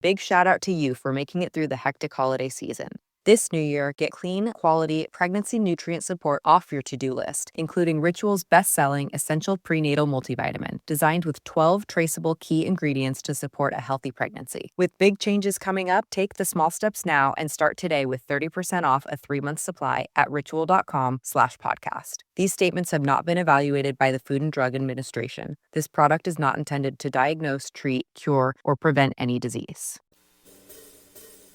big shout out to you for making it through the hectic holiday season. This new year, get clean, quality, pregnancy nutrient support off your to-do list, including Ritual's best-selling Essential Prenatal Multivitamin, designed with 12 traceable key ingredients to support a healthy pregnancy. With big changes coming up, take the small steps now and start today with 30% off a 3-month supply at ritual.com/podcast. These statements have not been evaluated by the Food and Drug Administration. This product is not intended to diagnose, treat, cure, or prevent any disease.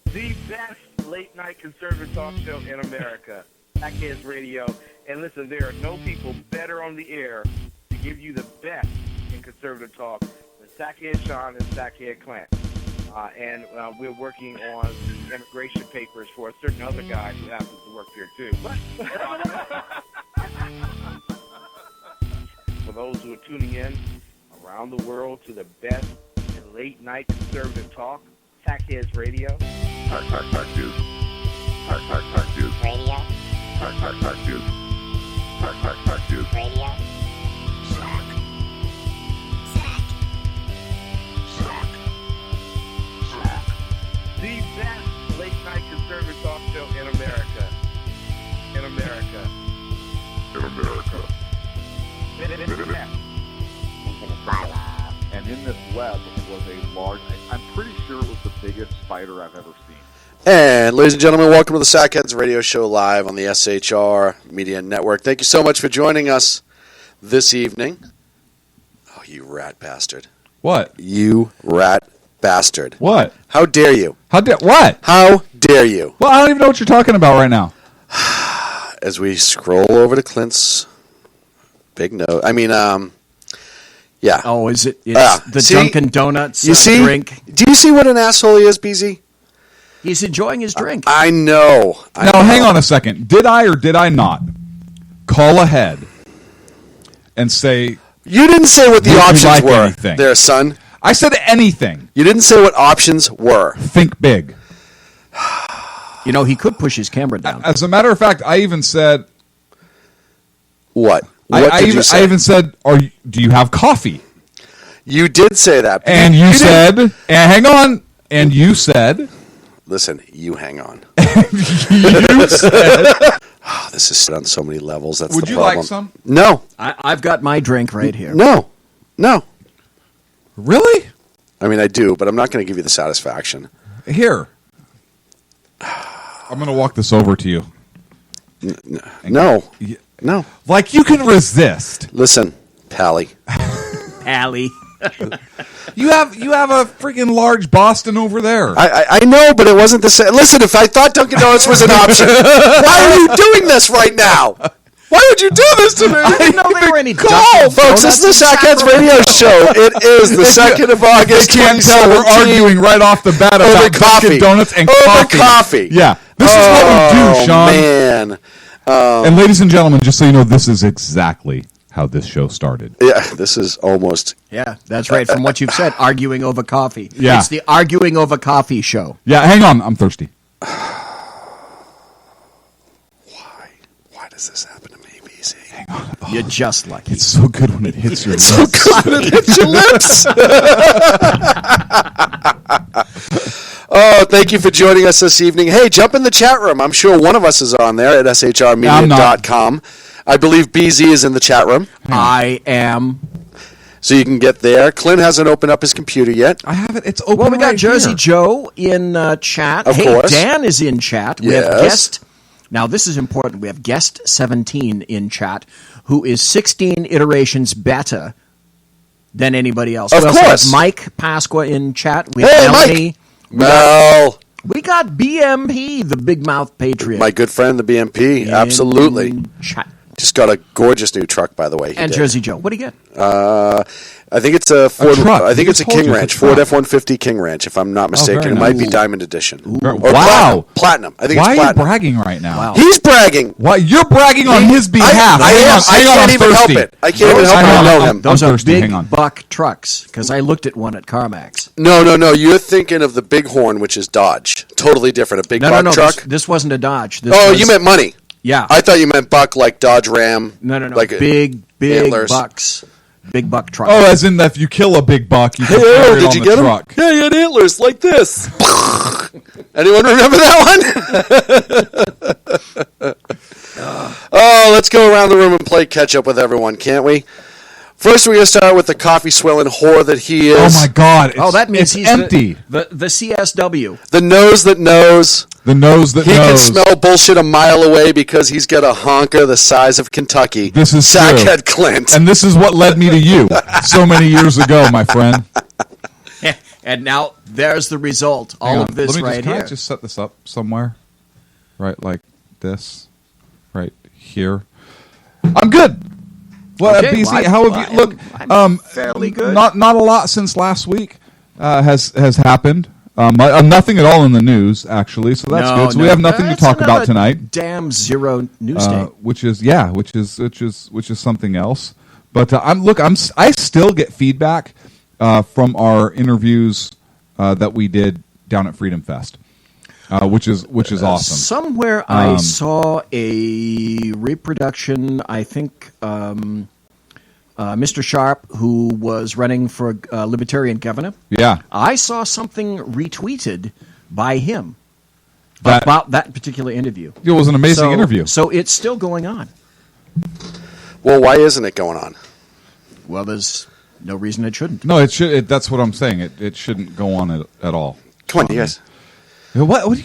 The best late-night conservative talk show in America, Sackheads Radio. And listen, there are no people better on the air to give you the best in conservative talk than Sackhead Shaun and Sackhead Clint. And we're working on the immigration papers for a certain other guy who happens to work here, too. For those who are tuning in around the world to the best in late-night conservative talk, Sackheads Radio. Sack News. Sack News. Radio. Sack News. Sack News. Radio. Sack. The best late-night conservative talk show in America. In America. In America. Into the silo. And in this web was a large, I'm pretty sure it was the biggest spider I've ever seen. And ladies and gentlemen, welcome to the Sackheads Radio Show live on the SHR Media Network. Thank you so much for joining us this evening. Oh, you rat bastard. What? You rat bastard. What? How dare you? What? How dare you? Well, I don't even know what you're talking about right now. As we scroll over to Clint's big note. Yeah. Oh, is it the see, Dunkin' Donuts drink? Do you see what an asshole he is, BZ? He's enjoying his drink. I know. Now, hang on a second. Did I or did I not call ahead and say... You didn't say what the options were anything? There, son. I said anything. You didn't say what options were. Think big. You know, he could push his camera down. As a matter of fact, I even said... What? I even said, do you have coffee? You did say that. And you said, and hang on, and you said... Listen, you hang on. You said... Oh, this is on so many levels. That's Would the you problem. like some? No. I've got my drink right here. No. Really? I mean, I do, but I'm not going to give you the satisfaction. Here. I'm going to walk this over to you. No. No. Like you can resist. Listen, Pally. Allie. You have a freaking large Boston over there. I know, but it wasn't the same. Listen, if I thought Dunkin' Donuts was an option, why are you doing this right now? Why would you do this to me? I didn't know there were any Call, folks. This is the Sackheads Radio Show. It is the 2nd of August. You can't tell we're arguing right off the bat about Dunkin' Donuts and coffee. Yeah. This is what we do, Shaun. Man. And ladies and gentlemen, just so you know, this is exactly how this show started. Yeah, this is almost... Yeah, that's right. From what you've said, arguing over coffee. Yeah. It's the arguing over coffee show. Yeah, hang on. I'm thirsty. Why does this happen to me, BZ? Hang on. Oh, you're just lucky. It's so good when it hits your lips. So good when it hits your lips. Oh, thank you for joining us this evening. Hey, jump in the chat room. I'm sure one of us is on there at shrmedia.com. I believe BZ is in the chat room. I am. So you can get there. Clint hasn't opened up his computer yet. I haven't. It's open. Well, we got right Jersey here. Joe in chat. Of course. Dan is in chat. We Yes. have guest. Now, this is important. We have guest 17 in chat, who is 16 iterations better than anybody else. Of We also course. have Mike Pasqua in chat. We have Hey, Melanie. Mike. We got BMP, the Big Mouth Patriot. My good friend, the BMP. in Absolutely. Chat. Just got a gorgeous new truck, by the way. And Jersey Joe. What do you get? I think it's a Ford. truck. I think Who it's a told King you it's a Ranch, Ford truck? F-150 King Ranch, if I'm not mistaken. very It might be nice. Diamond Edition. Or Wow. Platinum. I think Why it's are you platinum. bragging right now? Wow. He's bragging. Why you're bragging on his behalf? I Hang on, can't I'm even help thirsty. it. I can't even help Hang it. on, I know I'm- him. Those are thirsty. Hang on. big buck trucks, because I looked at one at CarMax. No. You're thinking of the Bighorn, which is Dodge. Totally different. A big buck No. truck. This wasn't a Dodge. This Oh, was, you meant money. Yeah. I thought you meant buck like Dodge Ram. No. Like big antlers. bucks. big buck truck. Oh, as in that if you kill a big buck, you can Hey, carry it did on you the get him? truck. Yeah, he had antlers like this. Anyone remember that one? Oh, let's go around the room and play catch up with everyone, can't we? First, we're going to start with the coffee swilling whore that he is. Oh my God! that means it's he's empty. The CSW. The nose that knows. The nose that He can knows. smell bullshit a mile away because he's got a honker the size of Kentucky. This is true. Sackhead Clint. And this is what led me to you so many years ago, my friend. And now there's the result. Hang All on. of this Can right I here. just set this up somewhere? Right, like this. Right here. I'm good. Well, Okay, BZ, well, how have you? Look, I'm fairly good. Not a lot since last week has happened. Nothing at all in the news, actually. So that's good. So we have nothing to talk about tonight. Damn zero news day. Which is something else. But I still get feedback from our interviews that we did down at Freedom Fest, which is awesome. Somewhere I saw a reproduction. I think Mr. Sharp, who was running for Libertarian governor. Yeah, I saw something retweeted by him That- about that particular interview. it was an amazing interview. So it's still going on. Well, why isn't it going on? Well, there's no reason it shouldn't. No, it should. That's what I'm saying. It shouldn't go on at all. Come on, you guys. What are you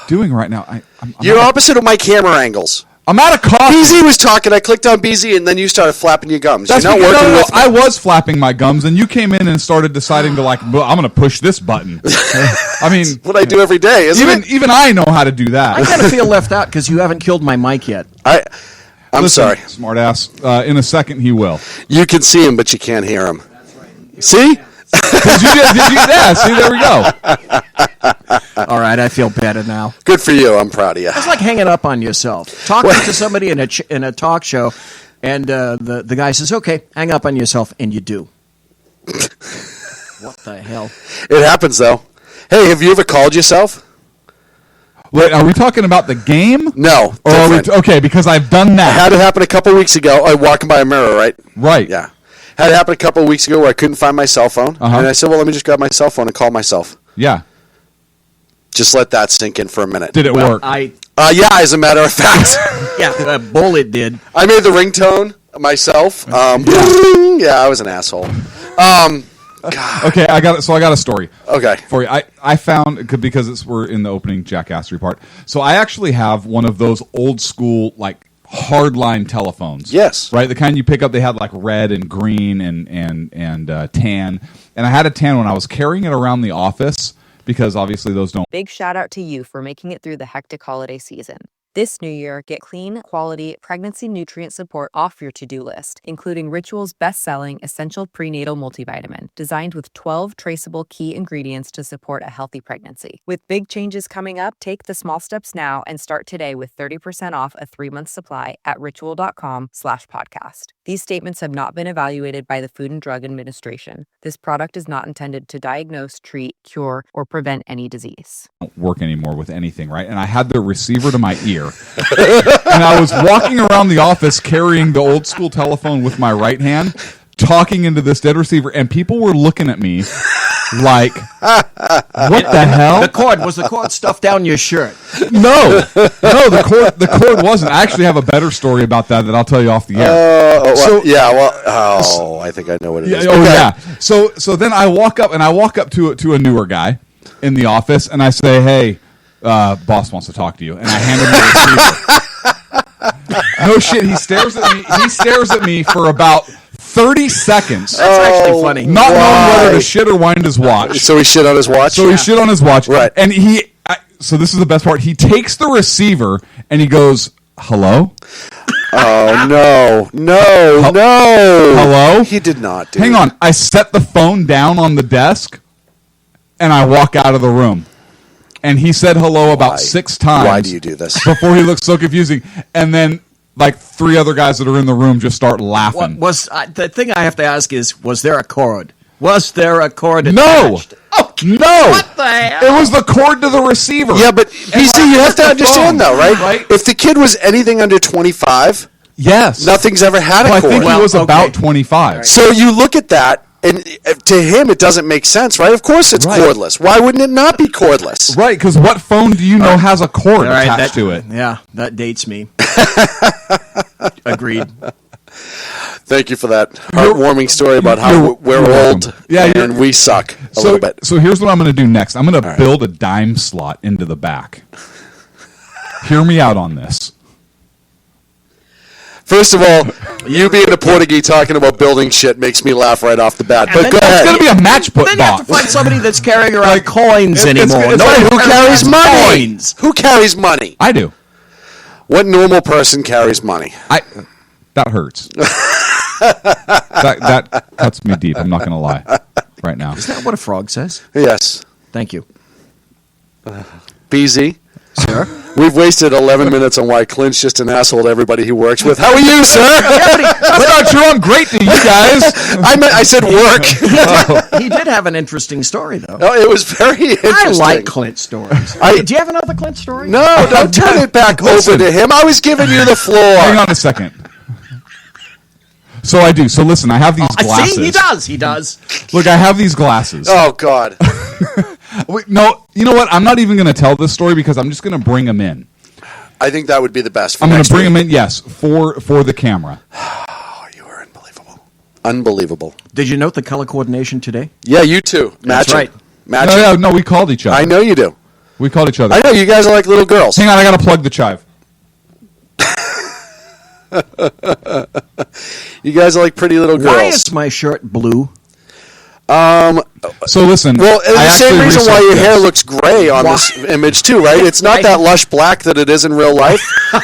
doing right now? I'm You're opposite of my camera angles. I'm out of coffee. BZ was talking. I clicked on BZ, and then you started flapping your gums. That's You're not because- working no, with me. I was flapping my gums, and you came in and started deciding to I'm going to push this button. I mean, What I do every day, isn't it? even I know how to do I that. kind of feel left out because you haven't killed my mic yet. I'm sorry. smart ass. In a second, he will. You can see him, but you can't hear him. See? 'Cause yeah, see, there we go. All right, I feel better now. Good for you. I'm proud of you. It's like hanging up on yourself. Talking to somebody in a talk show, and the guy says, "Okay, hang up on yourself," and you do. What the hell? It happens, though. Hey, have you ever called yourself? Wait, are we talking about the game? No. Or are we different. okay, because I've done that. Had it happen a couple weeks ago. I walking by a mirror, right? Right. Yeah. Had it happen a couple weeks ago where I couldn't find my cell phone. Uh-huh. And I said, well, let me just grab my cell phone and call myself. Yeah. Just let that sink in for a minute. Did it work? Yeah, as a matter of fact. Bullet did. I made the ringtone myself. Yeah, I was an asshole. Okay, I got it. So I got a story. Okay. For you. I found, because we're in the opening jackassery part. So I actually have one of those old school, like, hardline telephones. Yes. Right? The kind you pick up, they had like red and green and tan. And I had a tan when I was carrying it around the office because obviously those don't. Big shout out to you for making it through the hectic holiday season. This new year, get clean, quality, pregnancy nutrient support off your to-do list, including Ritual's best-selling Essential Prenatal Multivitamin, designed with 12 traceable key ingredients to support a healthy pregnancy. With big changes coming up, take the small steps now and start today with 30% off a 3-month supply at ritual.com/podcast. These statements have not been evaluated by the Food and Drug Administration. This product is not intended to diagnose, treat, cure, or prevent any disease. Work anymore with anything, right? And I had the receiver to my ear. And I was walking around the office carrying the old school telephone with my right hand, talking into this dead receiver, and people were looking at me like, what the hell? Was the cord stuffed down your shirt? No, the cord wasn't. I actually have a better story about that I'll tell you off the air. I think I know what it is. Yeah, oh yeah. So then I walk up to a newer guy in the office, and I say, "Hey, boss wants to talk to you," and I hand him the receiver. No shit. He stares at me for about 30 seconds. That's actually funny. Not knowing whether to shit or wind his watch. So he shit on his watch? He shit on his watch. Right. And so this is the best part. He takes the receiver and he goes, "Hello?" Oh, no. Hello? He did not, dude. Hang on. I set the phone down on the desk and I walk out of the room. And he said hello about 6 times. Why do you do this? Before he looked so confusing. And then, like, 3 other guys that are in the room just start laughing. The thing I have to ask is, was there a cord? Was there a cord No! attached? Oh, No! what the hell? It was the cord to the receiver. Yeah, but BC, you have to understand, though, right? Right. If the kid was anything under 25, Yes. Nothing's ever had a Well, I cord. think he was okay. about 25. So you look at that, and to him, it doesn't make sense, right? Of course it's Right. cordless. Why wouldn't it not be cordless? Right, because what phone do you know has a cord All right, attached to it? Yeah, that dates me. Agreed. Thank you for that heartwarming story about how we're you're old welcome. Yeah, and we suck a little bit. So here's what I'm going to do next. I'm going to build a dime slot into the back. Hear me out on this. First of all, you being a Portuguese talking about building shit makes me laugh right off the bat. And But then go that's ahead. It's going to be a match put Then you have to box. find somebody that's carrying around coins it's- anymore. it's Nobody like, Who carries money? Coins. Who carries money? I do. What normal person carries money? That hurts. that cuts me deep. I'm not going to lie. Right now. Is that what a frog says? Yes. Thank you. BZ? Sir? We've wasted 11 minutes on why Clint's just an asshole to everybody he works with. How are you, sir? That's not true. I'm great to you guys. I said work. He did have an interesting story, though. Oh, it was very interesting. I like Clint stories. Do you have another Clint story? No, don't turn it back over to him. I was giving you the floor. Hang on a second. So I do. So listen, I have these glasses. See, he does. He does. Look, I have these glasses. Oh, God. Wait, no, you know what? I'm not even going to tell this story because I'm just going to bring them in. I think that would be the best for I'm going next to bring week. them in, yes, for the camera. Oh, you are unbelievable. Unbelievable. Did you note the color coordination today? Yeah, you too. Matching. right. Matching. No, we called each other. I know you do. We called each other. I know. You guys are like little girls. Hang on, I got to plug the chive. You guys are like pretty little girls. Why is my shirt blue? So listen. Well, it's I the same actually reason why your researched hair this. looks gray on this image too, right? It's not that lush black that it is in real life.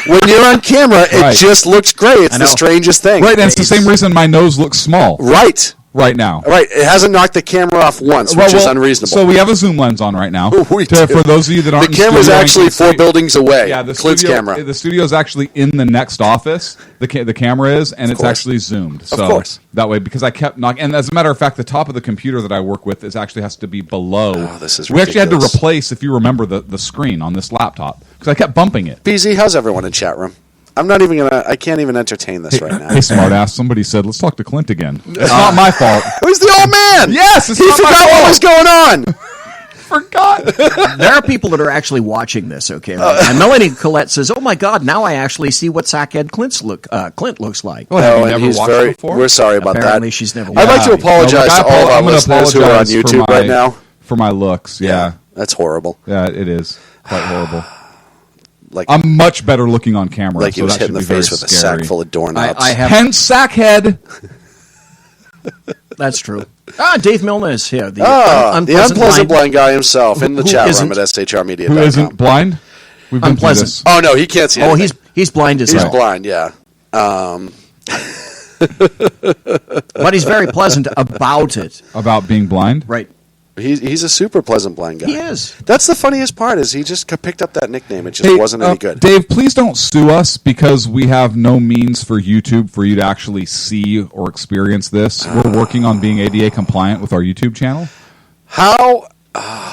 When you're on camera, it Right. just looks gray. It's the strangest thing. Right, and it's the same reason my nose looks small Right. right now. Right. It hasn't knocked the camera off once, which is unreasonable. So we have a zoom lens on right now. We do. For those of you that aren't The camera's in studio, actually you can 4 see- buildings away. Yeah, the Clint's studio, camera. The studio's actually in the next office. The camera is, and it's course. actually zoomed. So course. that way, because I kept knocking. And as a matter of fact, the top of the computer that I work with actually has to be below. Oh, this is we actually had to ridiculous. replace, if you remember, the screen on this laptop because I kept bumping it. BZ, how's everyone in chat room? I'm not even gonna. I can't even entertain this right now. Hey, smartass! Somebody said, "Let's talk to Clint again." It's not my fault. Who's the old man? Yes, it's he not my forgot what fault. was going on. Forgot. There are people that are actually watching this, okay? And Melanie Collette says, "Oh my God, now I actually see what Sackhead Clint looks like." What, have you and never he's watched very. it before? We're sorry about Apparently that. she's never I'd like to watched it. apologize to all of our I'm gonna listeners who are on apologize for YouTube right now. for my looks. Yeah, That's horrible. yeah, it is quite horrible. Like I'm much better looking on camera. like he so was that hit in should the be very face with a scary. sack full of doorknobs. I have. Hence, Sackhead. That's true. Dave Milner is here. The the unpleasant blind guy himself in the Who chat isn't? room at SHRmedia.com. Who isn't blind? We've been through Unpleasant. this. Oh no, he can't see. Oh, anything. he's blind as he's hell. blind. Yeah. But he's very pleasant about it. About being blind. Right. He's a super pleasant blind guy. He is. That's the funniest part is he just picked up that nickname. It just wasn't any good. Dave, please don't sue us because we have no means for YouTube for you to actually see or experience this. We're working on being ADA compliant with our YouTube channel. How?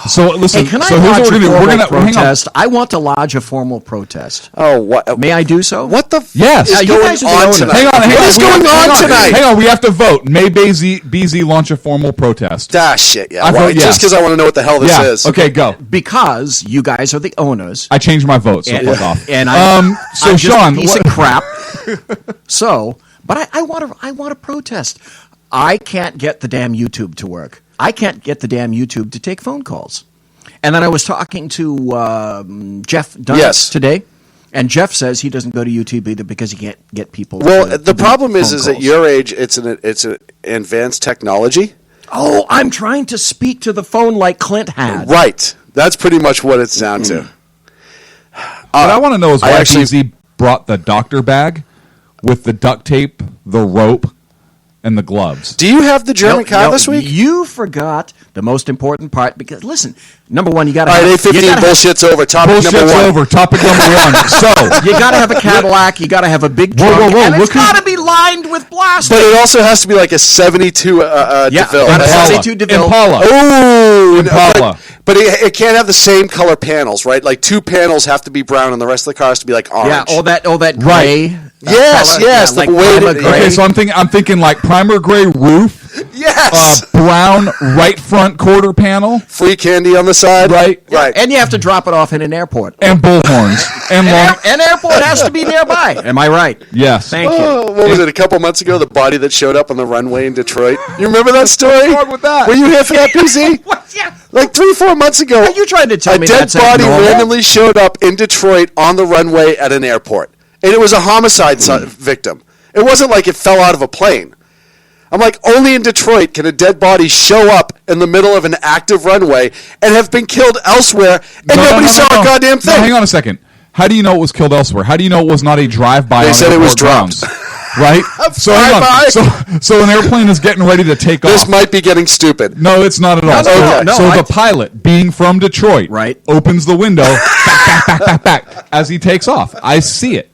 So listen. Hey, can I so here's lodge what we're a going to do. formal We're going to hang on. protest? I want to lodge a formal protest. Oh, what? May I do so? What the? Yes. Is Yeah, you going guys are the on owners. tonight? Hang on. What is going on tonight? Hang on. We have to vote. May BZ launch a formal protest. Ah, shit. Yeah. I Why? vote yes. Just because I want to know what the hell this Yeah. is. Okay. Go. Because you guys are the owners. I changed my vote. So And, fuck off. and I'm, So I'm just Shaun, a piece what- of crap. But I want to protest. I can't get the damn YouTube to work. I can't get the damn YouTube to take phone calls. And then I was talking to Jeff Dunn today, and Jeff says he doesn't go to YouTube either because he can't get people. Well, to the do problem is phone at calls. your age, it's an advanced technology. Oh, I'm trying to speak to the phone like Clint had. Right. That's pretty much what it's down to. What I want to know is I why actually- BZ brought the doctor bag with the duct tape, the rope, and the gloves. Do you have the German car this week? You forgot the most important part because listen, number one, you got to. All right, have, 8:15 you gotta have- bullshit's over. Topic Bullshit's number 1. over. Topic number 1. So, You got to have a Cadillac. You got to have a big Whoa, truck, whoa, whoa, and it's look who- got to be lined with plastic. But it also has to be like a 72 DeVille. got a It has- 72 DeVille. Impala. Ooh, Impala. But it can't have the same color panels, right? Like 2 panels have to be brown, and the rest of the car has to be like orange. Yeah, all that gray. Yes, color? yes. Yeah, the like way primer that- gray. Okay, so I'm thinking like primer gray roof, Yes. brown right front quarter panel, Free candy on the side. right, Right. And you have to drop it off in an airport. and bullhorns and long. An airport has to be nearby. Am I right? Yes. Thank you. Oh, what was it? A couple months ago, the body that showed up on the runway in Detroit. You remember that story? What's wrong with that? Were you here for that, BZ? What? Yeah. Like 3-4 months ago, Are you trying to tell a me dead that's body abnormal? randomly showed up in Detroit on the runway at an airport, and it was a homicide victim. It wasn't like it fell out of a plane. I'm like, only in Detroit can a dead body show up in the middle of an active runway and have been killed elsewhere, and nobody saw a goddamn thing. No, hang on a second. How do you know it was killed elsewhere? How do you know it was not a drive-by? They on said it was airport dropped. grounds? Right? So hang Flyby. on. So an airplane is getting ready to take This off. might be getting stupid. No, it's not at all. No, So I- the pilot, being from Detroit, Right. opens the window, back, as he takes off. I see it.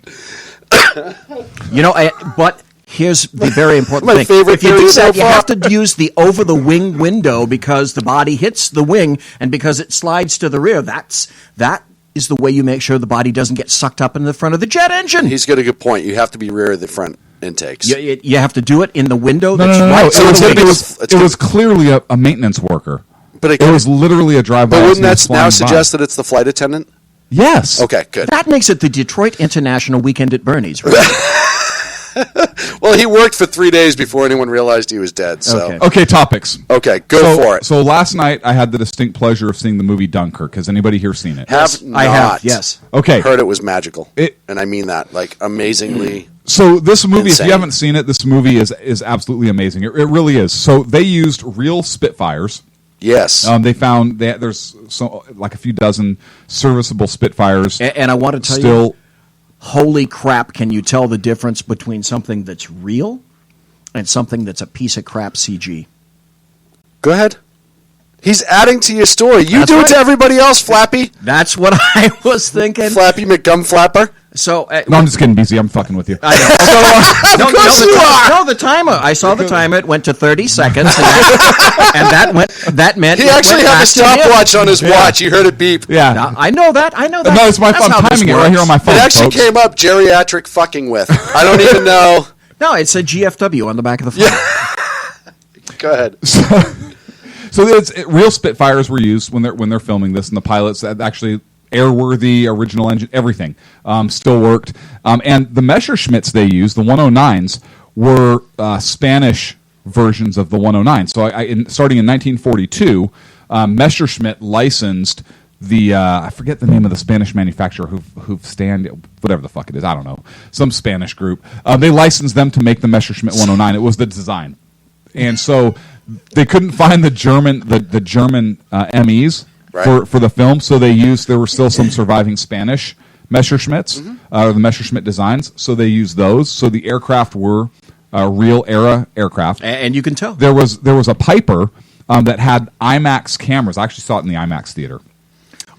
You know, but here's the very important My thing. favorite If you theory do so that, you far. have to use the over-the-wing window because the body hits the wing and because it slides to the rear. That is the way you make sure the body doesn't get sucked up in the front of the jet engine. He's got a good point. You have to be rear of the front intakes. You have to do it in the window No, that's no, no, no. right. So it's over gonna the be wing. it's It was clearly a maintenance worker. But It was literally a drive-by. But as wouldn't he was that now flying by. suggest that it's the flight attendant? Yes. Okay, good. That makes it the Detroit International Weekend at Bernie's, right? Well, he worked for 3 days before anyone realized he was dead. So Okay. Okay, topics. okay, go for it. So last night I had the distinct pleasure of seeing the movie Dunkirk. Has anybody here seen it? Have not. I have, yes. Okay. Heard it was magical. It- And I mean that, like, amazingly. So this movie, if Insane. you haven't seen it, this movie is absolutely amazing. It really is. So they used real Spitfires. Yes. They found that there's like a few dozen serviceable Spitfires. And I want to tell you, Still, holy crap, can you tell the difference between something that's real and something that's a piece of crap CG? Go ahead. He's adding to your story. You That's do it to right. everybody else, Flappy. That's what I was thinking. Flappy McGum Flapper. So, no, I'm just kidding, BZ. I'm fucking with you. I know. Of course you are. No, the timer. I saw the timer. It went to 30 seconds, and that meant He it actually went had a faster than stopwatch on his Yeah. watch. You heard it beep. Yeah. Now, I know that. No, it's my That's phone. how I'm this timing it right here on my works. phone. It actually folks. came up geriatric fucking with. I don't even know. No, it said GFW on the back of the phone. Go ahead. So real Spitfires were used when they're filming this, and the pilots actually airworthy, original engine, everything still worked. And the Messerschmitts they used, the 109s, were Spanish versions of the 109. So starting in 1942, Messerschmitt licensed the I forget the name of the Spanish manufacturer who stand whatever the fuck it is, I don't know, some Spanish group. They licensed them to make the Messerschmitt 109. It was the design, and so they couldn't find the German MEs Right. for the film, so there were still some surviving Spanish Messerschmitts, or the Messerschmitt designs, so they used those. So the aircraft were real era aircraft. And you can tell. There was a Piper that had IMAX cameras. I actually saw it in the IMAX theater.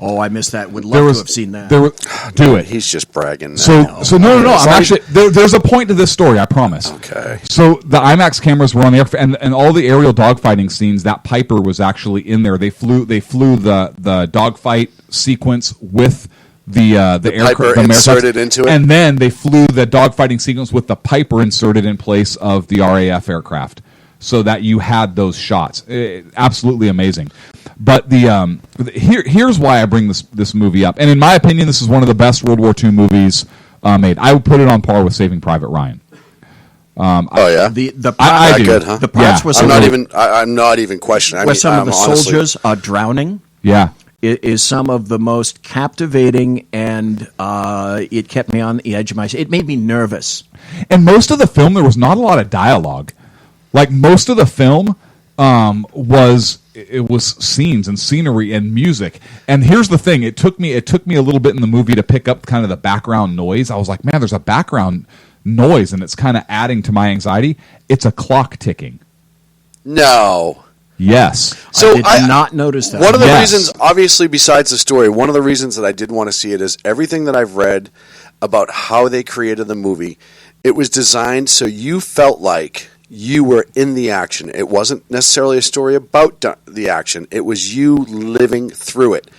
Oh, I missed that. Would There love was to have seen that. There was, do it. He's just bragging. So no. As I'm long actually there's a point to this story. I promise. Okay. So the IMAX cameras were on the aircraft, and all the aerial dogfighting scenes. That Piper was actually in there. They flew the dogfight sequence with the aircraft Piper inserted into it? and then they flew the dogfighting sequence with the Piper inserted in place of the RAF aircraft, so that you had those shots. Absolutely amazing. But here's why I bring this movie up, and in my opinion, this is one of the best World War II movies made. I would put it on par with Saving Private Ryan. Oh yeah. The I That do. good, huh? the parts Yeah. were I'm some not of, even. I'm not even questioning. I where mean, some of the honestly- soldiers are drowning. Yeah. It is some of the most captivating, and it kept me on the edge of my seat. It made me nervous. And most of the film, there was not a lot of dialogue. Like most of the film was scenes and scenery and music. And here's the thing: it took me a little bit in the movie to pick up kind of the background noise. I was like, man, there's a background noise, and it's kind of adding to my anxiety. It's a clock ticking. No. Yes. So I did not notice that. One of the Yes. reasons, obviously, besides the story, one of the reasons that I did want to see it is everything that I've read about how they created the movie. It was designed so you felt like you were in the action. It wasn't necessarily a story about the action. It was you living through it.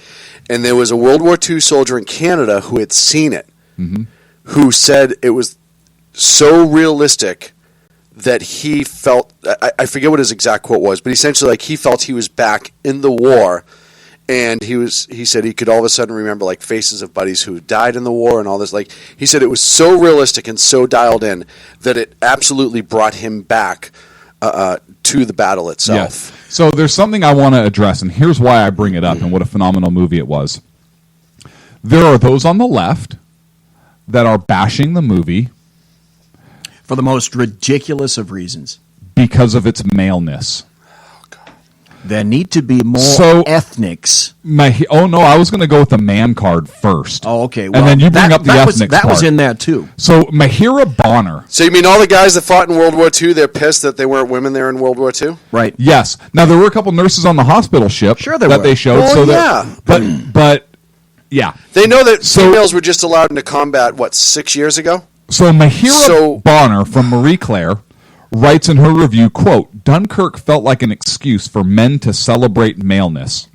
And there was a World War II soldier in Canada who had seen it, who said it was so realistic that he felt, I forget what his exact quote was, but essentially like he felt he was back in the war, and he said he could all of a sudden remember like faces of buddies who died in the war and all this. Like he said, it was so realistic and so dialed in that it absolutely brought him back to the battle itself. Yes. So there's something I want to address, and here's why I bring it up and what a phenomenal movie it was. There are those on the left that are bashing the movie For the most ridiculous of reasons. because of its maleness. There need to be more So- ethnics. I was going to go with the man card first. Oh, okay. And then you bring up the ethnics That was part. in there, too. So Mahira Bonner. So you mean all the guys that fought in World War II, they're pissed that they weren't women there in World War II? Right. Yes. Now there were a couple nurses on the hospital ship Sure there that were. they showed. Well, so yeah. but yeah. They know that So- females were just allowed into combat, 6 years ago? So Mahira So- Bonner from Marie Claire writes in her review, quote, Dunkirk felt like an excuse for men to celebrate maleness,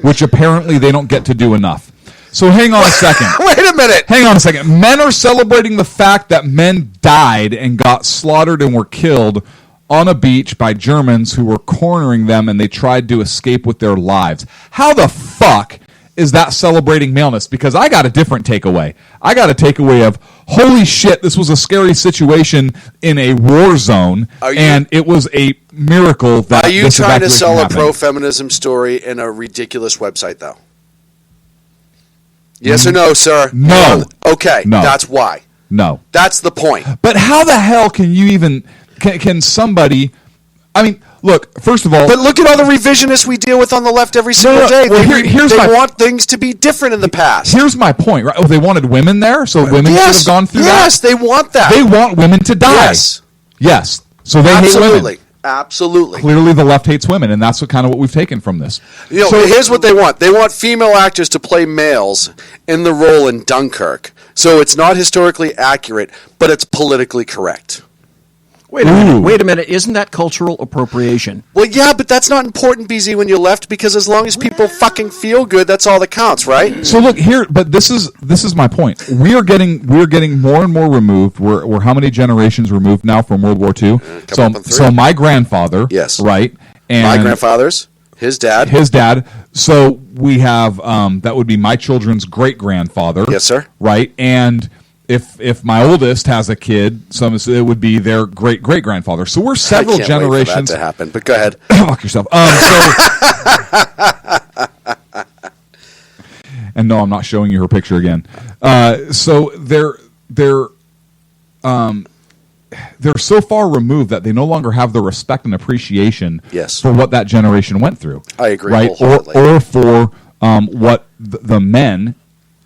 which apparently they don't get to do enough. So hang on a second. Wait a minute! Hang on a second. Men are celebrating the fact that men died and got slaughtered and were killed on a beach by Germans who were cornering them and they tried to escape with their lives. How the fuck is that celebrating maleness? Because I got a different takeaway. I got a takeaway of, holy shit, this was a scary situation in a war zone, and it was a miracle that Are you this trying to evacuation sell happened. a pro-feminism story in a ridiculous website, though? Yes or no, sir? No. Okay, No. that's why. No. That's the point. But how the hell can you even, can somebody, I mean, look, first of all, But look at all the revisionists we deal with on the left every single no, day. well, They, here's they my- want things to be different in the past. here's my point, right? Oh, they wanted women there, so women should have gone through yes, that? they want that. They want women to die. Yes. Yes. So they hate Absolutely. women. Absolutely. Clearly the left hates women, and that's what kind of what we've taken from this. You know, So- here's what they want. They want female actors to play males in the role in Dunkirk. So it's not historically accurate, but it's politically correct. Wait a minute. Ooh. Wait a minute. Isn't that cultural appropriation? Well, yeah, but that's not important, BZ, when you're left, because as long as people fucking feel good, that's all that counts, right? So look here, but this is my point. We are getting more and more removed. We're how many generations removed now from World War II? up on three. So my grandfather, Yes. right, and My grandfather's, his dad. his dad. So we have that would be my children's great grandfather. Yes, sir. Right, and if my oldest has a kid, it would be their great great grandfather. So we're several I can't wait for generations. that to happen, but go ahead. Fuck yourself. And no, I'm not showing you her picture again. So they're so far removed that they no longer have the respect and appreciation Yes. for what that generation went through. I agree right? wholeheartedly. Or for what the men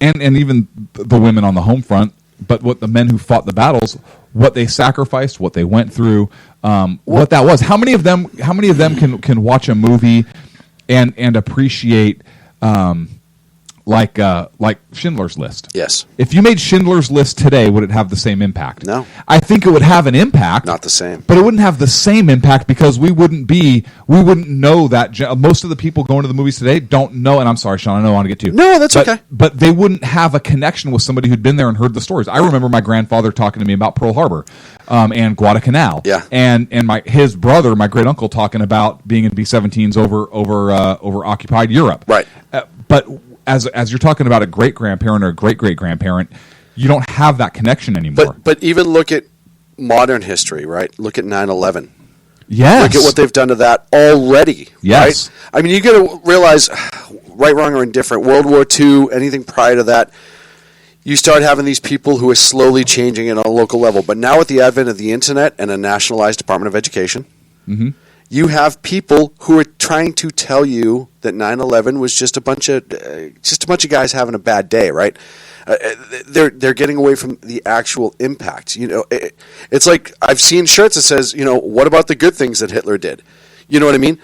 and even the women on the home front, but what the men who fought the battles, what they sacrificed, what they went through, what that was. How many of them can watch a movie and appreciate like Schindler's List? Yes. If you made Schindler's List today, would it have the same impact? No. I think it would have an impact. Not the same. But it wouldn't have the same impact because we wouldn't know that most of the people going to the movies today don't know. And I'm sorry, Shaun, I don't want to get to you. No, that's okay. But they wouldn't have a connection with somebody who'd been there and heard the stories. I remember my grandfather talking to me about Pearl Harbor and Guadalcanal. Yeah. And his brother, my great uncle, talking about being in B-17s over occupied Europe. Right. But as you're talking about a great grandparent or a great great grandparent, you don't have that connection anymore. But even look at modern history, right? Look at 9/11. yes. Look at what they've done to that already. Yes. Right? I mean, you got to realize, right, wrong, or indifferent, World War II, anything prior to that, you start having these people who are slowly changing it on a local level. But now with the advent of the internet and a nationalized Department of Education, you have people who are trying to tell you that 9/11 was just a bunch of guys having a bad day, right? They're getting away from the actual impact. You know, it's like I've seen shirts that says, you know, what about the good things that Hitler did? You know what I mean?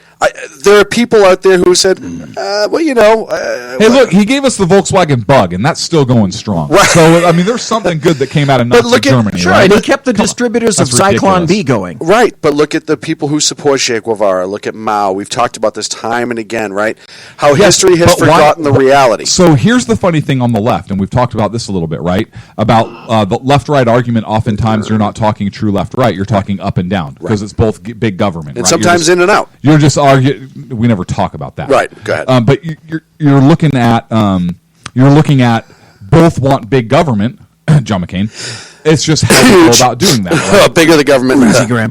There are people out there who said, well, you know. Hey, look, he gave us the Volkswagen Bug, and that's still going strong. Right. So, I mean, there's something good that came out of Nazi Germany. Sure, right? and he kept the distributors of That's Zyklon ridiculous. B going. Right, but look at the people who support Che Guevara. Look at Mao. We've talked about this time and again, right? How history has but why- forgotten the reality. So here's the funny thing on the left, and we've talked about this a little bit, right? About the left-right argument. Oftentimes, you're not talking true left-right. You're talking up and down because it's both big government. And right? sometimes in and out. You're just arguing. We never talk about that, Right, go ahead. But you're looking at both want big government. John McCain. It's just how we go about doing that. Right? Bigger the government.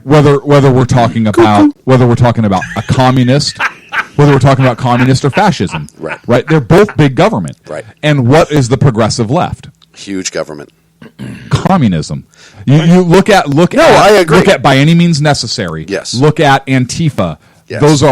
Whether we're talking about a communist, whether we're talking about communist or fascism, Right. They're both big government, Right. And what is the progressive left? Huge government. Communism. You look at I agree. Look at By Any Means Necessary. Yes. Look at Antifa. Yes. Those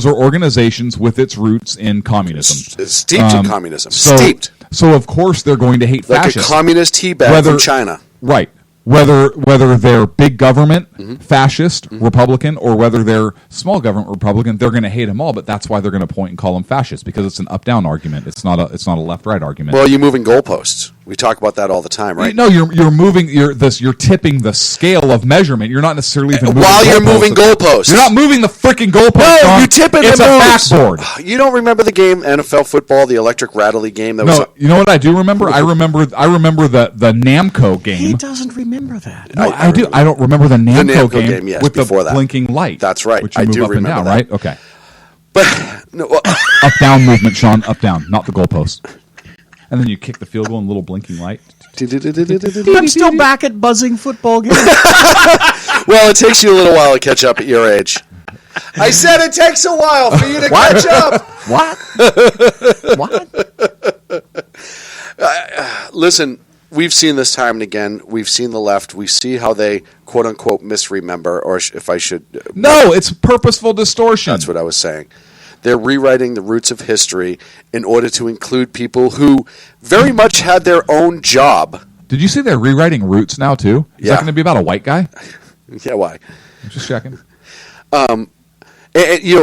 are organizations with its roots in communism. It's steeped in communism. So, Steeped. So of course they're going to hate Like fascists. a communist tea bag from China. Right. Whether they're big government, Mm-hmm. fascist, Republican, or whether they're small government Republican, they're going to hate them all. But that's why they're going to point and call them fascist, because it's an up-down argument. It's not a left-right argument. Well, you're moving goalposts. We talk about that all the time, right? No, you're moving. You're tipping the scale of measurement. You're not necessarily even moving While you're goalposts. moving goalposts. You're not moving the freaking goalpost. No, John. you tip it. It's it a moves. backboard. You don't remember the game NFL football, the electric rattly game that was. No, you know what I do remember? I remember the Namco game. He doesn't remember that. No, I do. I don't remember the Namco, game, yes, with the before that. blinking light. That's right. Which you I move do up and remember down, that. right? Okay. But no, Up down movement, Sean. Up down, not the goalpost. And then you kick the field goal in a little blinking light. I'm still back at buzzing football games. well, it takes you a little while to catch up at your age. I said it takes a while for you to catch up. What? Listen, we've seen this time and again. We've seen the left. We see how they, quote unquote, misremember, or if I should. No, it's purposeful distortion. That's what I was saying. They're rewriting the roots of history in order to include people who very much had their own job. Did you say they're rewriting Roots now too? Is Yeah. that going to be about a white guy? Yeah, why? I'm just checking. And,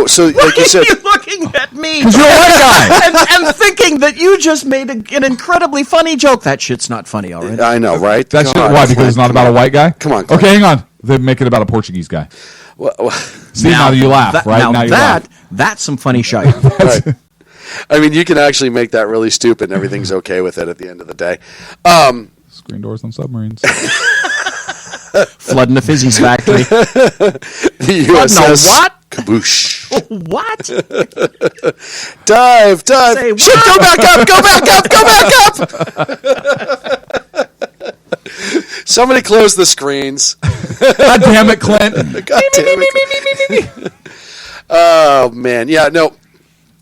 so like you said, You're looking at me Because you're a white guy. and thinking that you just made an incredibly funny joke. That shit's not funny already. I know, right? That's God, why, because Clint, it's not come about on. a white guy. Come on, Clint. Okay, hang on. They make it about a Portuguese guy. Well, See, now you laugh, right? Now you that laugh. that's some funny shite. right. I mean, you can actually make that really stupid, and everything's okay with it at the end of the day. Screen doors on submarines. Flooding the Fizzy's factory. The USS what? Kaboosh. What? Dive. Say Shit, what? go back up. Somebody close the screens. God damn it, Clint. God damn it. Oh, man. Yeah, no.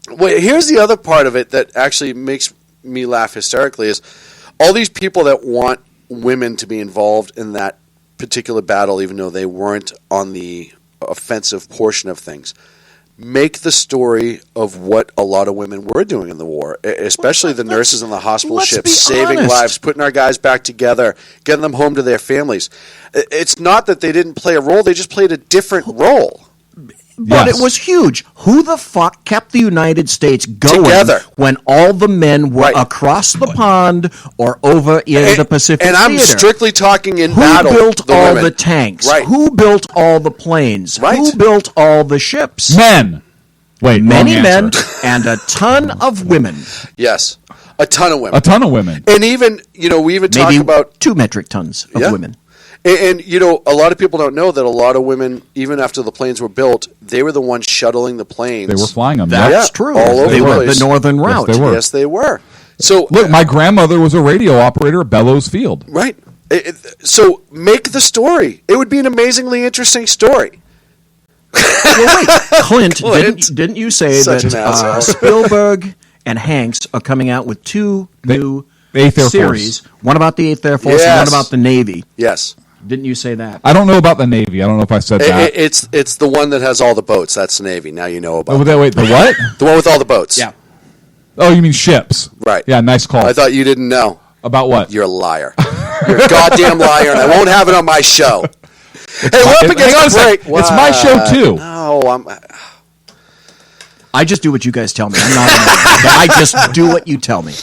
Wait, here's the other part of it that actually makes me laugh hysterically is all these people that want women to be involved in that particular battle, even though they weren't on the offensive portion of things, make the story of what a lot of women were doing in the war, especially the nurses on the hospital let's ships, be saving honest. lives, putting our guys back together, getting them home to their families. It's not that they didn't play a role, they just played a different role. But Yes. it was huge. Who the fuck kept the United States going Together. when all the men were Right. across the pond or over in the Pacific And I'm Theater? strictly talking in Who battle. built all women. the tanks? Right. Who built all the planes? Right. Who built all the ships? Men. Wait, Many wrong men answer. and a ton of women. Yes. A ton of women. A ton of women. And even, we even talk Maybe about 2 metric tons of Yeah. women. And a lot of people don't know that a lot of women, even after the planes were built, they were the ones shuttling the planes. They were flying them. That's yeah. Yeah, true. all over they the were place. the northern Yes, route. they were. Yes, they were. So Look, my grandmother was a radio operator at Bellows Field. right. So make the story. It would be an amazingly interesting story. Well, wait, Clint, Clint. didn't you say Such that an asshole. Spielberg and Hanks are coming out with 2 new Eighth Air series? Force. One about the 8th Air Force and one Yes. about the Navy. Yes. Didn't you say that? I don't know about the Navy. I don't know if I said that. It's the one that has all the boats. That's the Navy. Now you know about Oh, wait, the what? the one with all the boats. Yeah. Oh, you mean ships? Right. Yeah, nice call. I thought you didn't know. About what? You're a liar. You're a goddamn liar, and I won't have it on my show. Hey, we're up against a break. It's my show too. No, I just do what you guys tell me. I'm not. I just do what you tell me.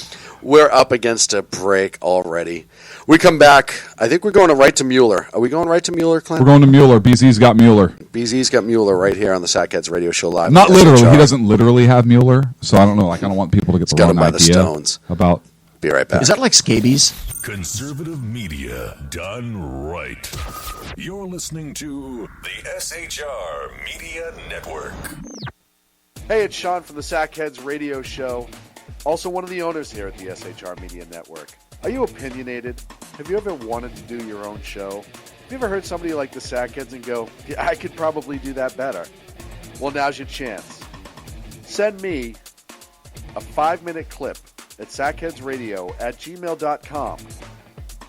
we're up against a break already. We come back. I think we're going right to Mueller. Are we going right to Mueller, Clint? We're going to Mueller. BZ's got Mueller. BZ's got Mueller right here on the Sackheads Radio Show live. Not literally. SHR. He doesn't literally have Mueller, so I don't know. Like, I don't want people to get the got wrong him by the idea stones. about. Be right back. Is that like scabies? Conservative media done right. You're listening to the SHR Media Network. Hey, it's Shaun from the Sackheads Radio Show. Also one of the owners here at the SHR Media Network. Are you opinionated? Have you ever wanted to do your own show? Have you ever heard somebody like the Sackheads and go, yeah, I could probably do that better? Well, now's your chance. Send me a 5-minute clip at sackheadsradio@gmail.com,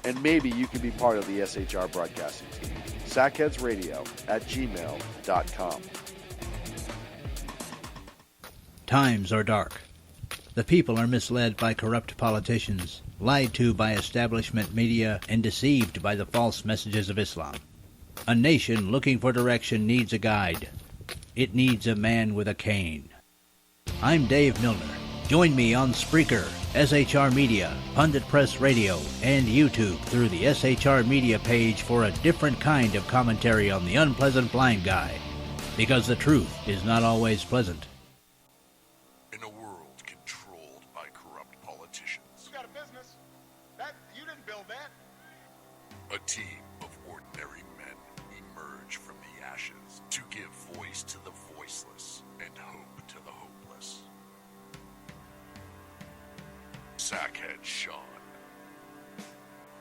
and maybe you can be part of the SHR broadcasting team. sackheadsradio@gmail.com. Times are dark. The people are misled by corrupt politicians, lied to by establishment media, and deceived by the false messages of Islam. A nation looking for direction needs a guide. It needs a man with a cane. I'm Dave Milner. Join me on Spreaker, SHR Media, Pundit Press Radio, and YouTube through the SHR Media page for a different kind of commentary on the unpleasant blind guy. Because the truth is not always pleasant. In a world controlled by corrupt politicians, You got a business. You didn't build that. a team of ordinary men emerge from the ashes to give voice to the voiceless and hope to the hopeless. Sackhead Shaun.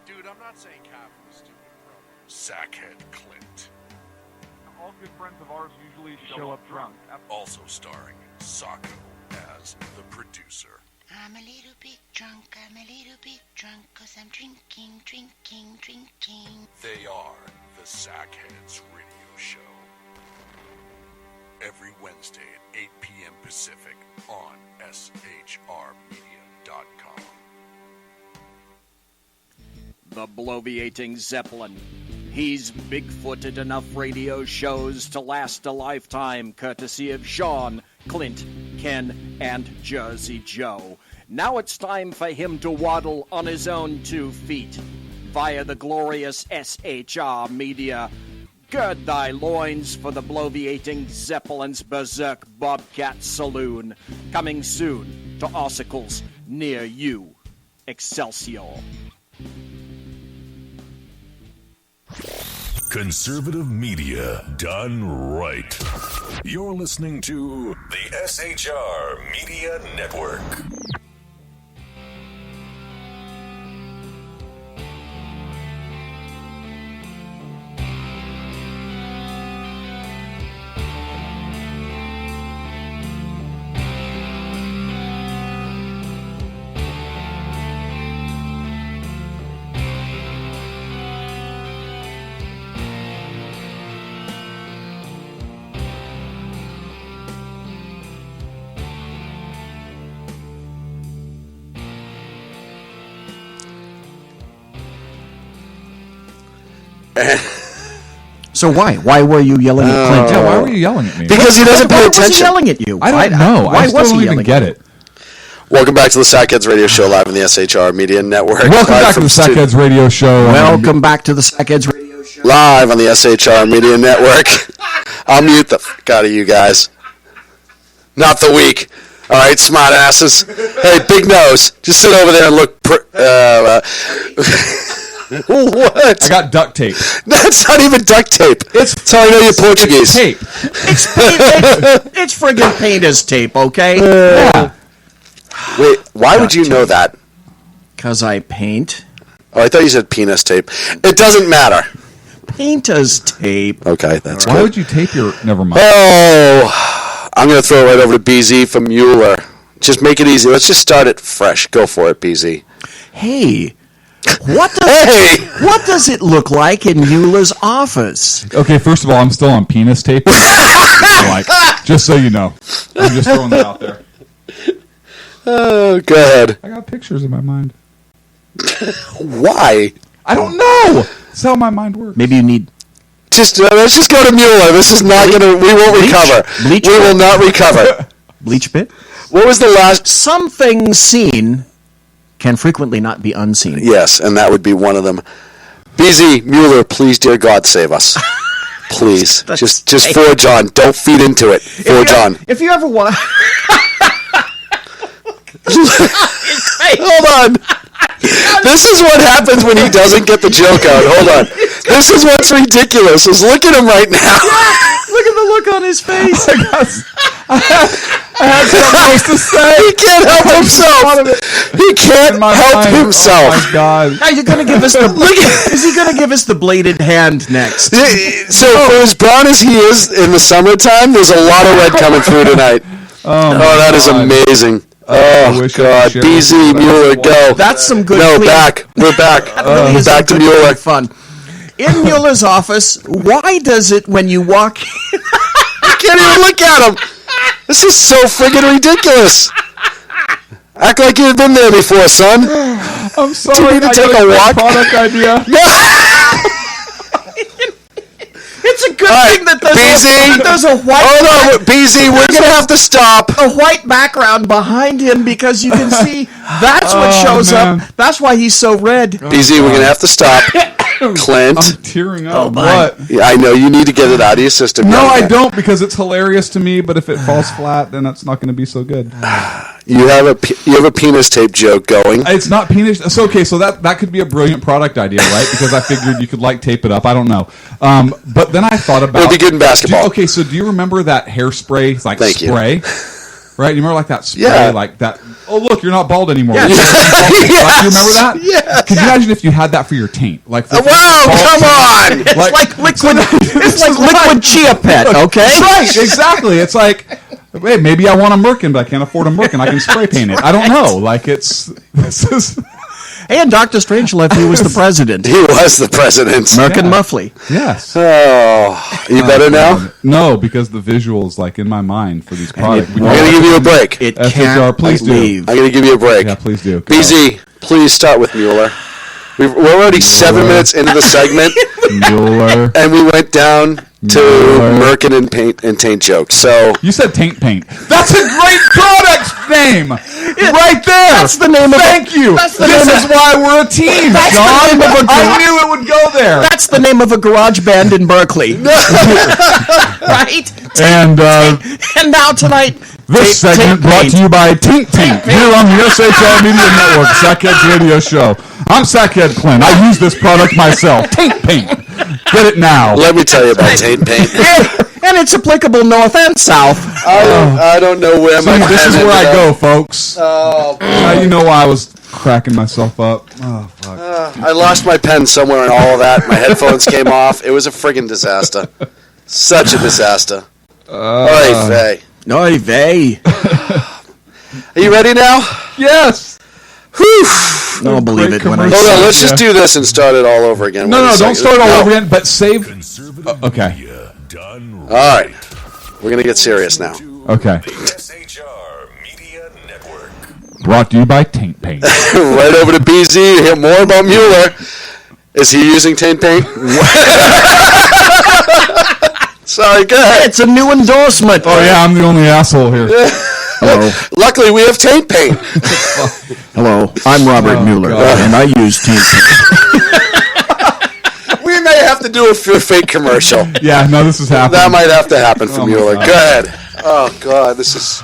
Dude, I'm not saying Cap was stupid, bro. Sackhead Clint. All good friends of ours usually show up drunk. Also starring Sacco as the producer. I'm a little bit drunk, cause I'm drinking. They are the Sackheads Radio Show. Every Wednesday at 8 p.m. Pacific on SHRmedia.com. The bloviating Zeppelin. He's big-footed enough radio shows to last a lifetime, courtesy of Shaun, Clint, Ken, and Jersey Joe. Now it's time for him to waddle on his own 2 feet via the glorious SHR Media. Gird thy loins for the bloviating Zeppelin's Berserk Bobcat Saloon. Coming soon to ossicles near you. Excelsior. Conservative media done right. You're listening to the SHR Media Network. So why? Why were you yelling at Clint? Yeah, why were you yelling at me? Because he doesn't pay Why was he attention. yelling at you? I don't know. Why I still was he don't even yelling get at you? it. Welcome back to the Sackheads Radio Show live on the SHR Media Network. Welcome Live back to from the Sackheads Radio Show. Welcome back to the Sackheads Radio Show. Live on the SHR Media Network. I'll mute the fuck out of you guys. Not the weak. All right, smart asses. Hey, big nose. Just sit over there and look. What? I got duct tape. That's not even duct tape. That's how I know you're Portuguese. Tape. It's friggin' painter's tape, okay? Yeah. Wait, why would you know that? Because I paint. Oh, I thought you said penis tape. It doesn't matter. Painter's tape. Okay, that's Why good. would you tape your... Never mind. Oh, I'm going to throw it right over to BZ from Mueller. Just make it easy. Let's just start it fresh. Go for it, BZ. Hey, what does it look like in Mueller's office? Okay, first of all, I'm still on penis tape. Like, just so you know. I'm just throwing that out there. Oh, go ahead. I got pictures in my mind. Why? I don't know. That's how my mind works. Maybe you need let's just go to Mueller. This is not gonna. We won't recover. We will not recover. Bleach pit. What was the last? Some things seen can frequently not be unseen. Yes, and that would be one of them. BZ Mueller, please, dear God, save us. Please, just forge on. Don't feed into it. Forge on. If you ever want, hold on. This is what happens when he doesn't get the joke out. Hold on. This is what's ridiculous. Is look at him right now. Look at the look on his face. I had something else to say. He can't help himself. He can't help himself. Oh my God! Are you going to give us the? Is he going to give us the bladed hand next? So for as brown as he is in the summertime, there's a lot of red coming through tonight. Oh, that is amazing. Oh God, BZ Mueller, go. That's some good. No, clean. back. We're back. We're back to Mueller. Fun. In Mueller's office, why does it when you walk? You can't even look at him. This is so friggin' ridiculous. Act like you've been there before, son. I'm sorry. Do you need to take a walk? Product idea. It's a good thing that there's a white. Hold on, BZ. We're gonna have to stop. A white background behind him because you can see that's what shows up. That's why he's so red. BZ, we're gonna have to stop. Clint. I'm tearing up. What? Yeah, I know you need to get it out of your system. No, I don't, because it's hilarious to me. But if it falls flat, then that's not going to be so good. You have a penis tape joke going. It's not penis. So okay, so that could be a brilliant product idea, right? Because I figured you could tape it up. I don't know. But then I thought about. It'll be good in basketball. Okay, so do you remember that hairspray? Thank spray. You. Right, you remember that spray, Yeah. that? Oh, look, you're not bald anymore. Yeah. You remember that? Yeah. Could you imagine if you had that for your taint? Wow, come on! It's like liquid. It's like liquid chia pet. Okay, right? Exactly. It's like, hey, maybe I want a Merkin, but I can't afford a Merkin. I can spray paint it. I don't know. This is. And Dr. Strangelove, he was the president. He was the president. Merkin Muffley. Yes. Oh, you better now? No, because the visuals, in my mind for these products. I'm going to give you a break. It FHR, can't please leave. I'm going to give you a break. Yeah, please do. Go. BZ, please start with Mueller. We're already 7 minutes into the segment, Mueller. and we went down to Merkin and taint jokes. So you said taint paint. That's a great product name, right there. That's the name of. Thank you. This is why we're a team, That's Shaun. the name of I knew it would go there. That's the name of a garage band in Berkeley. Right? And now tonight. This segment brought to you by Tink Tink here on the SHR Media Network, Sackhead's radio show. I'm Sackhead Clint. I use this product myself. Tink Paint. Get it now. let me tell you about taint paint. And it's applicable north and south. I don't know where my This is pen where I ended go, up. folks. Oh, You know why I was cracking myself up. Oh, fuck. I lost my pen somewhere in all of that. My headphones came off. It was a friggin' disaster. Such a disaster. Oy vey. Oy vey. Are you ready now? Yes. Whew. No, I'll believe it when I Hold see on, it. let's just do this and start it all over again. No, Wait a don't second. start all No. over again, but save. Okay. All right. We're going to get serious now. Okay. SHR Media Network. Brought to you by Taint Paint. Right over to BZ to hear more about Mueller. Is he using taint paint? Sorry, go ahead. It's a new endorsement. Oh, yeah, I'm the only asshole here. Hello. Luckily, we have taint paint. Hello. I'm Robert Mueller, God. and I use Taint We may have to do a fake commercial. Yeah, no, this is happening. That might have to happen for Oh, my Mueller. God. Go ahead. Oh, God, this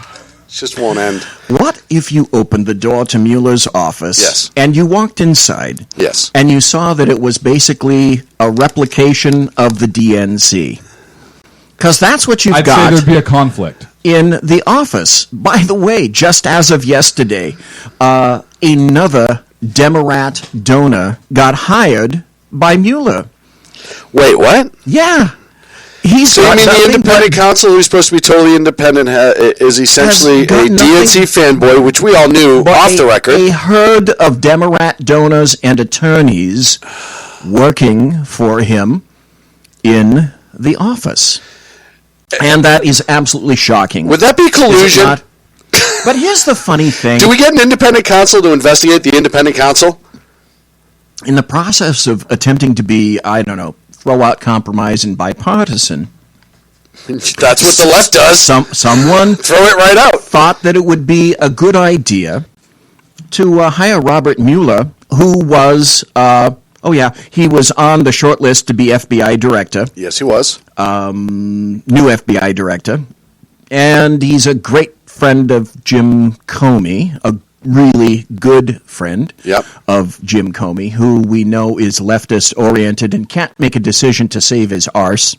just won't end. What if you opened the door to Mueller's office Yes. and you walked inside Yes. and you saw that it was basically a replication of the DNC? Because that's what you've I'd say got there'd be a conflict. in the office. By the way, just as of yesterday, another Democrat donor got hired by Mueller. Wait, what? Yeah. He's So you got mean the nothing independent counsel who's supposed to be totally independent is essentially a got nothing- DNC fanboy, which we all knew but off the record. A herd of Democrat donors and attorneys working for him in the office. And that is absolutely shocking. Would that be Is it collusion? not? But here's the funny thing. Do we get an independent counsel to investigate the independent counsel? In the process of attempting to be, I don't know, throw out compromise and bipartisan. That's what the left does. Someone throw it right out. Thought that it would be a good idea to hire Robert Mueller, who was, he was on the short list to be FBI director. Yes, he was. New FBI director. And he's a great friend of Jim Comey, a really good friend of Jim Comey, who we know is leftist-oriented and can't make a decision to save his arse.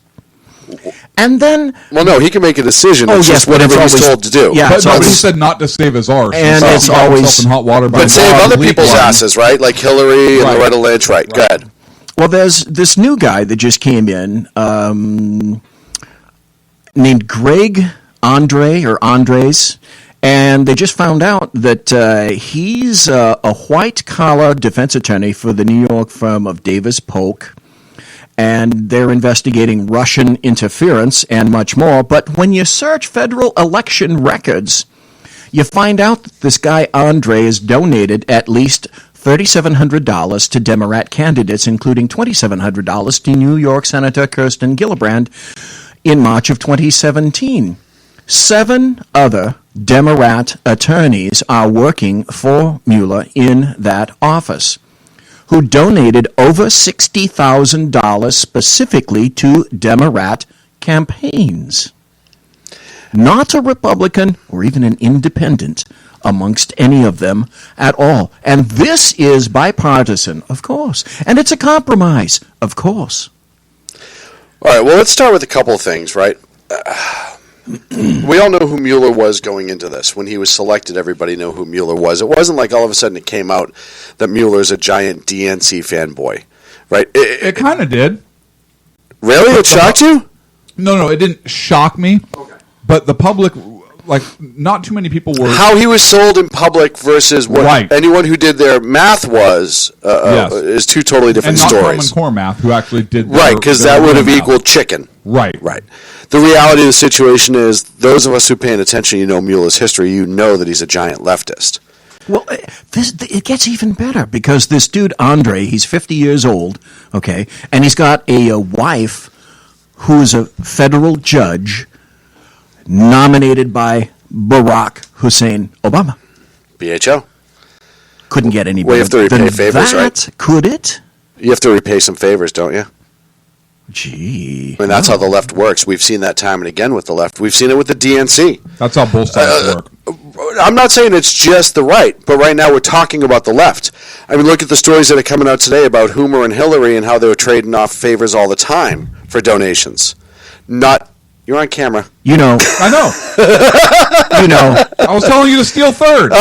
And then... Well, no, he can make a decision. It's just whatever he's told to do. Yeah, but nobody said not to save his arse. And it's always... in hot water but save other people's asses, right? Like Hillary and Loretta Lynch, right? Go ahead. Well, there's this new guy that just came in named Greg Andres, and they just found out that he's a white-collar defense attorney for the New York firm of Davis Polk, and they're investigating Russian interference and much more. But when you search federal election records, you find out that this guy Andre has donated at least $3,700 to Democrat candidates, including $2,700 to New York Senator Kirsten Gillibrand in March of 2017. 7 other Democrat attorneys are working for Mueller in that office, who donated over $60,000 specifically to Democrat campaigns. Not a Republican or even an independent amongst any of them at all. And this is bipartisan, of course. And it's a compromise, of course. All right, well, let's start with a couple of things, right? We all know who Mueller was going into this. When he was selected, everybody knew who Mueller was. It wasn't like all of a sudden it came out that Mueller's a giant DNC fanboy, right? It kind of did. Really? It shocked you? No, it didn't shock me. Okay. But the public, like, not too many people were... How he was sold in public versus what anyone who did their math was is two totally different stories. And not Common Core math, who actually did right, because that would have equaled chicken. Right. The reality of the situation is, those of us who are paying attention, you know Mueller's history, you know that he's a giant leftist. Well, it gets even better, because this dude, Andre, he's 50 years old, okay, and he's got a wife who's a federal judge nominated by Barack Hussein Obama. BHO. Couldn't get any better. Well, you have to repay favors, right? Could it? You have to repay some favors, don't you? Gee. I mean, that's how the left works. We've seen that time and again with the left. We've seen it with the DNC. That's how both sides work. I'm not saying it's just the right, but right now we're talking about the left. I mean, look at the stories that are coming out today about Hoomer and Hillary and how they were trading off favors all the time for donations. You're on camera. You know. I know. You know. I was telling you to steal third.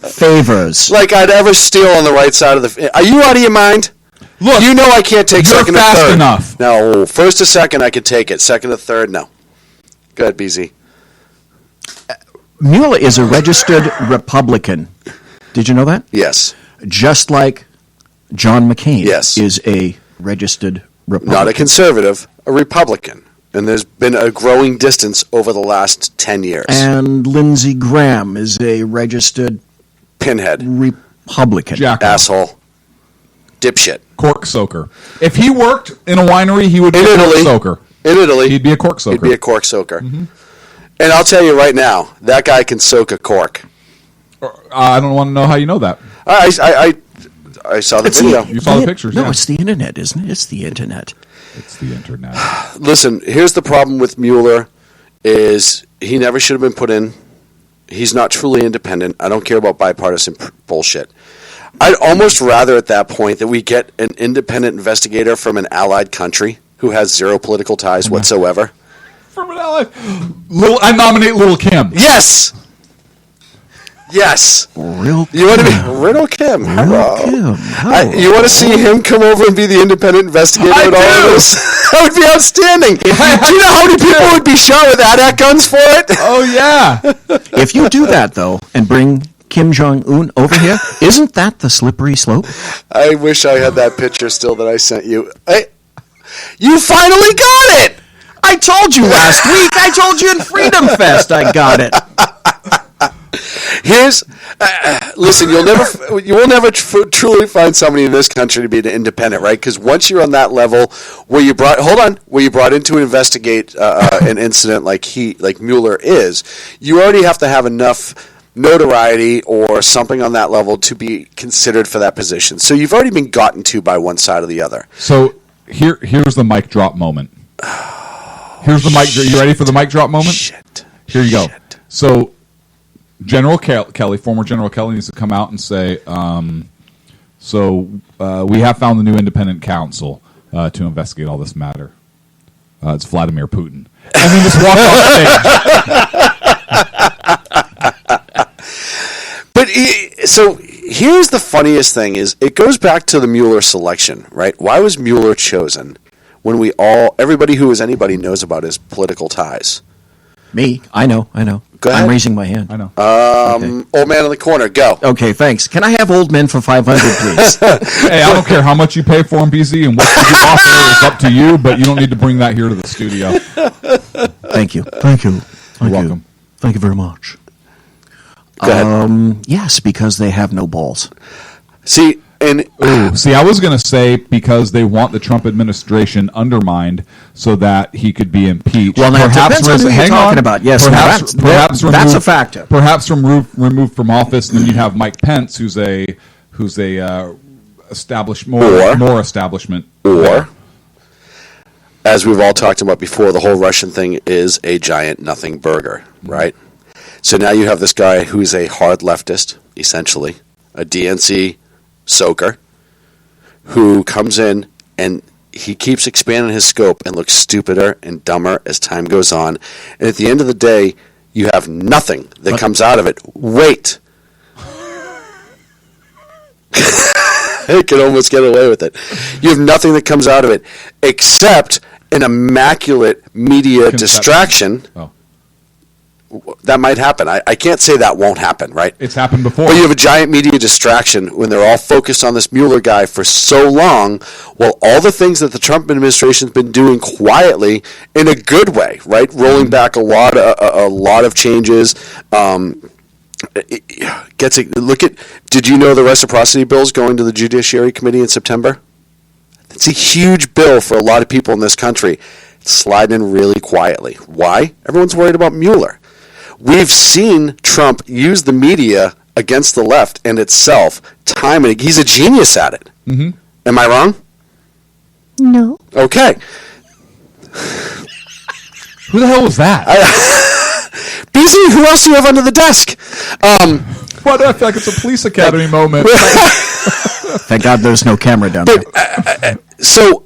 Favors. Like I'd ever steal on the right side of the... Are you out of your mind? Look, you know I can't take second or third. You're fast enough. No, first to second I could take it. Second to third, no. Go ahead, BZ. Mueller is a registered Republican. Did you know that? Yes. Just like John McCain yes. is a registered Republican. Not a conservative, a Republican. And there's been a growing distance over the last 10 years. And Lindsey Graham is a registered... Pinhead. Republican. Asshole. Dipshit. Cork soaker. If he worked in a winery, he would be a cork soaker. In Italy. He'd be a cork soaker. He'd be a cork soaker. Mm-hmm. And I'll tell you right now, that guy can soak a cork. I don't want to know how you know that. I saw the video. You saw the pictures, No, it's the internet, isn't it? It's the internet. It's the internet. Listen, here's the problem with Mueller is he never should have been put in. He's not truly independent. I don't care about bipartisan bullshit. I'd almost rather at that point that we get an independent investigator from an allied country who has zero political ties whatsoever. From an allied... I nominate Little Kim. Yes! Yes. Real Kim. You want to be Riddle Kim. Hello. You want to see him come over and be the independent investigator at all of this? That would be outstanding. Do you know how many people would be shot with AT-AT guns for it? Oh, yeah. If you do that, though, and bring Kim Jong-un over here, isn't that the slippery slope? I wish I had that picture still that I sent you. You finally got it! I told you last week. I told you in Freedom Fest I got it. Here's listen. You will never truly find somebody in this country to be an independent, right? Because once you're on that level where you brought in to investigate an incident like Mueller is, you already have to have enough notoriety or something on that level to be considered for that position. So you've already been gotten to by one side or the other. So here's the mic drop moment. Here's the mic. You ready for the mic drop moment? Shit. Here you go. So General Kelly, former General Kelly, needs to come out and say, we have found the new independent counsel to investigate all this matter. It's Vladimir Putin. And then just walk off stage. But so here's the funniest thing is it goes back to the Mueller selection, right? Why was Mueller chosen when everybody who is anybody knows about his political ties? Me? I know. Go ahead. I'm raising my hand. I know. Okay. Old man in the corner, go. Okay, thanks. Can I have old men for 500, please? Hey, I don't care how much you pay for them, BZ, and what you offer is up to you, but you don't need to bring that here to the studio. Thank you. You're welcome. Thank you very much. Go ahead. Yes, because they have no balls. See, I was going to say because they want the Trump administration undermined so that he could be impeached. Well, now depends on who you're talking about. Yes, perhaps that's a factor. Perhaps removed from office, and then you'd have Mike Pence, who's a more establishment. Or, as we've all talked about before, the whole Russian thing is a giant nothing burger, right? So now you have this guy who's a hard leftist, essentially, a DNC soaker, who comes in and he keeps expanding his scope and looks stupider and dumber as time goes on. And at the end of the day, you have nothing that comes out of it. Wait. I can almost get away with it. You have nothing that comes out of it except an immaculate media distraction. Oh. That might happen. I can't say that won't happen, right? It's happened before. But you have a giant media distraction when they're all focused on this Mueller guy for so long, while all the things that the Trump administration's been doing quietly in a good way, right? Rolling back a lot of changes. Did you know the reciprocity bill is going to the Judiciary Committee in September? It's a huge bill for a lot of people in this country. It's sliding in really quietly. Why? Everyone's worried about Mueller. We've seen Trump use the media against the left and itself time and again. He's a genius at it. Mm-hmm. Am I wrong? No. Okay. Who the hell was that? BZ, who else do you have under the desk? Why do I feel like it's a police academy moment? Thank God there's no camera down there. So,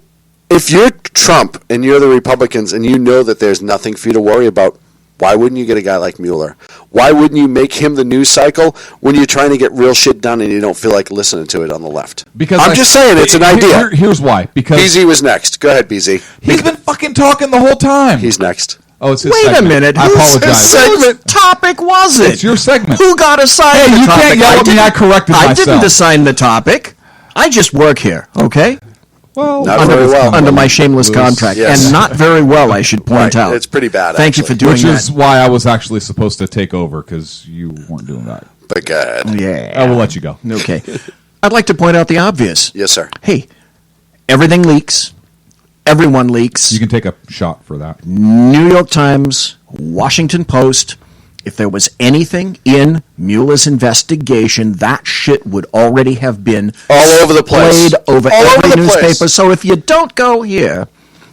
if you're Trump and you're the Republicans and you know that there's nothing for you to worry about, why wouldn't you get a guy like Mueller? Why wouldn't you make him the news cycle when you're trying to get real shit done and you don't feel like listening to it on the left? Because I'm just saying, it's an idea. Here's why. Because BZ was next. Go ahead, BZ. He's been fucking talking the whole time. He's next. Oh, it's his Wait segment. a minute. I apologize. Whose topic was it? It's your segment. Who got assigned the topic? You can't yell at me. I corrected myself. I didn't assign the topic. I just work here, okay? Well, not very well. Under my shameless contract. Yes. And not very well, I should point out. It's pretty bad, Thank you for doing Which that. is why I was actually supposed to take over, because you weren't doing that. But good. Yeah. I will let you go. Okay. I'd like to point out the obvious. Yes, sir. Hey, everything leaks. Everyone leaks. You can take a shot for that. New York Times, Washington Post. If there was anything in Mueller's investigation, that shit would already have been all over the place, played over all every over the newspaper. place. So if you don't go here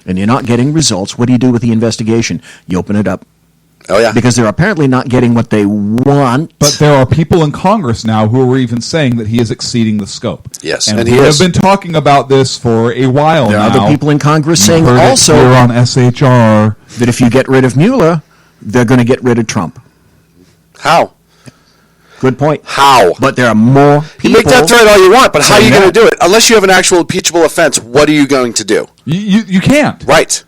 and you're not getting results, what do you do with the investigation? You open it up. Oh, yeah. Because they're apparently not getting what they want. But there are people in Congress now who are even saying that he is exceeding the scope. Yes, and and we he have is. been talking about this for a while There now. are other people in Congress You saying heard it also here on SHR that if you get rid of Mueller, they're going to get rid of Trump. How? Good point. How? But there are more people. You make that threat all you want, but how are you saying going to that. do it? Unless you have an actual impeachable offense, what are you going to do? You can't. Right.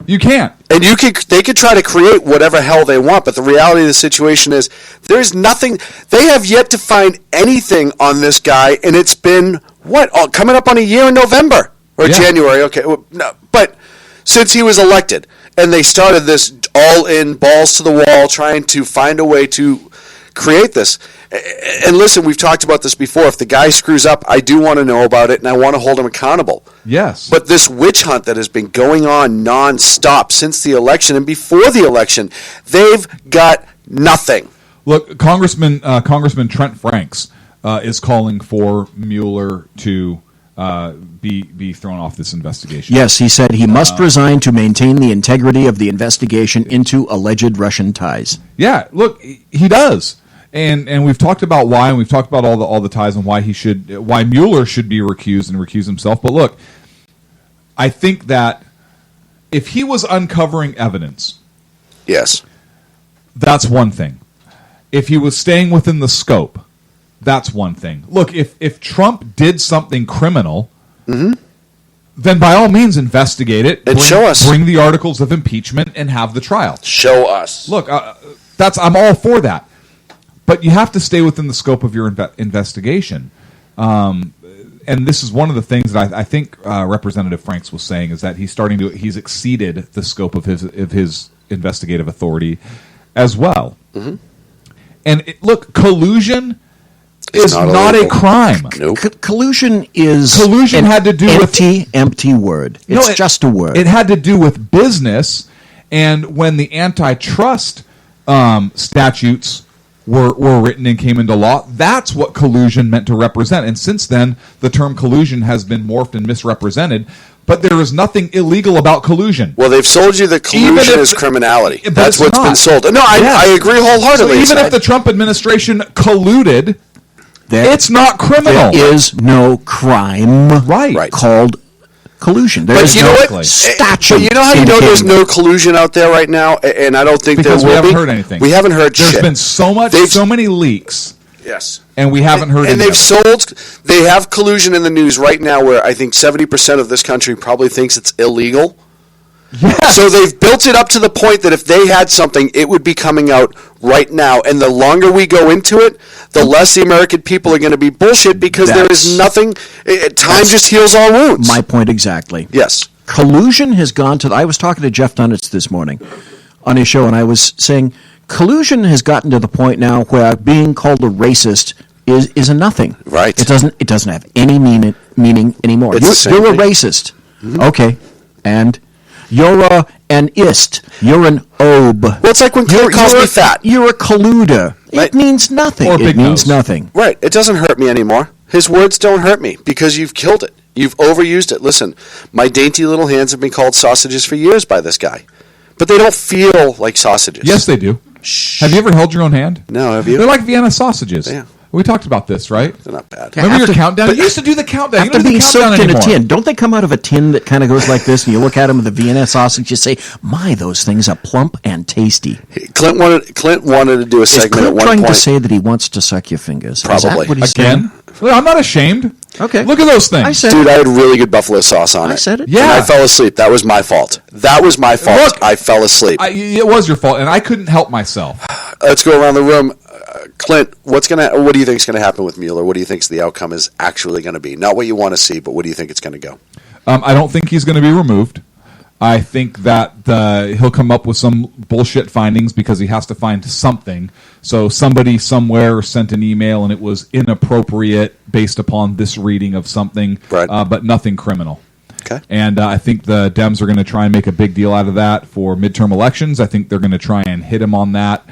You can't. And they could try to create whatever hell they want, but the reality of the situation is there's nothing. They have yet to find anything on this guy, and it's been, coming up on a year in November or January. Okay, well, no, but since he was elected, and they started this all-in, balls to the wall, trying to find a way to create this. And listen, we've talked about this before. If the guy screws up, I do want to know about it, and I want to hold him accountable. Yes. But this witch hunt that has been going on nonstop since the election and before the election, they've got nothing. Look, Congressman Trent Franks is calling for Mueller to be thrown off this investigation. Yes, he said he must resign to maintain the integrity of the investigation into alleged Russian ties. Yeah, look, he does. And we've talked about why, and we've talked about all the ties and why Mueller should be recused and recuse himself. But look, I think that if he was uncovering evidence, yes, that's one thing. If he was staying within the scope, that's one thing. Look, if Trump did something criminal, then by all means investigate it and show us. Bring the articles of impeachment and have the trial. Show us. Look, I'm all for that. But you have to stay within the scope of your investigation. And this is one of the things that I think Representative Franks was saying is that he's exceeded the scope of his investigative authority as well. Mm-hmm. And look, collusion is not a crime. Nope. Collusion had to do with empty word. It's just a word. It had to do with business, and when the antitrust statutes were written and came into law, that's what collusion meant to represent. And since then, the term collusion has been morphed and misrepresented. But there is nothing illegal about collusion. Well, they've sold you that collusion is criminality. That's what's been sold. No, I agree wholeheartedly. So even if the Trump administration colluded, it's not criminal. There is no crime called collusion. But you know what? Statute. But you know how you know there's no collusion out there right now? And I don't think because there will be. We haven't heard anything. We haven't heard shit. There's been so many leaks. Yes. And we haven't heard anything. And they have collusion in the news right now where I think 70% of this country probably thinks it's illegal. Yes. So they've built it up to the point that if they had something, it would be coming out right now. And the longer we go into it, the less the American people are going to be bullshit because there is nothing. Time just heals all wounds. My point exactly. Yes. Collusion has gone to. I was talking to Jeff Dunitz this morning on his show, and I was saying collusion has gotten to the point now where being called a racist is a nothing. Right. It doesn't have any meaning anymore. You're a racist. Mm-hmm. Okay. And you're an ist. You're an obe. Well, it's like when Clint calls me fat. You're a colluder. It means nothing. It means nothing. Right. It doesn't hurt me anymore. His words don't hurt me because you've killed it. You've overused it. Listen, my dainty little hands have been called sausages for years by this guy. But they don't feel like sausages. Yes, they do. Shh. Have you ever held your own hand? No, have you? They're like Vienna sausages. Yeah. We talked about this, right? They're not bad. Remember your countdown? You used to do the countdown. After being soaked in a tin, don't they come out of a tin that kind of goes like this, and you look at them with the Vienna sausage, you say, my, those things are plump and tasty. Clint wanted to do a segment at one point. Is Clint trying to say that he wants to suck your fingers? Probably. Is that what he's Again? saying? Well, I'm not ashamed. Okay. Look at those things. Dude, I had really good buffalo sauce on it. I said it. Yeah. And I fell asleep. That was my fault. Look, I fell asleep. It was your fault, and I couldn't help myself. Let's go around the room. Clint, what do you think is going to happen with Mueller? What do you think the outcome is actually going to be? Not what you want to see, but what do you think it's going to go? I don't think he's going to be removed. I think that he'll come up with some bullshit findings because he has to find something. So somebody somewhere sent an email and it was inappropriate based upon this reading of something, but nothing criminal. Okay. And I think the Dems are going to try and make a big deal out of that for midterm elections. I think they're going to try and hit him on that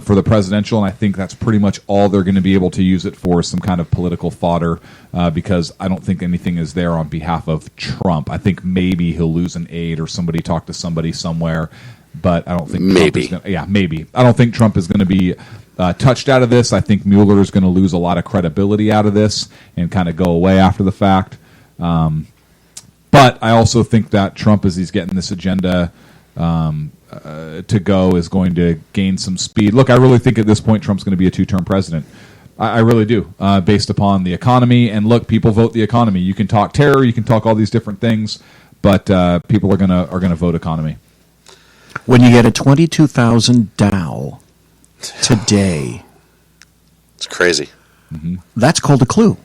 for the presidential, and I think that's pretty much all they're going to be able to use it for, some kind of political fodder, because I don't think anything is there on behalf of Trump. I think maybe he'll lose an aide or somebody talk to somebody somewhere, but I don't think maybe. I don't think Trump is going to be touched out of this. I think Mueller is going to lose a lot of credibility out of this and kind of go away after the fact. But I also think that Trump, as he's getting this agenda to go, is going to gain some speed. Look, I really think at this point Trump's going to be a two-term president. I really do, based upon the economy. And look, people vote the economy. You can talk terror, you can talk all these different things, but people are gonna vote economy. When you get a 22,000 Dow today, it's crazy. Mm-hmm. That's called a clue.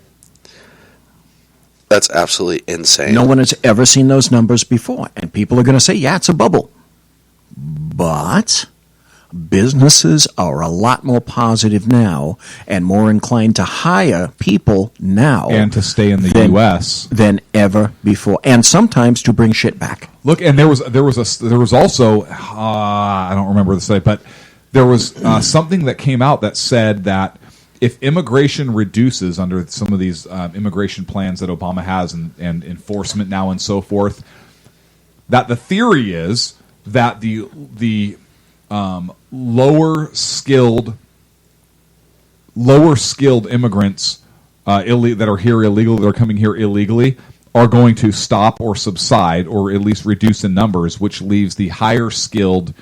That's absolutely insane. No one has ever seen those numbers before, and people are going to say, yeah, it's a bubble. But businesses are a lot more positive now and more inclined to hire people now and to stay in the U.S. than ever before, and sometimes to bring shit back. Look, and there was also I don't remember the site, but there was something that came out that said that if immigration reduces under some of these immigration plans that Obama has and enforcement now and so forth, that the theory is that the lower skilled immigrants that are here illegally, that are coming here illegally, are going to stop or subside or at least reduce in numbers, which leaves the higher skilled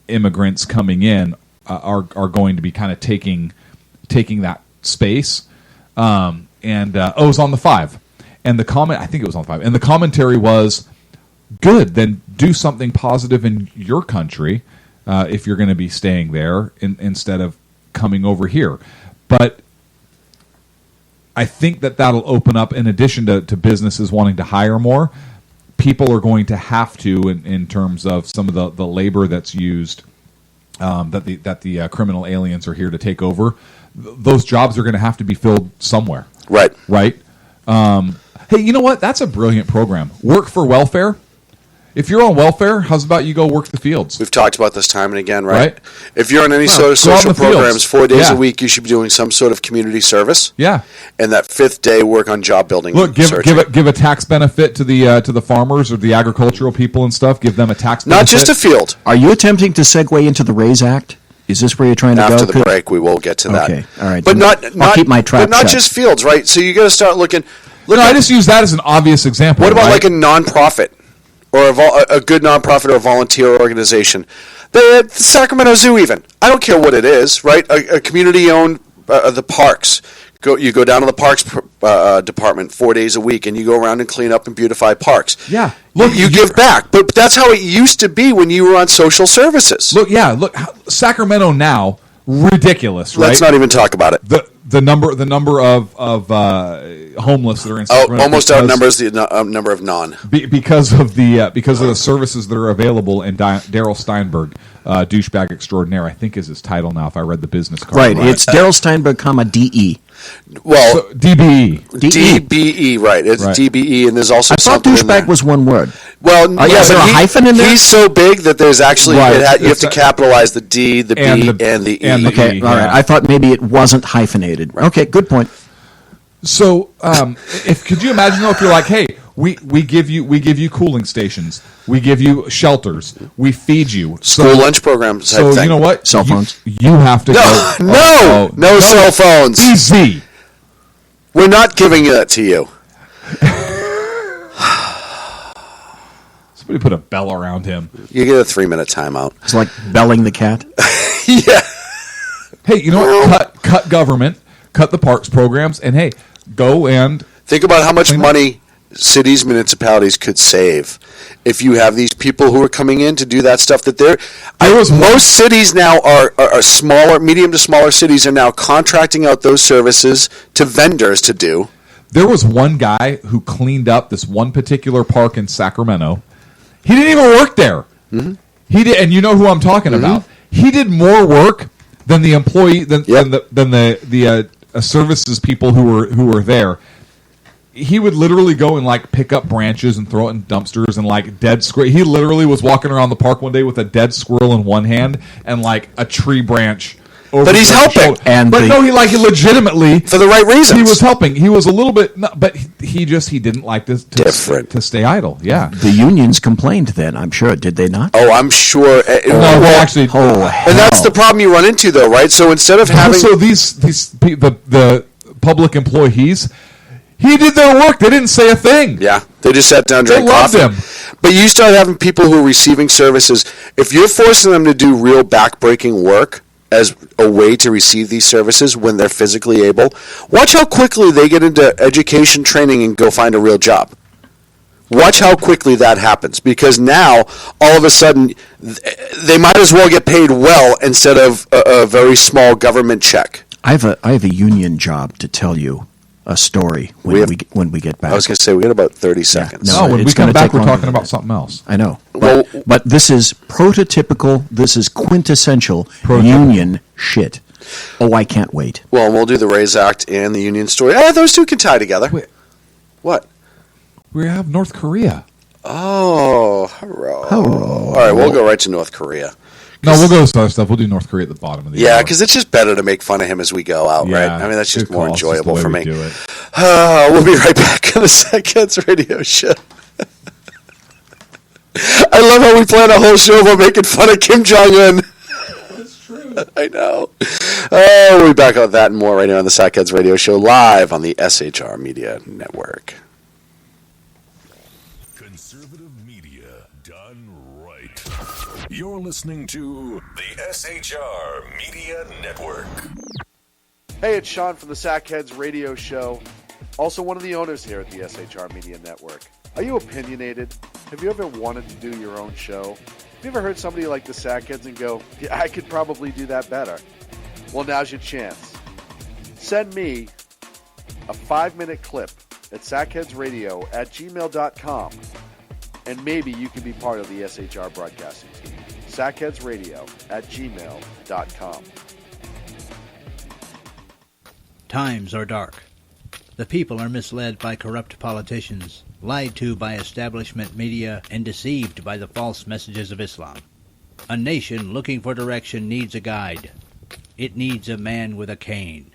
immigrants coming in are going to be kind of taking that space. It was on the 5, and the comment, I think it was on the 5, and the commentary was, good, then do something positive in your country if you're going to be staying there instead of coming over here. But I think that'll open up, in addition to businesses wanting to hire more, people are going to have to, in terms of some of the labor that's used, that the criminal aliens are here to take over. Those jobs are going to have to be filled somewhere. Right. Hey, you know what? That's a brilliant program. Work for welfare. If you're on welfare, how's about you go work the fields? We've talked about this time and again, right? If you're on any sort of social programs, 4 days a week, you should be doing some sort of community service. Yeah. And that 5th day, work on job building. Look, give a tax benefit to the farmers or the agricultural people and stuff. Give them a tax benefit. Not just a field. Are you attempting to segue into the RAISE Act? Is this where you're trying to go? After the break, we will get to that. Okay, all right. But I'll keep my trap But not shut. just fields, right? So you got to start looking. I just use that as an obvious example. What about like a nonprofit, or a good nonprofit or a volunteer organization? The Sacramento Zoo, even. I don't care what it is, right? A community-owned, the parks. You go down to the parks department 4 days a week, and you go around and clean up and beautify parks. Yeah. Look, you give back, but that's how it used to be when you were on social services. Look, Sacramento now, ridiculous, right? Let's not even talk about it. The number of homeless that are in Sacramento almost outnumbers the number of non because of the services that are available. And Daryl Steinberg, douchebag extraordinaire, I think is his title now. If I read the business card right, it's Daryl Steinberg, DE. Well, DBE. DBE, right? It's Right. DBE, and there's also I thought something in there. douchebag was one word. Well, is there a hyphen in there? He's so big that there's actually Right. you have to capitalize the D, the B, and the E. Okay, all right. I thought maybe it wasn't hyphenated. Okay, good point. So, could you imagine though if you're like, hey, we give you cooling stations, we give you shelters, we feed you School lunch programs. So thing. you know what? Cell phones. You have to go. No cell phones. BZ. We're not giving that to you. Somebody put a bell around him. You get a 3-minute timeout. It's like belling the cat. Yeah. Hey, you know what? Cut government, cut the parks programs, and hey, go and think about how much money cities, municipalities could save if you have these people who are coming in to do that stuff that most cities now are smaller, medium to smaller cities are now contracting out those services to vendors to do. There was one guy who cleaned up this one particular park in Sacramento. He didn't even work there. Mm-hmm. He did, and you know who I'm talking about. He did more work than the employee than the services people who were there. He would literally go and like pick up branches and throw it in dumpsters and like dead squirrel. He literally was walking around the park one day with a dead squirrel in one hand and like a tree branch. But he's helping, he legitimately for the right reasons. He was helping. He was a little bit, but he didn't like this to stay idle. Yeah, the unions complained then. I'm sure, did they not? Oh, I'm sure. Actually, and that's the problem you run into, though, right? So instead of having the public employees, he did their work. They didn't say a thing. Yeah, they just sat down, drank coffee. Him. But you start having people who are receiving services. If you're forcing them to do real backbreaking work as a way to receive these services when they're physically able, watch how quickly they get into education training and go find a real job. Watch how quickly that happens, because now all of a sudden they might as well get paid well instead of a very small government check. I have a union job to tell you. story when we get back. I was going to say, we got about 30 seconds. No, when we come back, we're talking about something else. I know. But this is prototypical, this is quintessential union shit. Oh, I can't wait. Well, we'll do the Raise Act and the union story. Those two can tie together. Wait. What? We have North Korea. Oh, hurrah. All right, we'll go right to North Korea. No, we'll go to other stuff. We'll do North Korea at the bottom of the hour. Because it's just better to make fun of him as we go out, right? I mean, that's just more enjoyable for me. We'll be right back on the Sackheads Radio Show. I love how we plan a whole show about making fun of Kim Jong-un. That's true. I know. We'll be back on that and more right now on the Sackheads Radio Show, live on the SHR Media Network. Conservative media done right. You're listening to the SHR Media Network. Hey, it's Shaun from the Sackheads Radio Show, also one of the owners here at the SHR Media Network. Are you opinionated? Have you ever wanted to do your own show? Have you ever heard somebody like the Sackheads and go, yeah, I could probably do that better? Well, now's your chance. Send me a 5-minute clip at sackheadsradio@gmail.com, and maybe you can be part of the SHR broadcasting team. sackheadsradio@gmail.com. Times are dark. The people are misled by corrupt politicians, lied to by establishment media, and deceived by the false messages of Islam. A nation looking for direction needs a guide. It needs a man with a cane.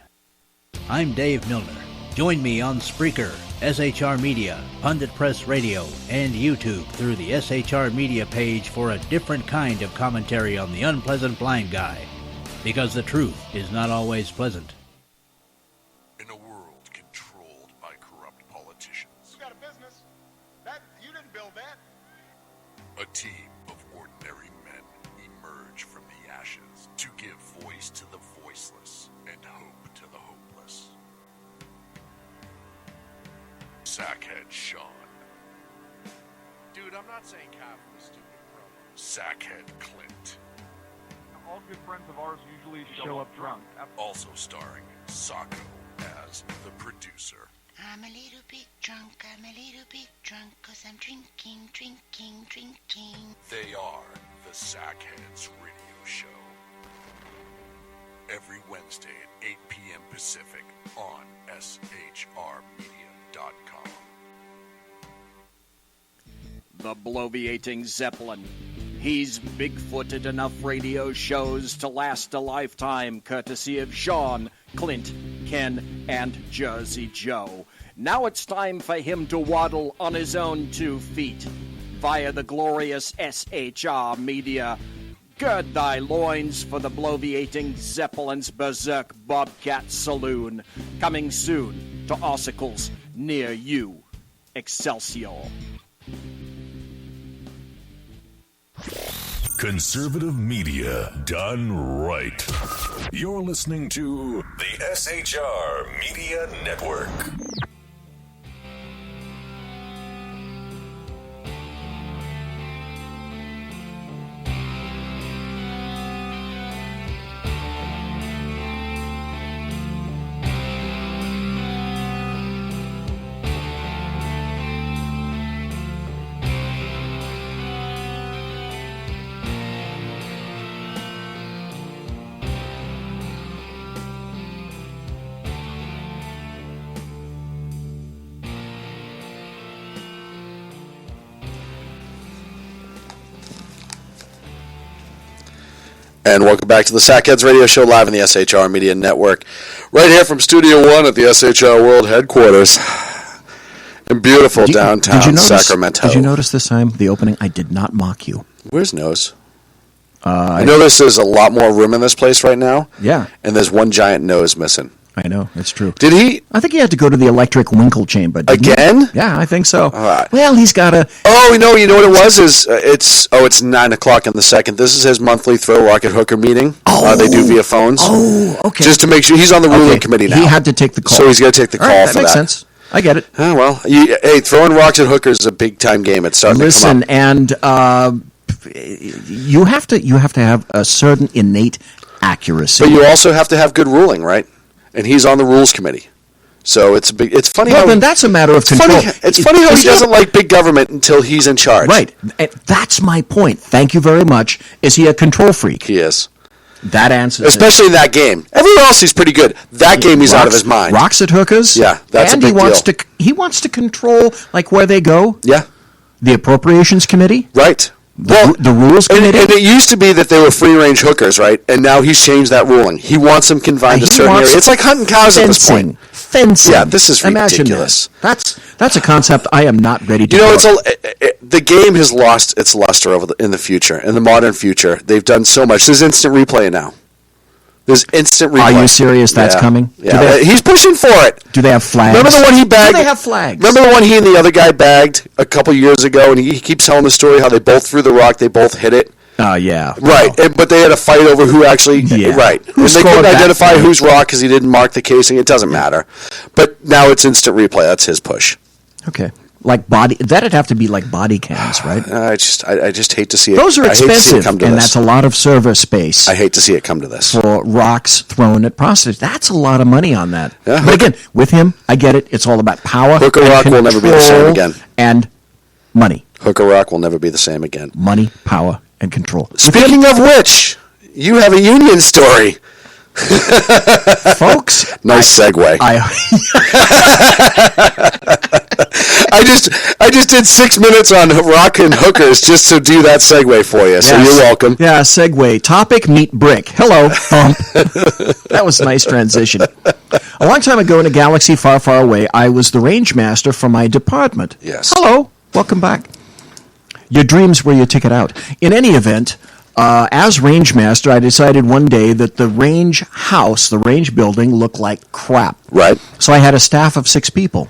I'm Dave Milner. Join me on Spreaker, SHR Media, Pundit Press Radio, and YouTube through the SHR Media page for a different kind of commentary on the unpleasant blind guy. Because the truth is not always pleasant. In a world controlled by corrupt politicians, You got a business. You didn't build that. a team of ordinary men emerge from the ashes to give voice to the voiceless and hope to the hopeless. Sackhead Shaun. Dude, I'm not saying Cap was stupid, bro. Sackhead Clint. All good friends of ours usually show up drunk. Also starring Sacco as the producer. I'm a little bit drunk, I'm a little bit drunk, 'cause I'm drinking. They are the Sackheads Radio Show. Every Wednesday at 8 p.m. Pacific on SHRmedia.com. The bloviating Zeppelin. He's big-footed enough radio shows to last a lifetime, courtesy of Shaun, Clint, Ken, and Jersey Joe. Now it's time for him to waddle on his own 2 feet via the glorious SHR Media. Gird thy loins for the bloviating Zeppelin's Berserk Bobcat Saloon. Coming soon to Ossicles near you. Excelsior. Conservative media done right. You're listening to the SHR Media Network. And welcome back to the Sackheads Radio Show, live on the SHR Media Network. Right here from Studio 1 at the SHR World Headquarters in beautiful downtown Sacramento. Did you notice this time, the opening, I did not mock you. Where's Nose? I notice there's a lot more room in this place right now. Yeah. And there's one giant nose missing. I know, it's true. Did he? I think he had to go to the electric winkle chamber. Again? Yeah, I think so. Well, he's got a... Oh, no, you know what it was? It's 9 o'clock on the 2nd. This is his monthly Throw Rocket Hooker meeting. They do via phones. Oh, okay. Just to make sure. He's on the ruling committee now. He had to take the call. So he's got to take the call right, for that. Makes sense. I get it. Oh, well. Hey, throwing rocks at hookers is a big-time game. It's starting to come up. And you have to have a certain innate accuracy. But you also have to have good ruling, right? And he's on the rules committee. So it's big. It's funny. Well, how then that's a matter of control. It's funny how he doesn't like big government until he's in charge. Right. That's my point. Thank you very much. Is he a control freak? He is. That answers Especially in that game. Everywhere else he's pretty good. That game he's out of his mind. Rocks at hookers. Yeah, that's and a big deal. He wants to control like where they go. Yeah. The appropriations committee. Right. The rules committee. And it used to be that they were free-range hookers, right? And now he's changed that ruling. He wants them confined to certain areas. It's like hunting cows at this point. Fencing. Yeah, this is ridiculous. That's a concept I am not ready to. The game has lost its luster in the future, in the modern future. They've done so much. There's instant replay now. There's instant replay. Are you serious? That's coming? Yeah, he's pushing for it. Do they have flags? Remember the one he bagged? Do they have flags? Remember the one he and the other guy bagged a couple years ago, and he keeps telling the story how they both threw the rock, they both hit it. Oh, yeah. Right, but they had a fight over who actually... Yeah. Right. And they couldn't identify whose rock because he didn't mark the casing. It doesn't matter. But now it's instant replay. That's his push. Okay. That'd have to be like body cams, right? I just hate to see it. Those are expensive, and this. that's a lot of server space. I hate to see it come to this. For rocks thrown at prostitutes. That's a lot of money on that. Yeah. But again, with him, I get it. It's all about power. Hooker Rock will never be the same again. And money. Hooker Rock will never be the same again. Money, power, and control. Speaking of which, you have a union story. Folks. Nice segue. I just did 6 minutes on rock and hookers just to do that segue for you. So you're welcome. Yeah, segue. Topic, meet brick. Hello, thump. That was a nice transition. A long time ago in a galaxy far, far away, I was the range master for my department. Yes. Hello. Welcome back. Your dreams were your ticket out. In any event, as range master, I decided one day that the range house, the range building, looked like crap. Right. So I had a staff of 6 people.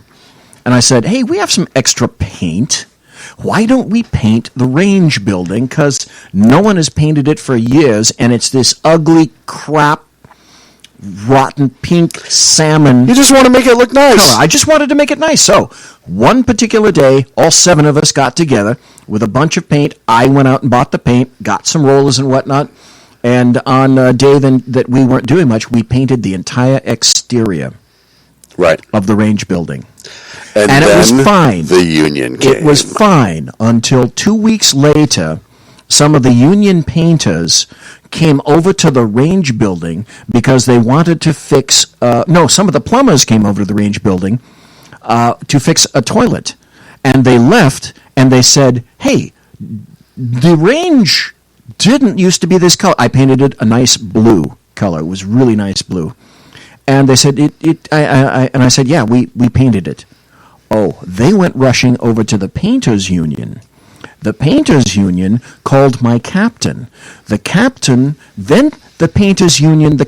And I said, hey, we have some extra paint. Why don't we paint the range building? Because no one has painted it for years, and it's this ugly crap, rotten pink salmon. You just want to make it look nice. Color. I just wanted to make it nice. So one particular day, all 7 of us got together with a bunch of paint. I went out and bought the paint, got some rollers and whatnot. And on a day that we weren't doing much, we painted the entire exterior of the range building. And it was fine. The union came. It was fine until 2 weeks later, some of the union painters came over to the range building because they wanted to fix... some of the plumbers came over to the range building to fix a toilet. And they left, and they said, hey, the range didn't used to be this color. I painted it a nice blue color. It was really nice blue. And they said, I said, yeah, we painted it. Oh, they went rushing over to the painters' union. The painters' union called my captain. The captain, then the painters' union,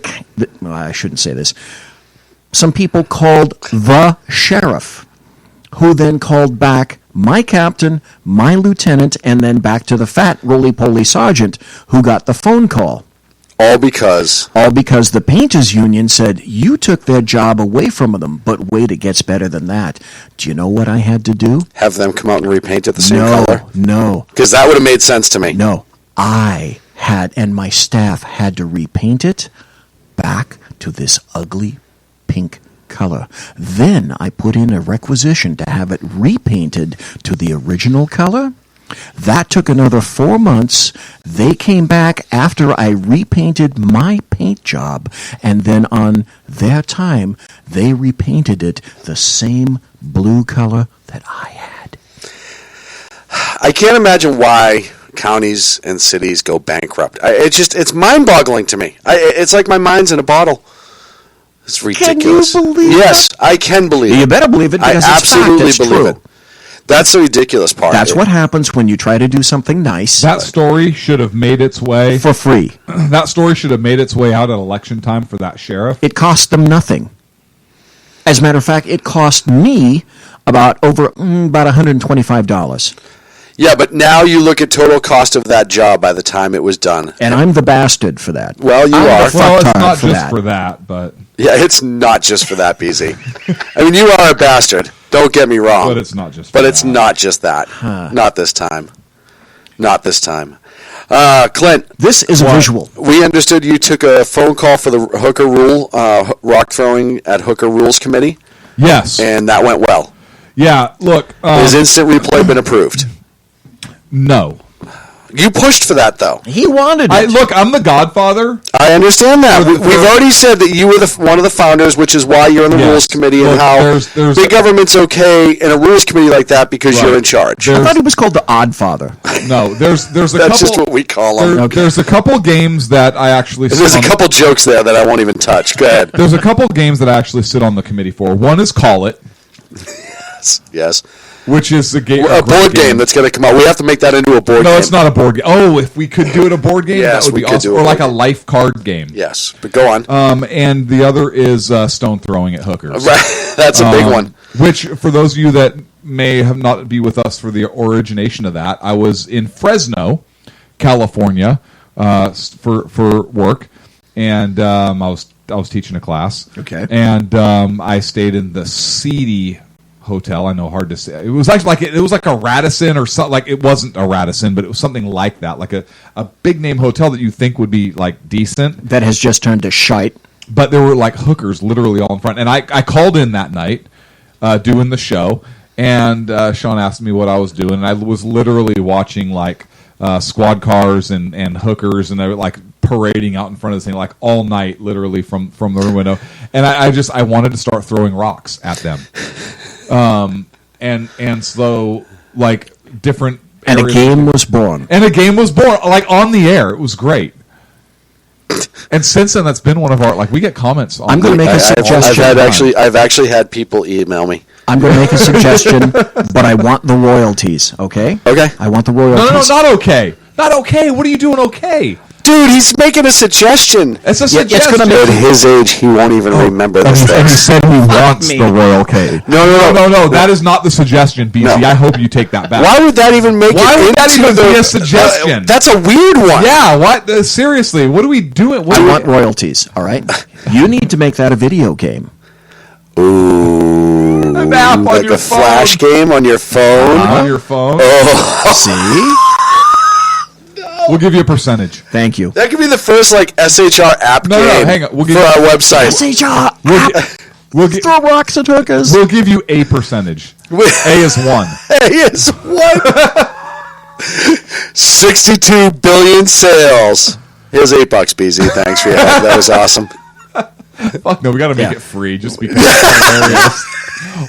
I shouldn't say this. Some people called the sheriff, who then called back my captain, my lieutenant, and then back to the fat roly-poly sergeant who got the phone call. All because the painters' union said, you took their job away from them, but wait, it gets better than that. Do you know what I had to do? Have them come out and repaint it the same color? No. Because that would have made sense to me. No. I had, and my staff had to repaint it back to this ugly pink color. Then I put in a requisition to have it repainted to the original color. That took another 4 months. They came back after I repainted my paint job, and then on their time, they repainted it the same blue color that I had. I can't imagine why counties and cities go bankrupt. It's mind-boggling to me. It's like my mind's in a bottle. It's ridiculous. Can you believe Yes, I can believe it. You better believe it because I it's absolutely fact. It's believe true. it. That's the ridiculous part. That's what happens when you try to do something nice. That story should have made its way for free. That story should have made its way out at election time for that sheriff. It cost them nothing. As a matter of fact, it cost me about $125. Yeah, but now you look at total cost of that job by the time it was done. And I'm the bastard for that. Well, you are. Well, it's not just for that, but... Yeah, it's not just for that, BZ. I mean, you are a bastard. Don't get me wrong. But it's not just for that. But it's not just that. Not this time. Not this time. Clint. This is a visual. We understood you took a phone call for the Hooker Rule, rock throwing at Hooker Rules Committee. Yes. And that went well. Yeah, look. Has instant replay been approved? No. You pushed for that, though. He wanted it. Look, I'm the godfather. I understand that. We've already said that you were one of the founders, which is why you're on the rules committee, and how big government's okay in a rules committee like that because you're in charge. I thought he was called the Odd Father. No, there's a That's couple. just what we call him. There's a couple games that I actually. There's a couple jokes there that I won't even touch. Go ahead. There's a couple games that I actually sit on the committee for. One is Call It. Yes. Which is a board game that's going to come out. We have to make that into a board game. No, it's not a board game. Oh, if we could do it a board game, Yes, that would we be could awesome. do a Or like board a life card game. Yes, but go on. And the other is stone throwing at hookers. Right, that's a big one. Which, for those of you that may have not be with us for the origination of that, I was in Fresno, California, for work, and I was teaching a class. Okay, and I stayed in the seedy hotel. I know, hard to say. It was actually it was like a Radisson or something. Like, it wasn't a Radisson, but it was something like that, like a big name hotel that you think would be like decent. That has just turned to shite. But there were like hookers literally all in front. And I called in that night doing the show, and Shaun asked me what I was doing, and I was literally watching like squad cars and hookers, and they were like parading out in front of this thing like all night, literally from the window. And I wanted to start throwing rocks at them. And so like different and a game was born. And a game was born, like on the air. It was great. And since then, that's been one of our, like, we get comments on. I'm going to make a suggestion. I've actually had people email me. I'm going to make a suggestion, but I want the royalties. Okay. Okay. I want the royalties. No, not okay. Not okay. What are you doing? Okay. Dude, he's making a suggestion. It's a suggestion. It's gonna at his age, he won't even remember this thing. And he said he wants the royal K. No. That is not the suggestion, BZ. No. I hope you take that back. Why would that even make Why it would that into even be a suggestion? That's a weird one. Yeah, what? Seriously, what are we doing? I want royalties, all right? You need to make that a video game. Ooh. An app on like your a phone. Flash game on your phone? On your phone. Oh. See? We'll give you a percentage. Thank you. That could be the first like SHR app game hang on. We'll give for you our website. SHR We'll throw rocks at hookers. We'll give you a percentage. A is 1. A is 1. 62 billion sales. Here's $8, BZ. Thanks for your help. That was awesome. Fuck no, we got to make it free just because it's hilarious.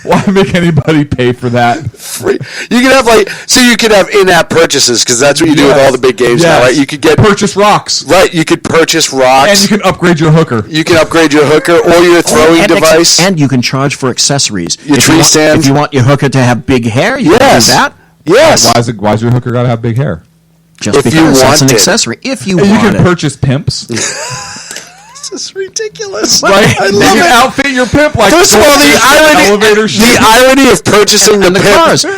Why make anybody pay for that? Free. You can have you could have in-app purchases because that's what you do with all the big games now, right? You could purchase rocks, right? You could purchase rocks, and you can upgrade your hooker. You can upgrade your hooker or your throwing device, and you can charge for accessories. Your tree stand. If you want your hooker to have big hair, you can do that. Yes. Why is your hooker got to have big hair? Just if because you want that's an it. accessory. If you and want you can it. purchase pimps. This is ridiculous. Right? I You love can it. outfit your pimp like First of all, the irony of purchasing the pimp. cars. The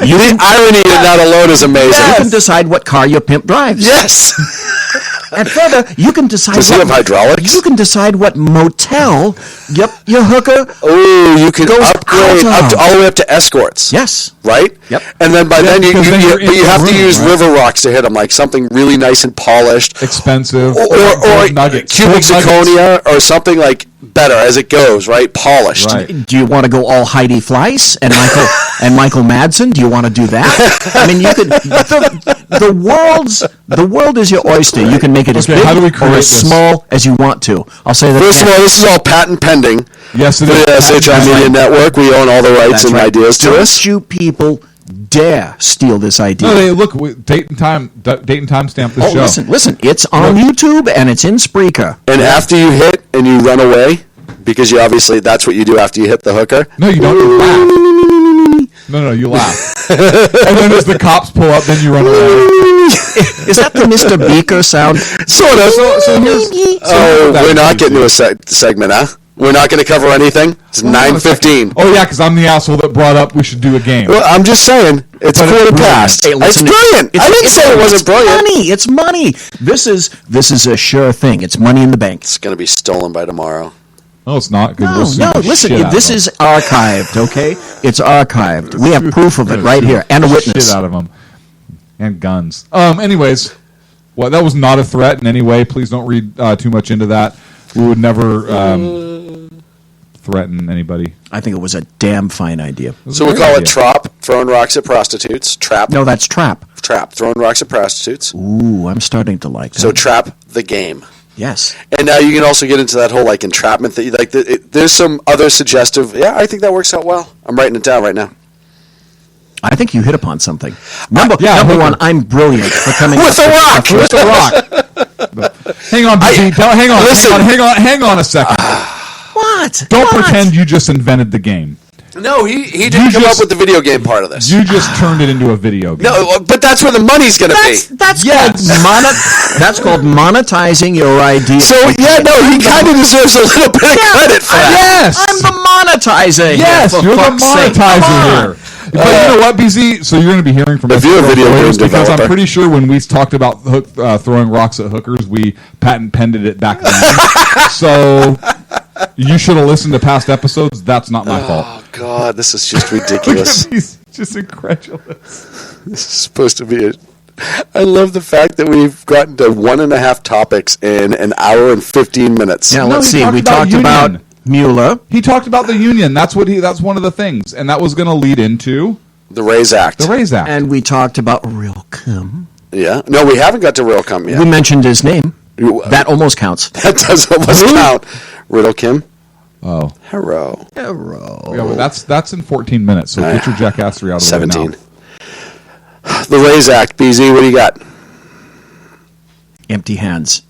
irony in that alone is amazing. You can decide what car your pimp drives. Yes. And further, you can decide. Does he have hydraulics? You can decide what motel. Yep, your hooker. Oh, you can upgrade all the way up to escorts. Yes. Right. Yep. And then by then you have to use right? river rocks to hit them, like something really nice and polished, expensive, or nuggets, cubic zirconia, or something like better as it goes, right? Polished. Right. Do you want to go all Heidi Fleiss and Michael Madsen? Do you want to do that? I mean, you could. The world is your oyster. You can make it as big or as small as you want to. I'll say that. First of all, this is all patent pending. Yes, it is. The SHI Media Network. We own all the rights and ideas to this. Don't you people dare steal this idea. No, look, date and time stamp this show. Listen, it's on YouTube and it's in Spreaker. And after you hit and you run away, because you obviously that's what you do after you hit the hooker. No, you don't. You laugh. No, you laugh. And then as the cops pull up, then you run away. Is that the Mr. Beaker sound? Sort of. We're not getting to a segment, huh? We're not going to cover anything. It's 9:15. Oh yeah, because I'm the asshole that brought up we should do a game. Well, I'm just saying it's quarter past. Hey, it's brilliant. I didn't say it wasn't brilliant. It's money. This is a sure thing. It's money in the bank. It's going to be stolen by tomorrow. No, it's not. No, listen. This is archived. Okay, it's archived. We have proof of it right here and a witness. Shit out of them. And guns. Anyways, well, that was not a threat in any way. Please don't read too much into that. We would never threaten anybody. I think it was a damn fine idea. So we call it TROP, throwing rocks at prostitutes. Trap. No, that's trap. Trap, throwing rocks at prostitutes. Ooh, I'm starting to like that. So trap the game. Yes. And now you can also get into that whole like entrapment thing. Like there's some other suggestive. Yeah, I think that works out well. I'm writing it down right now. I think you hit upon something. Number one, I'm brilliant for coming with a rock. With a rock. Hang on, BZ. Hang on a second. What? Don't pretend you just invented the game. No, he didn't come up with the video game part of this. You just turned it into a video game. No, but that's where the money's going to be. That's called monetizing your idea. So he kind of deserves a little bit of credit for that. Yes, I'm the monetizer. Yes, here, you're the monetizer here. But you know what, BZ? So you're going to be hearing from us because I'm pretty sure when we talked about throwing rocks at hookers, we patent pended it back then. So you should have listened to past episodes. That's not my fault. Oh God, this is just ridiculous. He's just incredulous. This is supposed to be I love the fact that we've gotten to 1.5 topics in an hour and 15 minutes. Now let's see. We talked about Mueller. He talked about the union. That's one of the things, and that was going to lead into the Raise Act. And we talked about Rilcom. Yeah. No, we haven't got to Rilcom yet. We mentioned his name. That almost counts. That does almost count. Rilcom. Oh. Hero. Yeah, well, that's in 14 minutes, so get your jackassery out of 17. the way now. The Raise Act, BZ, what do you got? Empty hands.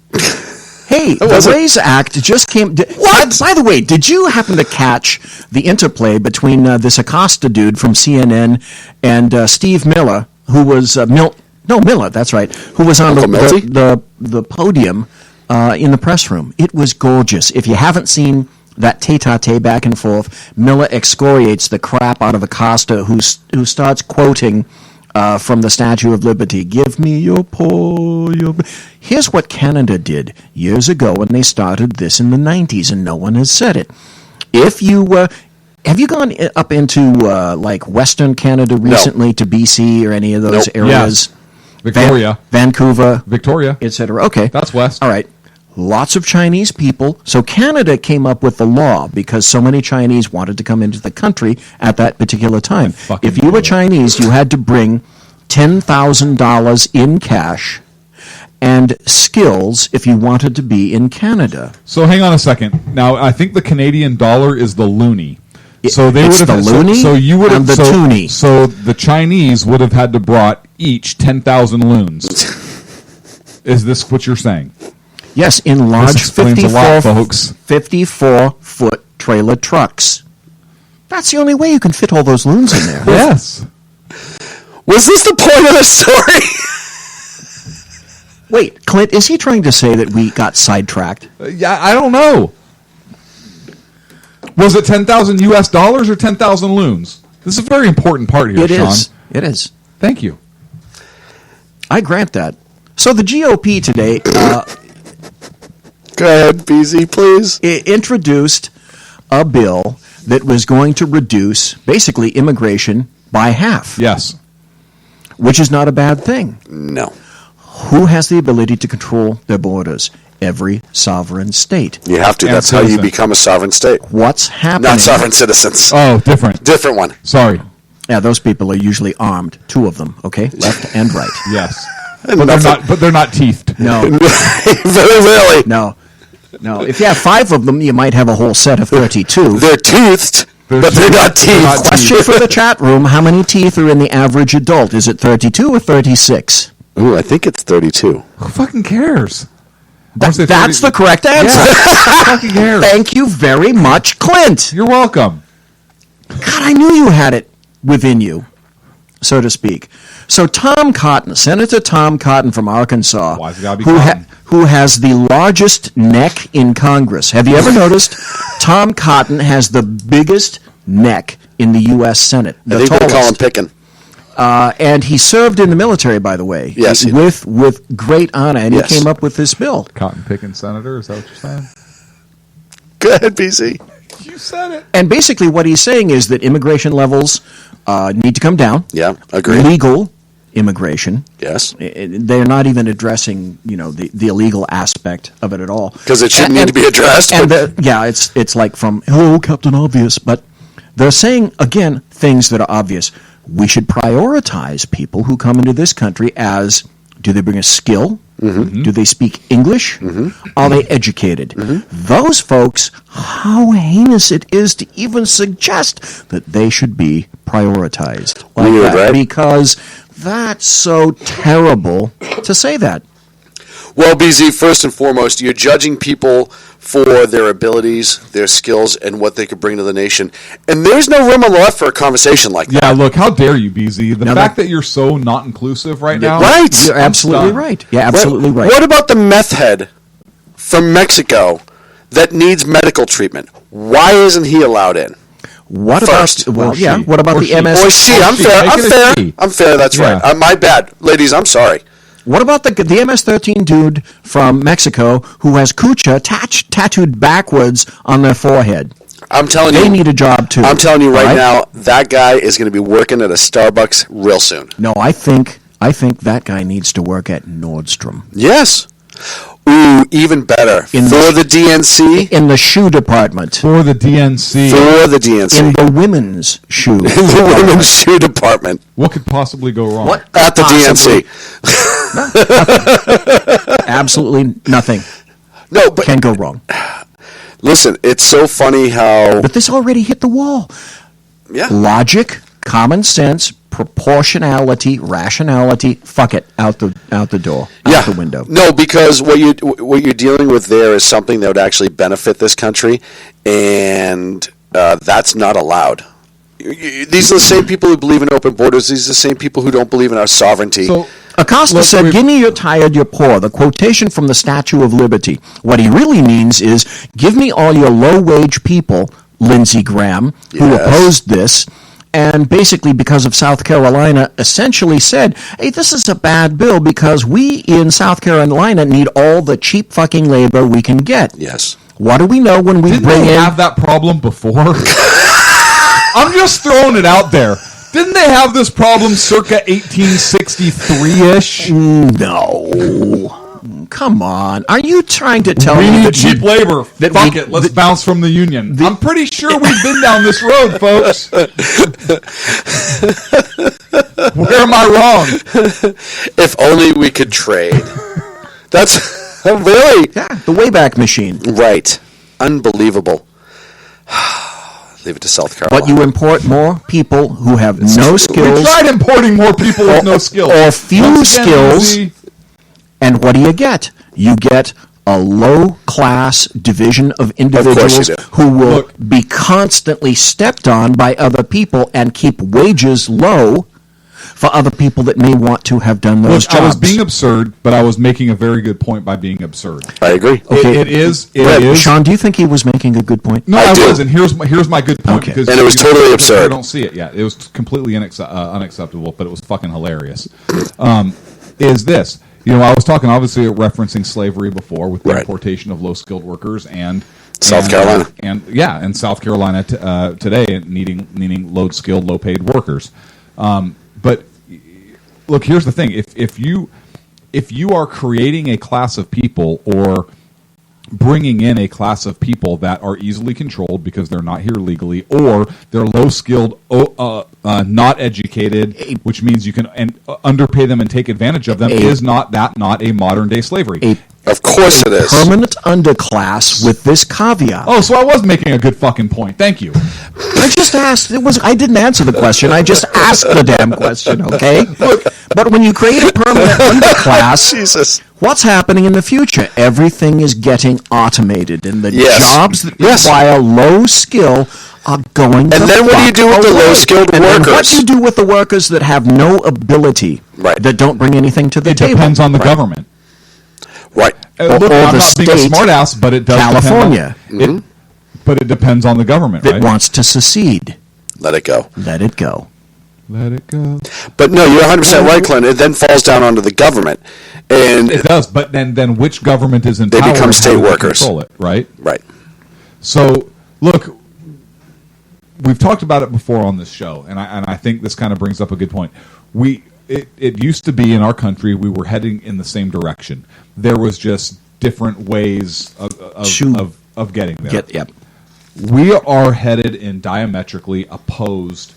Hey, the Raise Act just came... What? By the way, did you happen to catch the interplay between this Acosta dude from CNN and Steve Miller, who was... Miller, that's right, who was on the podium in the press room. It was gorgeous. If you haven't seen that tete-a-tete back and forth, Miller excoriates the crap out of Acosta, who starts quoting... from the Statue of Liberty, give me your paw. Here's what Canada did years ago when they started this in the 90s, and no one has said it. If you have you gone up into like Western Canada recently to BC or any of those areas? Yes. Victoria, Vancouver, Victoria, etc. Okay, that's west. All right. Lots of Chinese people. So Canada came up with the law because so many Chinese wanted to come into the country at that particular time. If you were Chinese, you had to bring $10,000 in cash and skills if you wanted to be in Canada. So hang on a second. Now, I think the Canadian dollar is the loonie. So they would have the loonie so you would have the toonie. So the Chinese would have had to brought each 10,000 loons. Is this what you're saying? Yes, in large 54-foot trailer trucks. That's the only way you can fit all those loons in there. Yes. Was this the point of the story? Wait, Clint, is he trying to say that we got sidetracked? Yeah, I don't know. Was it 10,000 US dollars or 10,000 loons? This is a very important part here, Shaun. It is. Thank you. I grant that. So the GOP today... Go ahead, BZ, please. Introduced a bill that was going to reduce, basically, immigration by half. Yes. Which is not a bad thing. No. Who has the ability to control their borders? Every sovereign state. You have to. That's how you become a sovereign state. What's happening? Not sovereign citizens. Oh, different. Different one. Sorry. Yeah, those people are usually armed. 2 of them, okay? Left and right. Yes. But they're not teethed. No. Very rarely. No. If you have 5 of them, you might have a whole set of 32. They're toothed, but they're not teethed. Question for the chat room, how many teeth are in the average adult? Is it 32 or 36? Ooh, I think it's 32. Who fucking cares? That's the correct answer. Yeah. Who fucking cares? Thank you very much, Clint. You're welcome. God, I knew you had it within you, so to speak. So Tom Cotton, Senator Tom Cotton from Arkansas, who has the largest neck in Congress. Have you ever noticed Tom Cotton has the biggest neck in the U.S. Senate? I think they call him Pickin'. And he served in the military, by the way. Yes. With great honor, and he came up with this bill. Cotton picking senator, is that what you're saying? Go ahead, BC. You said it. And basically what he's saying is that immigration levels need to come down. Yeah, agree. Legal immigration. Yes. They're not even addressing, the illegal aspect of it at all. Because it shouldn't need to be addressed. And it's like from, hello, Captain Obvious. But they're saying, again, things that are obvious. We should prioritize people who come into this country as, do they bring a skill? Mm-hmm. Do they speak English? Mm-hmm. Are they educated? Mm-hmm. Those folks, how heinous it is to even suggest that they should be prioritized like that, right? Because that's so terrible to say that. Well, BZ, first and foremost, you're judging people for their abilities, their skills, and what they could bring to the nation. And there's no room on the left for a conversation like that. Yeah, look, how dare you, BZ? The fact that you're so not inclusive right now. Right. You're absolutely right. Yeah, absolutely right. What about the meth head from Mexico that needs medical treatment? Why isn't he allowed in? What First. about what about the MS? Or she. I'm fair. I'm fair. That's right. My bad. Ladies, I'm sorry. What about the MS-13 dude from Mexico who has kucha tattooed backwards on their forehead? I'm telling you. They need a job, too. I'm telling you right now, that guy is going to be working at a Starbucks real soon. No, I think that guy needs to work at Nordstrom. Yes. Ooh, even better. For the DNC? In the shoe department. For the DNC. For the DNC. In the women's shoe. In the women's shoe department. What could possibly go wrong? What? At the DNC. Absolutely nothing. No, but can go wrong. Listen, it's so funny how. But this already hit the wall. Yeah. Logic, common sense, proportionality, rationality. Fuck it, out the door, out the window. No, because what you're dealing with there is something that would actually benefit this country, and that's not allowed. These are the same people who believe in open borders. These are the same people who don't believe in our sovereignty. So, Acosta said, give me you're tired, you're poor. The quotation from the Statue of Liberty. What he really means is, give me all your low-wage people, Lindsey Graham, who opposed this, and basically because of South Carolina essentially said, hey, this is a bad bill because we in South Carolina need all the cheap fucking labor we can get. Yes. What do we know when we bring in... have that problem before? I'm just throwing it out there. Didn't they have this problem circa 1863-ish? No. Come on. Are you trying to tell me we that need cheap labor? Fuck it. Let's bounce from the union. I'm pretty sure we've been down this road, folks. Where am I wrong? If only we could trade. That's really... Yeah, the Wayback Machine. Right. Unbelievable. Leave it to South Carolina. But you import more people who have no skills. We tried importing more people with no skills. Or few skills. And what do you get? You get a low-class division of individuals who will be constantly stepped on by other people and keep wages low for other people that may want to have done those jobs. I was being absurd, but I was making a very good point by being absurd. I agree. Okay. It is. Sean, do you think he was making a good point? No, I wasn't. Here's my good point. Okay. Because and it was totally absurd. I don't see it yet. It was completely unacceptable, but it was fucking hilarious. Is this... I was talking, obviously, referencing slavery before with the importation of low-skilled workers and South Carolina, and South Carolina today needing low-skilled, low-paid workers. But look, here's the thing: if you are creating a class of people or bringing in a class of people that are easily controlled because they're not here legally, or they're low-skilled, not educated, which means you can underpay them and take advantage of them, is not a modern-day slavery? Of course it is. Permanent underclass with this caveat. Oh, so I was making a good fucking point. Thank you. I just asked. I didn't answer the question. I just asked the damn question, okay? But when you create a permanent underclass, Jesus. What's happening in the future? Everything is getting automated, and the jobs that require low skill are going and then what do you do with the low-skilled workers? What do you do with the workers that have no ability, that don't bring anything to the table? It depends on the government. Right. Look, I'm not being a smartass, but it does California. But it depends on the government, that wants to secede. Let it go. Let it go. Let it go. But no, you're 100% right, Clint. It then falls down onto the government. And it does, but then which government is in power? They become state workers. Control it, right? Right. So, look, we've talked about it before on this show, and I think this kind of brings up a good point. it used to be in our country we were heading in the same direction. There was just different ways of getting there. Yep. We are headed in diametrically opposed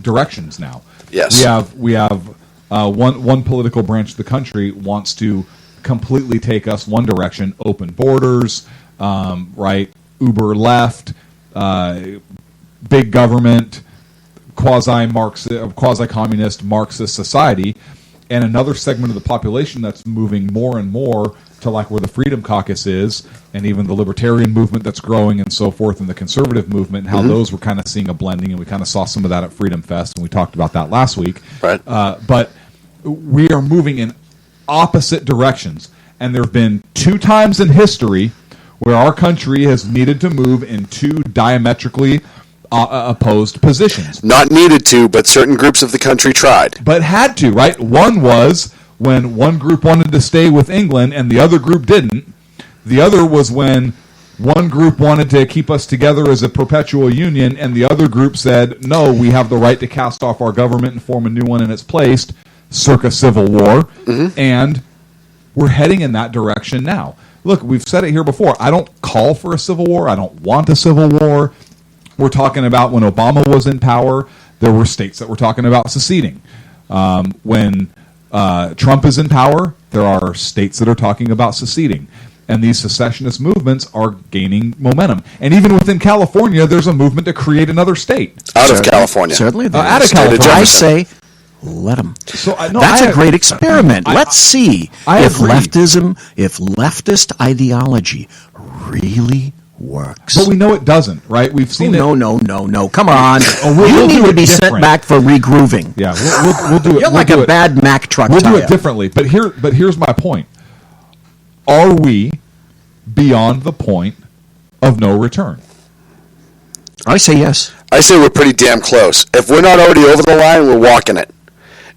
directions now. Yes. We have one political branch of the country wants to completely take us one direction: open borders, right? Uber left, big government, quasi-communist Marxist society, and another segment of the population that's moving more and more to like where the Freedom Caucus is, and even the libertarian movement that's growing and so forth, and the conservative movement, and how those were kind of seeing a blending, and we kind of saw some of that at Freedom Fest, and we talked about that last week. Right. But we are moving in opposite directions, and there have been 2 times in history where our country has needed to move in 2 diametrically opposed positions. Not needed to, but certain groups of the country tried. But had to, right? One was when one group wanted to stay with England and the other group didn't. The other was when one group wanted to keep us together as a perpetual union and the other group said, no, we have the right to cast off our government and form a new one in its place, circa Civil War. And we're heading in that direction now. Look, we've said it here before. I don't call for a civil war. I don't want a civil war. We're talking about when Obama was in power, there were states that were talking about seceding. When Trump is in power, there are states that are talking about seceding. And these secessionist movements are gaining momentum. And even within California, there's a movement to create another state. Out of California. Certainly. Out of California. I say, let them. So, that's a great experiment. Let's see if leftist ideology really works. But we know it doesn't, right? We've seen it. No. Come on. You need to be sent back for regrooving. Yeah, we'll do it. You're like a bad Mack truck We'll tire. do it differently. But here's my point. Are we beyond the point of no return? I say yes. I say we're pretty damn close. If we're not already over the line, we're walking it.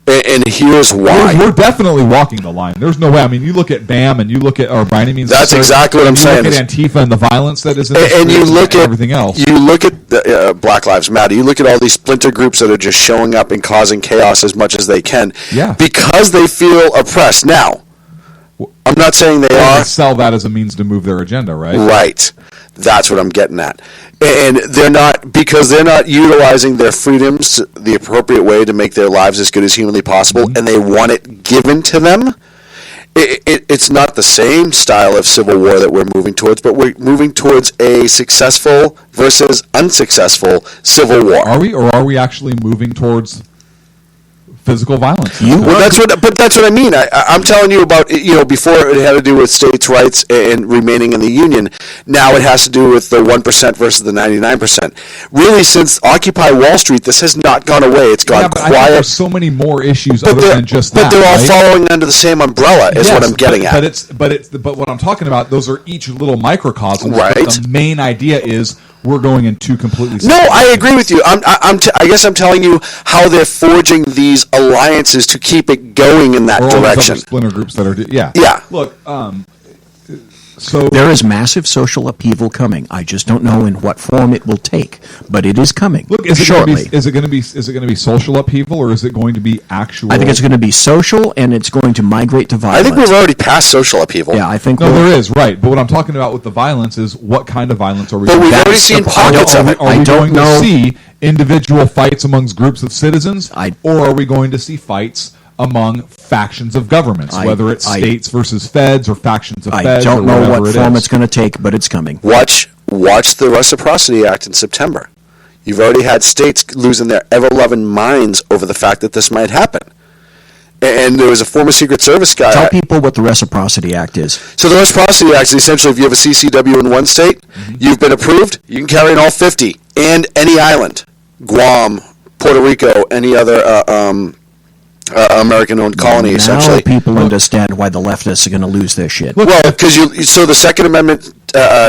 And here's why. We're definitely walking the line. There's no way. I mean, you look at BAM and you look at, or by any means, that's exactly what I'm saying. You look at Antifa and the violence that is in the and you look at everything else. You look at the, Black Lives Matter. You look at all these splinter groups that are just showing up and causing chaos as much as they can. Yeah. Because they feel oppressed. Now, I'm not saying they are. They sell that as a means to move their agenda, right? Right. That's what I'm getting at. And they're not, because they're not utilizing their freedoms the appropriate way to make their lives as good as humanly possible, and they want it given to them. It's not the same style of civil war that we're moving towards, but we're moving towards a successful versus unsuccessful civil war. Are we, or are we actually moving towards physical violence? That's what I mean. I'm telling you about, before it had to do with states' rights and remaining in the union. Now it has to do with the 1% versus the 99%. Really, since Occupy Wall Street, this has not gone away. It's gone but quiet. I think there's so many more issues other than just that. But they're all right? following under the same umbrella, is what I'm getting at. But what I'm talking about, those are each little microcosms. Right. But the main idea is we're going in 2 completely separate No, I agree with you. I guess I'm telling you how they're forging these alliances to keep it going in that direction. Splinter groups that are yeah. Look, so there is massive social upheaval coming. I just don't know in what form it will take, but it is coming. Look, is shortly. Is it going to be social upheaval, or is it going to be actual? I think it's going to be social, and it's going to migrate to violence. I think we've already passed social upheaval. Yeah, I think. No, there is, right. But what I'm talking about with the violence is what kind of violence are we? But we've already seen pockets of it. Are we going to see individual fights amongst groups of citizens, or are we going to see fights among factions of governments, whether it's states versus feds or factions of feds? I don't know what form it's going to take, but it's coming. Watch the Reciprocity Act in September. You've already had states losing their ever-loving minds over the fact that this might happen. And there was a former Secret Service guy. Tell people what the Reciprocity Act is. So the Reciprocity Act is essentially, if you have a CCW in one state, you've been approved, you can carry in all 50, and any island. Guam, Puerto Rico, any other American-owned colony, essentially. Now people understand why the leftists are going to lose their shit. Well, because so the Second Amendment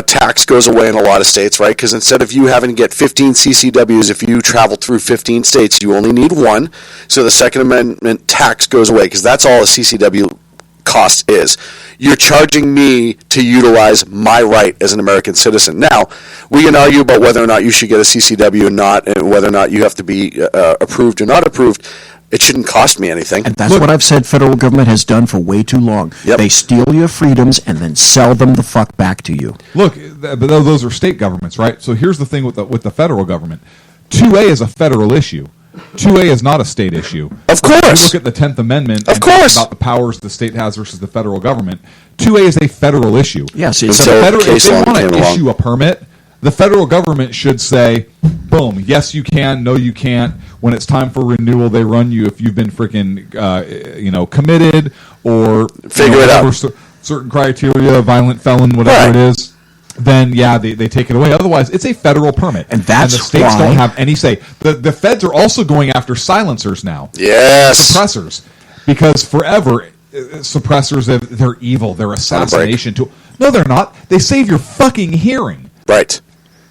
tax goes away in a lot of states, right? Because instead of you having to get 15 CCWs, if you travel through 15 states, you only need one. So the Second Amendment tax goes away because that's all a CCW cost is. You're charging me to utilize my right as an American citizen. Now, we can argue about whether or not you should get a CCW or not, and whether or not you have to be approved or not approved. It shouldn't cost me anything. And that's what I've said federal government has done for way too long. Yep. They steal your freedoms and then sell them the fuck back to you. Look, but those are state governments, right? So here's the thing with the federal government. 2A is a federal issue. 2A is not a state issue. Of course. If you look at the 10th Amendment and talk about the powers the state has versus the federal government, 2A is a federal issue. Yes. So if they want to issue a permit, the federal government should say, boom, yes you can, no you can't. When it's time for renewal, they run you if you've been freaking, committed or figure it out. Certain criteria, violent felon, whatever it is. Then they take it away. Otherwise, it's a federal permit, and that's the states don't have any say. The feds are also going after silencers now. Yes, suppressors, because forever suppressors they're evil. They're assassination tool. No, they're not. They save your fucking hearing. Right.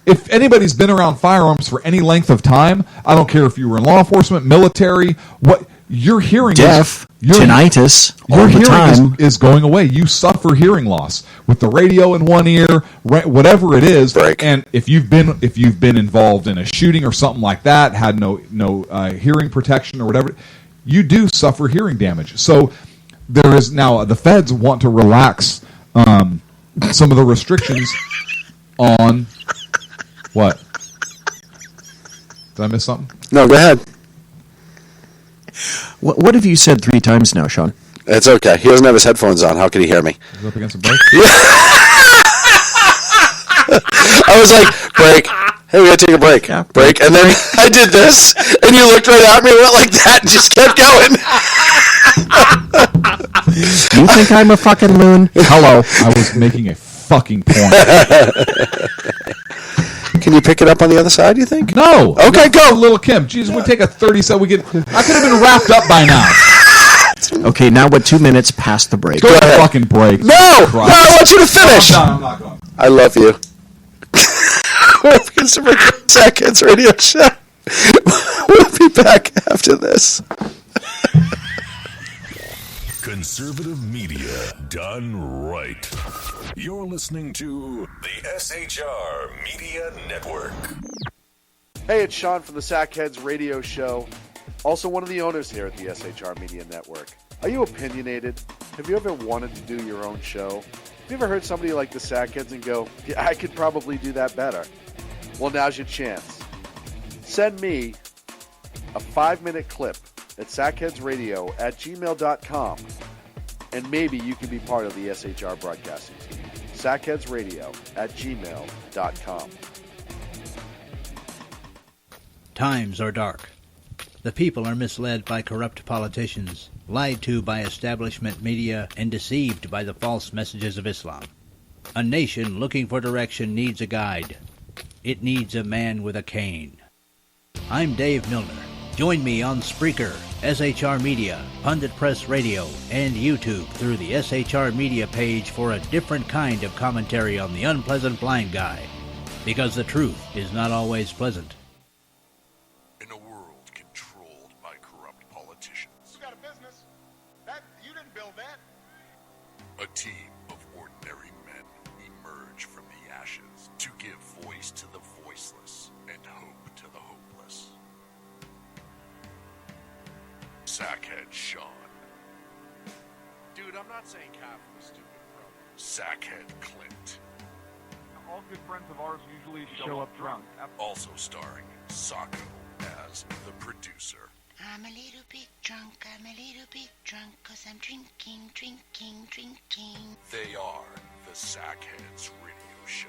If anybody's been around firearms for any length of time, I don't care if you were in law enforcement, military, what your hearing deaf, tinnitus, your hearing time is going away. You suffer hearing loss with the radio in one ear, whatever it is. Break. And if you've been involved in a shooting or something like that, had no hearing protection or whatever, you do suffer hearing damage. So there is now the feds want to relax some of the restrictions on. What? Did I miss something? No, go ahead. What have you said 3 times now, Shaun? It's okay. He doesn't have his headphones on. How can he hear me? Is it up against a break? I was like, break. Hey, we gotta take a break. Yeah, break. And then I did this, and you looked right at me, went like that, and just kept going. You think I'm a fucking loon? Hello. I was making a fucking point. Can you pick it up on the other side, you think? No. Okay, go. Little Kim. Jesus, we take a 30-second. I could have been wrapped up by now. Okay, now we're 2 minutes past the break. Go to the fucking break. No, I want you to finish. No, I'm not going. I love you. We're Consumer Sackheads Radio Show. We'll be back after this. Conservative media done right. You're listening to the SHR Media Network. Hey, it's Shaun from the Sackheads Radio Show. Also one of the owners here at the SHR Media Network. Are you opinionated? Have you ever wanted to do your own show? Have you ever heard somebody like the Sackheads and go, yeah, I could probably do that better? Well, now's your chance. Send me a 5-minute clip at sackheadsradio@gmail.com, and maybe you can be part of the SHR broadcasting team. sackheadsradio@gmail.com. Times are dark. The people are misled by corrupt politicians, lied to by establishment media, and deceived by the false messages of Islam. A nation looking for direction needs a guide. It needs a man with a cane. I'm Dave Milner. Join me on Spreaker, SHR Media, Pundit Press Radio, and YouTube through the SHR Media page for a different kind of commentary on the unpleasant blind guy. Because the truth is not always pleasant. In a world controlled by corrupt politicians. You got a business. You didn't build that. A team of ordinary men emerge from the ashes to give voice to the voiceless and hope to the hopeless. Sackhead Shaun. Dude, I'm not saying half of the stupid, bro. Sackhead Clint. All good friends of ours usually show up drunk. Also starring Sacco as the producer. I'm a little bit drunk, cause I'm drinking. They are the Sackheads Radio Show.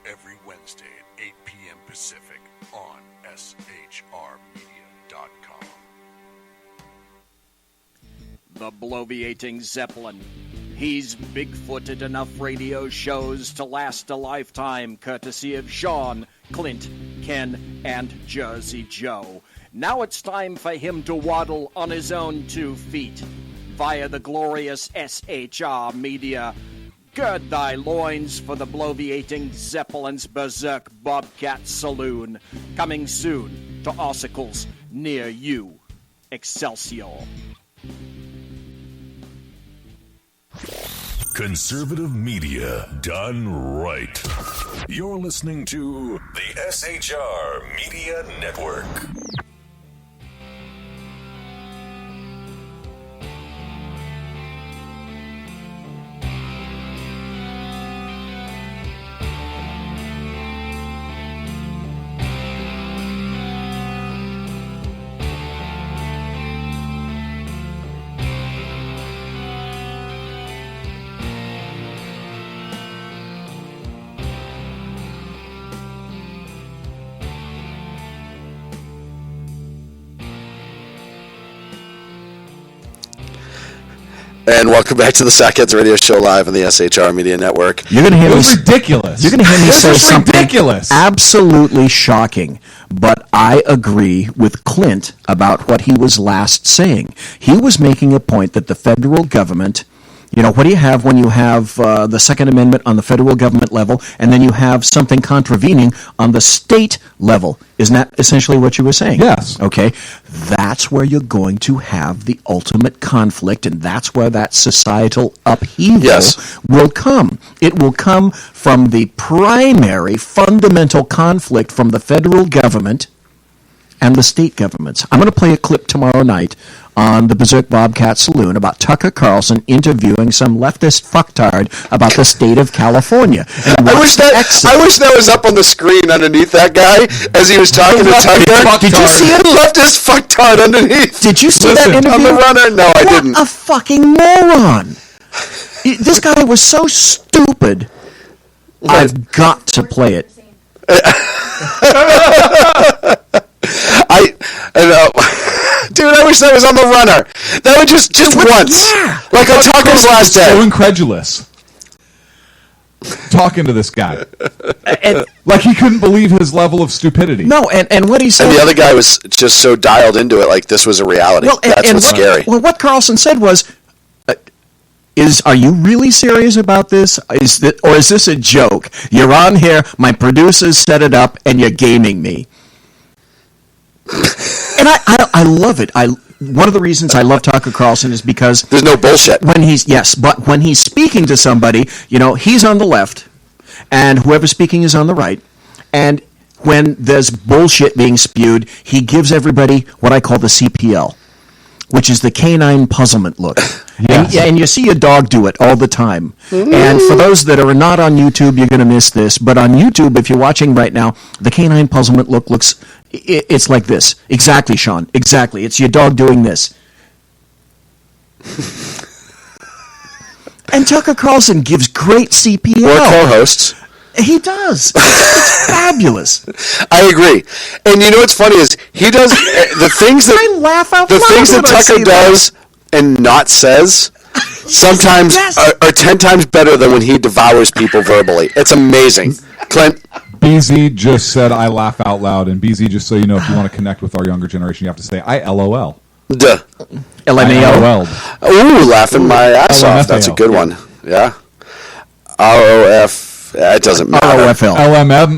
Every Wednesday at 8 p.m. Pacific on shrmedia.com. The bloviating Zeppelin. He's big-footed enough radio shows to last a lifetime, courtesy of Shaun, Clint, Ken, and Jersey Joe. Now it's time for him to waddle on his own 2 feet via the glorious SHR Media. Gird thy loins for the bloviating Zeppelin's Berserk Bobcat Saloon. Coming soon to Ossicles near you. Excelsior. Conservative media done right. You're listening to the SHR Media Network. And welcome back to the Sackheads Radio Show live on the SHR Media Network. You're going to hear me. Ridiculous. You're going to hear me say something ridiculous. Absolutely shocking. But I agree with Clint about what he was last saying. He was making a point that the federal government. You know, what do you have when you have the Second Amendment on the federal government level, and then you have something contravening on the state level? Isn't that essentially what you were saying? Yes. Okay. That's where you're going to have the ultimate conflict, and that's where that societal upheaval will come. It will come from the primary fundamental conflict from the federal government and the state governments. I'm going to play a clip tomorrow night on the Berserk Bobcat Saloon about Tucker Carlson interviewing some leftist fucktard about the state of California. I wish that was up on the screen underneath that guy as he was talking to Tucker. Did you see it? Leftist fucktard underneath. Did you see that interview? On the runner? No, I didn't. What a fucking moron. This guy was so stupid. I've got to play it. Dude, I wish that was on the runner. That would just once. Yeah. Like on Tucker's last day. So incredulous. Talking to this guy. Like he couldn't believe his level of stupidity. No, and what he said. And the other guy was just so dialed into it like this was a reality. Well, That's what's scary. Well, what Carlson said was, are you really serious about this? Is this a joke? You're on here, my producers set it up, and you're gaming me. And I love it. One of the reasons I love Tucker Carlson is because there's no bullshit. But when he's speaking to somebody, you know, he's on the left, and whoever's speaking is on the right. And when there's bullshit being spewed, he gives everybody what I call the CPL, which is the canine puzzlement look. Yes. And you see a dog do it all the time. And for those that are not on YouTube, you're going to miss this. But on YouTube, if you're watching right now, the canine puzzlement look looks, it's like this. Exactly, Shaun. Exactly. It's your dog doing this. And Tucker Carlson gives great CPL. Or co-hosts. He does. It's fabulous. I agree. And you know what's funny is he does the things that I laugh out the loud things that when I Tucker see does and not says sometimes are 10 times better than when he devours people verbally. It's amazing. Clint? BZ just said I laugh out loud, and BZ, just so you know, if you want to connect with our younger generation, you have to say I LOL. Duh. LMAO. Ooh, laughing my ass off. That's a good one. Yeah. ROF. It doesn't matter. ROFL.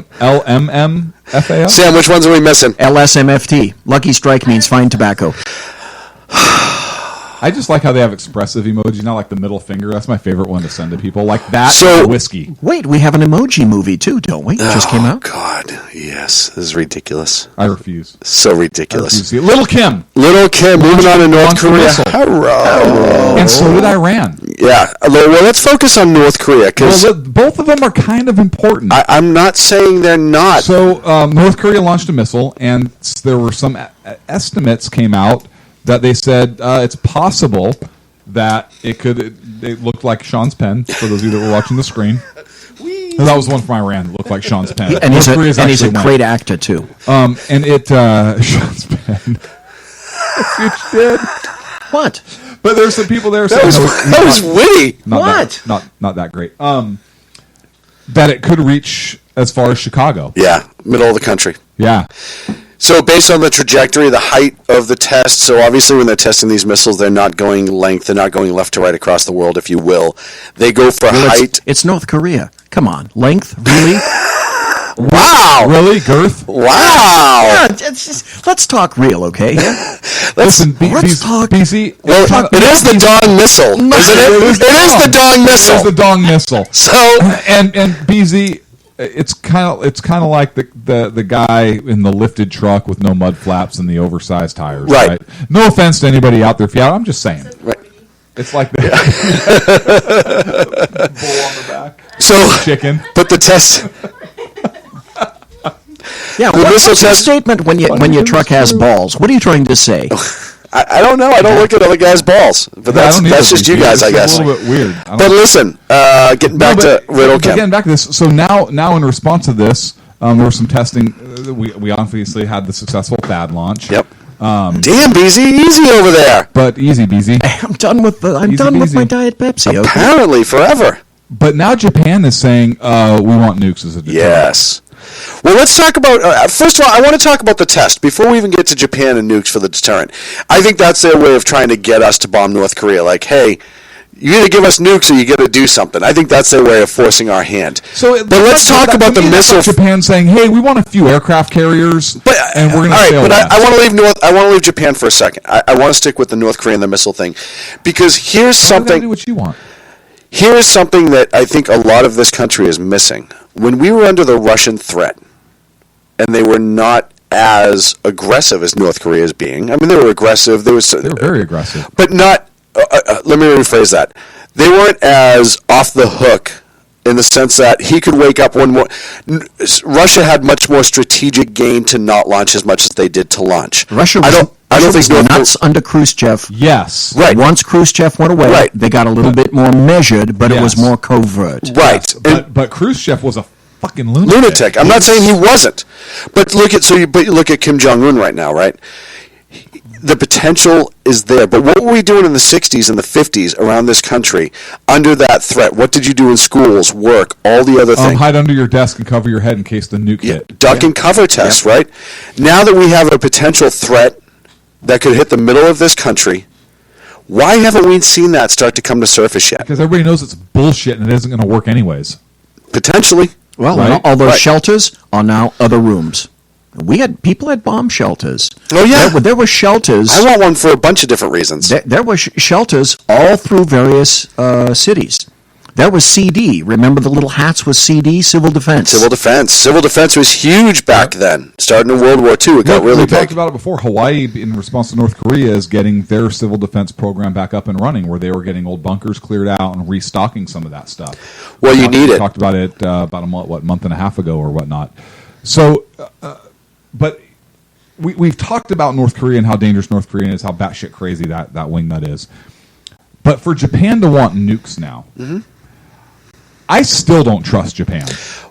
LMMFAL. Sam, which ones are we missing? LSMFT. Lucky Strike means fine tobacco. I just like how they have expressive emojis, not like the middle finger. That's my favorite one to send to people. Like that So- and whiskey. Wait, we have an emoji movie too, don't we? It just came out. God, yes. This is ridiculous. I refuse. So ridiculous. Little Kim. Little Kim moving on to North launched a Korea. missile. Hello. And so did Iran. Yeah. Well, let's focus on North Korea because Well, both of them are kind of important. I'm not saying they're not. So North Korea launched a missile, and there were some estimates came out that they said it's possible that it looked like Shaun's pen, for those of you that were watching the screen. That was the one from Iran. It looked like Shaun's pen. And he's a great actor, too. And it, Shaun's pen. It's dead. What? But there's some people there that was witty. Not that great. That it could reach as far as Chicago. Yeah, middle of the country. Yeah. So based on the trajectory, the height of the test, so obviously when they're testing these missiles, they're not going length, they're not going left to right across the world, if you will. They go for height. It's North Korea. Come on. Length? Really? Wow. Really, Girth? Wow. Yeah, let's talk real, okay? Listen, let's talk. BZ. Well, it is the Dong missile, isn't it? It is the Dong missile. It is the Dong missile. So and BZ, it's kind of like the guy in the lifted truck with no mud flaps and the oversized tires. Right. No offense to anybody out there. I'm just saying. Right. It's like that. Bull on the back. So chicken. But the test. Yeah, what's the statement when your truck has balls? What are you trying to say? I don't know. I don't look at other guys' balls, but that's just you guys, I guess. It's a little bit weird. But listen, getting back to Riddle Camp. Getting back to this, so now in response to this, there was some testing. We obviously had the successful THAAD launch. Yep. Damn, BZ, easy over there. But easy, BZ. I'm done with my Diet Pepsi. Apparently, forever. But now Japan is saying we want nukes as a deterrent. Yes. Well, let's talk about, first of all, I want to talk about the test before we even get to Japan and nukes for the deterrent. I think that's their way of trying to get us to bomb North Korea. Like, hey, you either give us nukes or you got to do something. I think that's their way of forcing our hand. But let's talk about the missile. Japan saying, hey, we want a few aircraft carriers, and we're going to fail. But I want to leave Japan for a second. I want to stick with the North Korea and the missile thing, because here's something. Do what you want. Here is something that I think a lot of this country is missing. When we were under the Russian threat, and they were not as aggressive as North Korea is being. I mean, they were aggressive. They were very aggressive. But not, let me rephrase that. They weren't as off the hook in the sense that he could wake up one more. Russia had much more strategic gain to not launch as much as they did to launch. Russia was nuts under Khrushchev. Yes. Right. Once Khrushchev went away, they got a little bit more measured, but it was more covert. Right. Yes, but Khrushchev was a fucking lunatic. I'm not saying he wasn't, but look at Kim Jong-un right now, right? The potential is there, but what were we doing in the 60s and the 50s around this country under that threat? What did you do in schools, work, all the other things? Hide under your desk and cover your head in case the nuke hit. Duck and cover test, right? Now that we have a potential threat that could hit the middle of this country, why haven't we seen that start to come to surface yet? Because everybody knows it's bullshit and it isn't going to work anyways. Potentially. Well, all those shelters are now other rooms. People had bomb shelters. Oh, yeah. There were shelters. I want one for a bunch of different reasons. There were shelters all through various cities. There was CD. Remember the little hats with CD? Civil Defense. Civil Defense was huge back then. Starting in World War II, it got really big. We talked about it before. Hawaii, in response to North Korea, is getting their civil defense program back up and running, where they were getting old bunkers cleared out and restocking some of that stuff. Well, you need it. We talked about it about a month and a half ago or whatnot. So, but we've talked about North Korea and how dangerous North Korea is, how batshit crazy that wingnut is. But for Japan to want nukes now, I still don't trust Japan.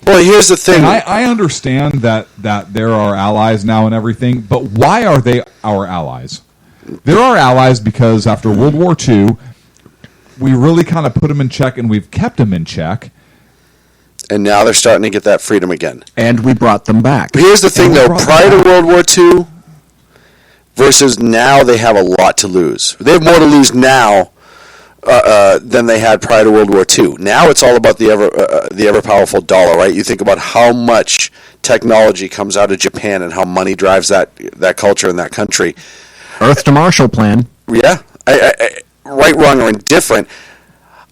Well, here's the thing. And I understand that they're our allies now and everything, but why are they our allies? They're our allies because after World War II, we really kind of put them in check, and we've kept them in check. And now they're starting to get that freedom again. And we brought them back. But here's the thing, though. Prior to World War II versus now, they have a lot to lose. They have more to lose now than they had prior to World War II. Now it's all about the ever powerful dollar, right? You think about how much technology comes out of Japan and how money drives that culture in that country. Earth to Marshall Plan. Yeah, right, wrong, or indifferent.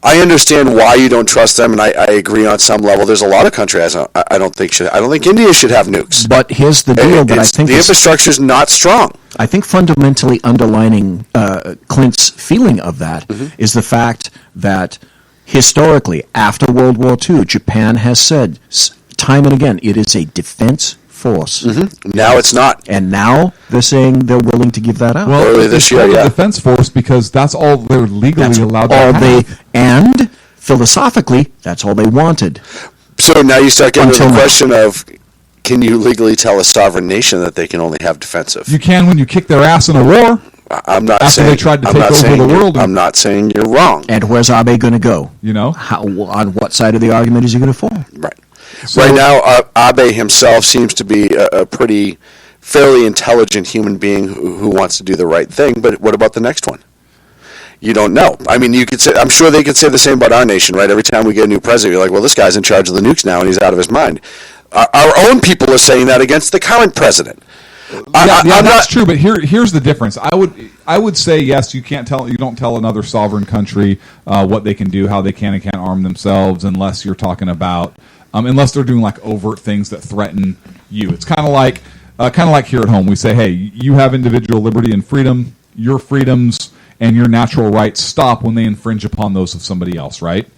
I understand why you don't trust them, and I agree on some level. There's a lot of countries I don't think India should have nukes. But here's the deal that I think the infrastructure is not strong. I think fundamentally underlining Clint's feeling of that is the fact that historically, after World War II, Japan has said time and again it is a defense force. Now it's not. And now they're saying they're willing to give that up. Well, early this year, yeah. Defense force because that's all they're legally allowed to have. And philosophically, that's all they wanted. So now you start getting to the question of, can you legally tell a sovereign nation that they can only have defensive? You can when you kick their ass in a war. I'm not after saying they tried to take over the world. I'm not saying you're wrong. And where's Abe going to go? You know, on what side of the argument is he going to fall? Right. So, right now, Abe himself seems to be a pretty fairly intelligent human being who wants to do the right thing. But what about the next one? You don't know. I mean, you could say. I'm sure they could say the same about our nation, right? Every time we get a new president, you're like, well, this guy's in charge of the nukes now, and he's out of his mind. our own people are saying that against the current president. That's true, but here's the difference. I would say yes. You don't tell another sovereign country what they can do, how they can and can't arm themselves, unless you're talking about unless they're doing like overt things that threaten you. It's kind of like here at home. We say, hey, you have individual liberty and freedom. Your freedoms and your natural rights stop when they infringe upon those of somebody else, right?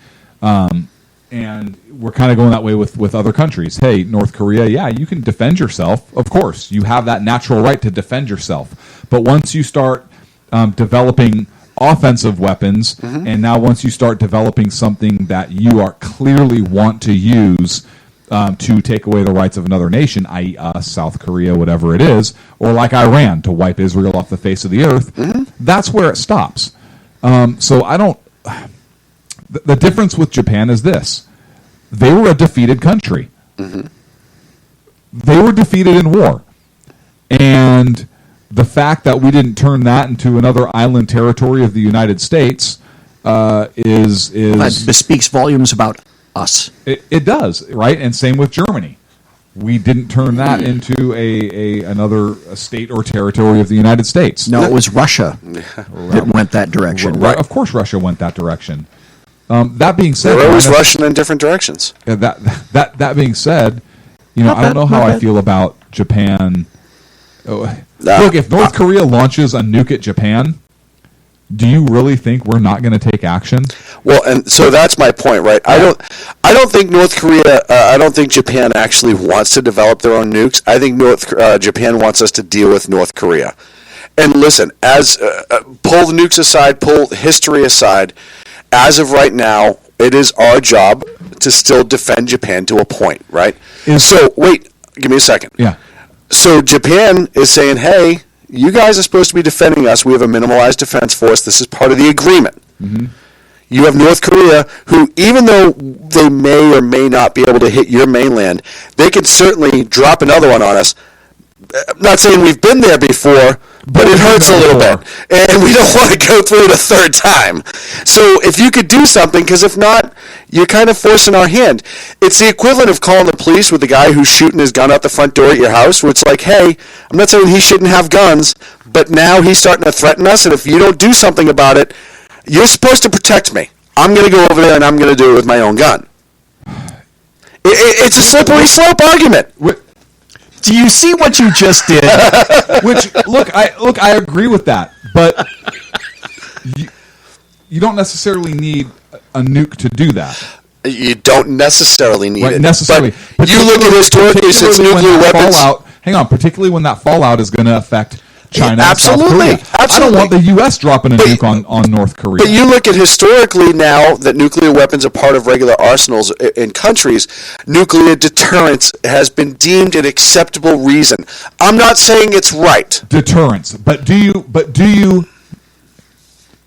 And we're kind of going that way with other countries. Hey, North Korea, yeah, you can defend yourself. Of course, you have that natural right to defend yourself. But once you start developing offensive weapons, and now once you start developing something that you are clearly want to use to take away the rights of another nation, i.e. us, South Korea, whatever it is, or like Iran, to wipe Israel off the face of the earth, that's where it stops. So I don't... The difference with Japan is this. They were a defeated country. They were defeated in war. And the fact that we didn't turn that into another island territory of the United States is... That bespeaks volumes about us. It does, right? And same with Germany. We didn't turn that into another state or territory of the United States. No, it was Russia that went that direction. Right. Of course Russia went that direction. That being said, they're always rushing in different directions. That being said, I don't know how I feel about Japan. Look, if North Korea launches a nuke at Japan, do you really think we're not going to take action? Well, and so that's my point, right? Yeah. I don't think North Korea. I don't think Japan actually wants to develop their own nukes. I think Japan wants us to deal with North Korea. And listen, as pull the nukes aside, pull history aside. As of right now, it is our job to still defend Japan to a point, right? So, wait, give me a second. Yeah. So Japan is saying, hey, you guys are supposed to be defending us. We have a minimalized defense force. This is part of the agreement. You have North Korea, who, even though they may or may not be able to hit your mainland, they could certainly drop another one on us. I'm not saying we've been there before, but it hurts a little bit, and we don't want to go through it a third time. So if you could do something, because if not, you're kind of forcing our hand. It's the equivalent of calling the police with the guy who's shooting his gun out the front door at your house, where it's like, hey, I'm not saying he shouldn't have guns, but now he's starting to threaten us, and if you don't do something about it, you're supposed to protect me. I'm going to go over there, and I'm going to do it with my own gun. It's a slippery slope argument. Do you see what you just did? Which I agree with that, but you don't necessarily need a nuke to do that. You don't necessarily need it. Necessarily. But you look at historically since nuclear weapons. Particularly when that fallout is going to affect China and South Korea. Absolutely. I don't want the U.S. dropping a nuke on North Korea. But you look at historically now that nuclear weapons are part of regular arsenals in countries, nuclear deterrence has been deemed an acceptable reason. I'm not saying it's right. Deterrence. But do you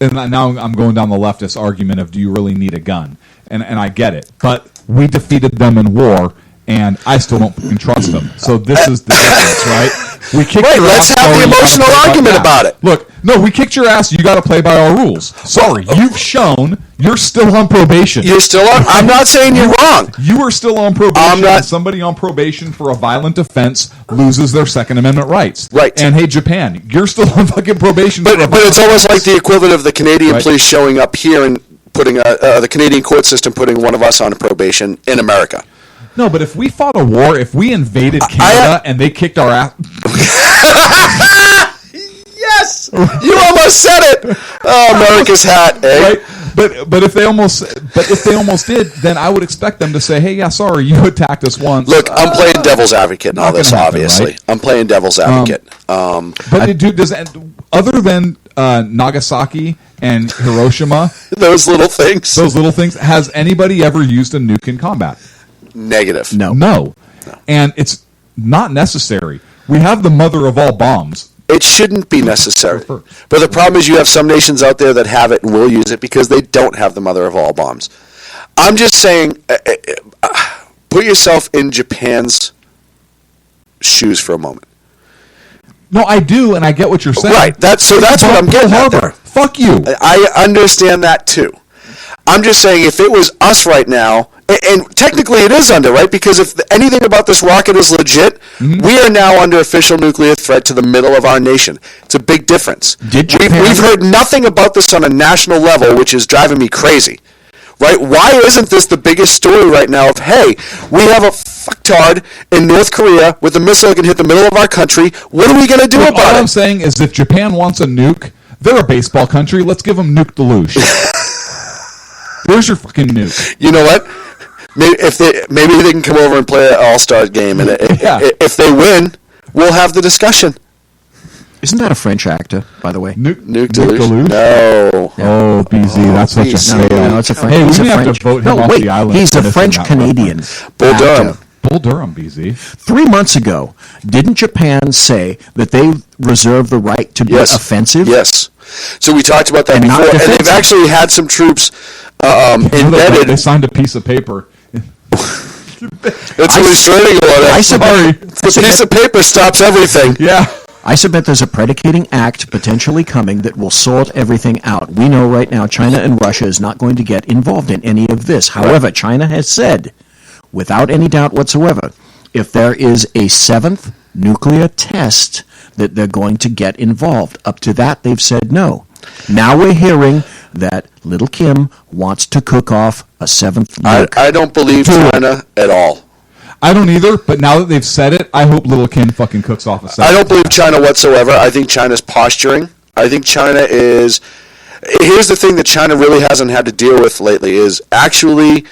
and now I'm going down the leftist argument of do you really need a gun? And I get it. But we defeated them in war, and I still don't fucking trust them. So this is the difference, right? We kicked your let's ass. have the emotional argument about it. Look, no, we kicked your ass. You got to play by our rules. Sorry, you've shown you're still on probation. You're still on. I'm not saying you're wrong. You are still on probation. And somebody on probation for a violent offense loses their Second Amendment rights. Right. And hey, Japan, you're still on fucking probation. But it's almost like the equivalent of the Canadian police showing up here and putting the Canadian court system putting one of us on probation in America. No, but if we fought a war, if we invaded Canada and they kicked our ass... Yes! You almost said it! Oh, America's hat, eh? Right? But if they almost did, then I would expect them to say, hey, yeah, sorry, you attacked us once. Look, I'm playing devil's advocate in all this, obviously. Right? I'm playing devil's advocate. Other than Nagasaki and Hiroshima... those little things, has anybody ever used a nuke in combat? Negative. No. And it's not necessary. We have the mother of all bombs. It shouldn't be necessary. But the problem is you have some nations out there that have it and will use it because they don't have the mother of all bombs. I'm just saying, put yourself in Japan's shoes for a moment. No, I do, and I get what you're saying. Right. That's what I'm getting at there. Fuck you. I understand that too. I'm just saying if it was us right now And technically it is under, right? Because if anything about this rocket is legit, we are now under official nuclear threat to the middle of our nation. It's a big difference. We've heard nothing about this on a national level, which is driving me crazy. Right? Why isn't this the biggest story right now of, hey, we have a fucktard in North Korea with a missile that can hit the middle of our country. What are we going to do about it? All I'm saying is if Japan wants a nuke, they're a baseball country. Let's give them Nuke Deluge. Where's your fucking nuke? You know what? Maybe they can come over and play an all-star game, and if they win, we'll have the discussion. Isn't that a French actor, by the way? Nuke Deluge? No. Oh, BZ, that's such a... No, it's a French. Hey, we he's may a have French. to vote him off the island. He's a French-Canadian. Bull Durham. Bull Durham, BZ. 3 months ago, didn't Japan say that they reserve the right to be offensive? Yes. So we talked about that before, and they've actually had some troops embedded. They signed a piece of paper. It's a restraining order. The piece of paper stops everything. Yeah. I submit there's a predicating act potentially coming that will sort everything out. We know right now China and Russia is not going to get involved in any of this. However, China has said, without any doubt whatsoever, if there is a 7th nuclear test, that they're going to get involved. Up to that, they've said no. Now we're hearing that little Kim wants to cook off a 7th nuke. I don't believe China at all. I don't either, but now that they've said it, I hope little Kim fucking cooks off a 7th. I don't believe China whatsoever. I think China's posturing. I think China is... Here's the thing that China really hasn't had to deal with lately is actually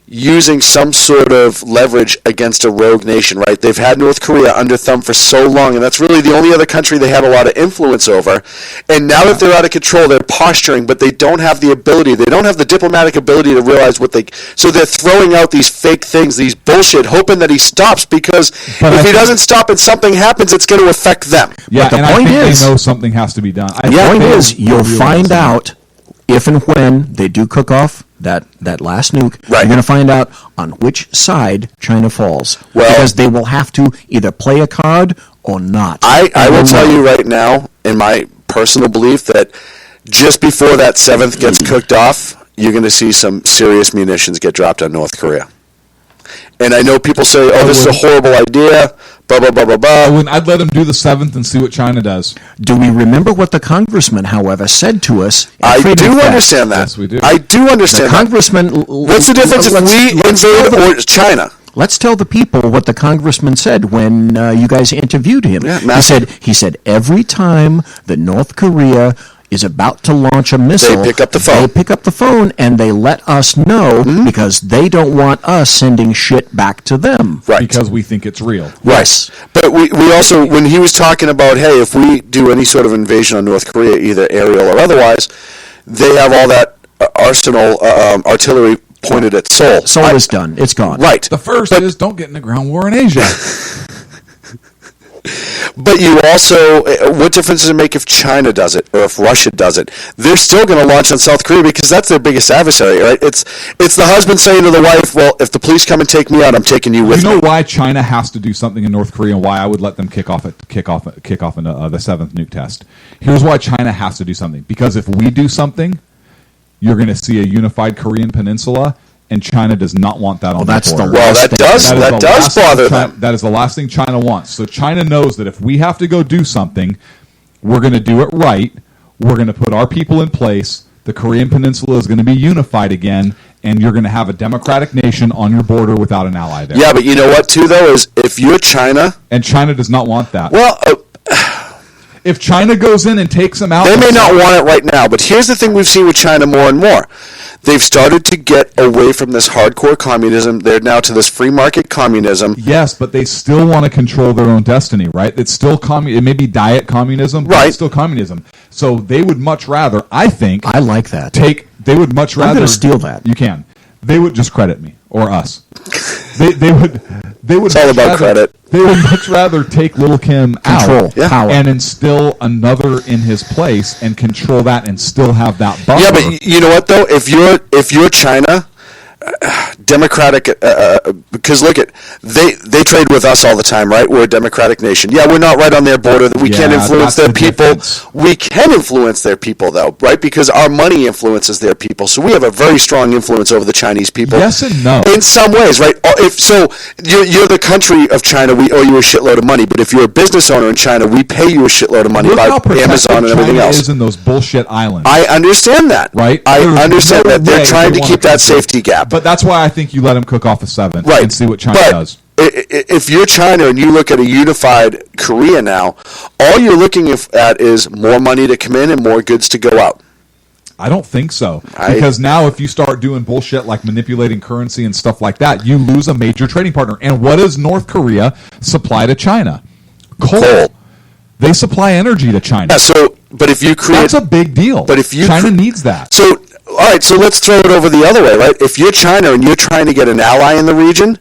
using some sort of leverage against a rogue nation, right? They've had North Korea under thumb for so long, and that's really the only other country they have a lot of influence over. And now that they're out of control, they're posturing, but they don't have the ability. They don't have the diplomatic ability to realize what they... So they're throwing out these fake things, these bullshit, hoping that he stops, because if he doesn't stop and something happens, it's going to affect them. Yeah, but the and point I think is, they know something has to be done. The point is, you'll find out if and when they do cook off that last nuke, you're going to find out on which side China falls. Because they will have to either play a card or not. I will tell you right now, in my personal belief, that just before that 7th gets cooked off, you're going to see some serious munitions get dropped on North Korea. And I know people say, oh, this is a horrible idea, blah, blah, blah, blah, blah. I'd let them do the 7th and see what China does. Do we remember what the congressman, however, said to us? I do understand that. Yes, we do. I do understand the congressman, what's the difference if we invade or China? Let's tell the people what the congressman said when you guys interviewed him. Yeah, he said every time that North Korea is about to launch a missile, they pick up the phone. They pick up the phone and they let us know because they don't want us sending shit back to them. Right. Because we think it's real. Right. But we also, when he was talking about, hey, if we do any sort of invasion on North Korea, either aerial or otherwise, they have all that arsenal, artillery pointed at Seoul. Seoul is done. It's gone. Right. The first is don't get in a ground war in Asia. But you also, what difference does it make if China does it or if Russia does it? They're still going to launch on South Korea because that's their biggest adversary, right? It's the husband saying to the wife, well, if the police come and take me out, I'm taking you with me. You know why China has to do something in North Korea and why I would let them kick off the 7th nuke test? Here's why China has to do something. Because if we do something, you're going to see a unified Korean peninsula, and China does not want that on the border. That does bother them. That is the last thing China wants. So China knows that if we have to go do something, we're going to do it right. We're going to put our people in place. The Korean peninsula is going to be unified again, and you're going to have a democratic nation on your border without an ally there. Yeah, but you know what, too, though, is if you're China... And China does not want that. Well... if China goes in and takes them out... They may not want it right now, but here's the thing we've seen with China more and more. They've started to get away from this hardcore communism. They're now to this free market communism. Yes, but they still want to control their own destiny, right? It's still it may be diet communism, but it's still communism. So they would much rather, I think... I like that. They would much rather... I'm going to steal that. You can. They would just credit me, or us. They would... It's all about credit. They would much rather take Little Kim out power, and instill another in his place and control that and still have that buffer. Yeah, but you know what though? If you're China, democratic, because look at, they trade with us all the time, right? We're a democratic nation. Yeah, we're not right on their border. We can't influence their people. Difference. We can influence their people, though, right? Because our money influences their people. So we have a very strong influence over the Chinese people. Yes and no. In some ways, right? If so, you're the country of China. We owe you a shitload of money. But if you're a business owner in China, we pay you a shitload of money by Amazon and everything else. Is in those bullshit islands. I understand that. Right? I understand that. They're trying to keep that safety gap. But that's why I think you let them cook off the 7th and see what China does. If you're China and you look at a unified Korea now, all you're looking at is more money to come in and more goods to go out. I don't think so. Because now if you start doing bullshit like manipulating currency and stuff like that, you lose a major trading partner. And what does North Korea supply to China? Coal. They supply energy to China. Yeah, but if you create... That's a big deal. But if you China needs that. So, all right, so let's throw it over the other way, right? If you're China and you're trying to get an ally in the region,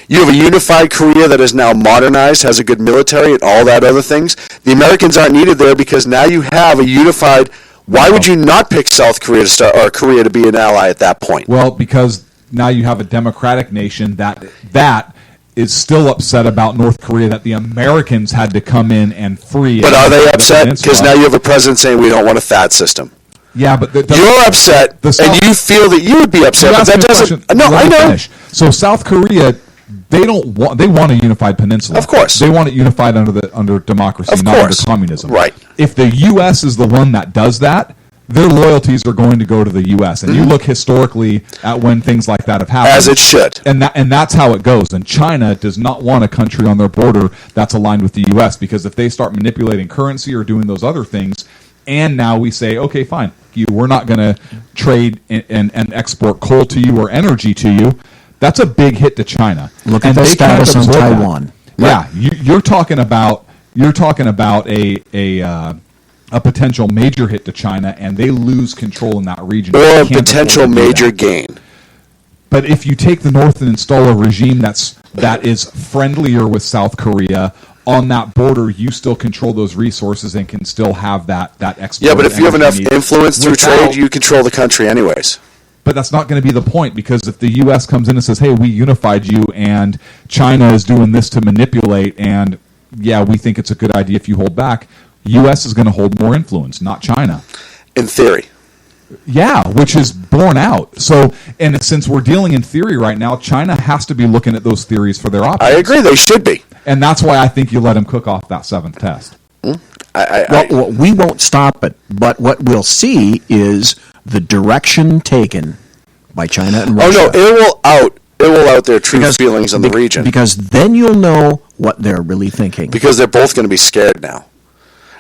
you have a unified Korea that is now modernized, has a good military and all that other things. The Americans aren't needed there because now you have a unified... Why would you not pick South Korea to start, or Korea to be an ally at that point? Well, because now you have a democratic nation that is still upset about North Korea, that the Americans had to come in and free. But are they upset? Because now you have a president saying we don't want a THAAD system. Yeah, but you're upset, and you feel that you would be upset, but that doesn't... No, I know. So South Korea... They want a unified peninsula. Of course. They want it unified under democracy, not under communism. Right. If the U.S. is the one that does that, their loyalties are going to go to the U.S. And you look historically at when things like that have happened. As it should. And that's how it goes. And China does not want a country on their border that's aligned with the U.S. because if they start manipulating currency or doing those other things, and now we say, okay, fine, we're not going to trade and export coal to you or energy to you, that's a big hit to China. Look at the status on Taiwan. Yeah, you're talking about a potential major hit to China, and they lose control in that region. Or a potential major gain. But if you take the North and install a regime that is friendlier with South Korea on that border, you still control those resources and can still have that export. Yeah, but if you have enough influence through trade, you control the country anyways. But that's not going to be the point, because if the U.S. comes in and says, hey, we unified you and China is doing this to manipulate, and yeah, we think it's a good idea if you hold back, U.S. is going to hold more influence, not China. In theory. Yeah, which is borne out. So, and since we're dealing in theory right now, China has to be looking at those theories for their options. I agree, they should be. And that's why I think you let them cook off that 7th test. Well, we won't stop it, but what we'll see is the direction taken by China and Russia. Oh no, it will out their true feelings on the region. Because then you'll know what they're really thinking. Because they're both going to be scared now.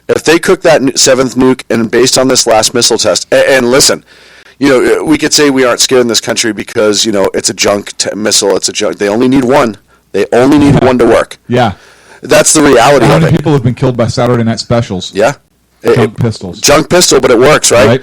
If they cook that 7th nuke, and based on this last missile test, and listen, we could say we aren't scared in this country because it's a junk missile. It's a junk. They only need one. They only need one to work. Yeah. That's the reality of it. How many people have been killed by Saturday night specials? Yeah. Junk pistols. Junk pistol, but it works, right?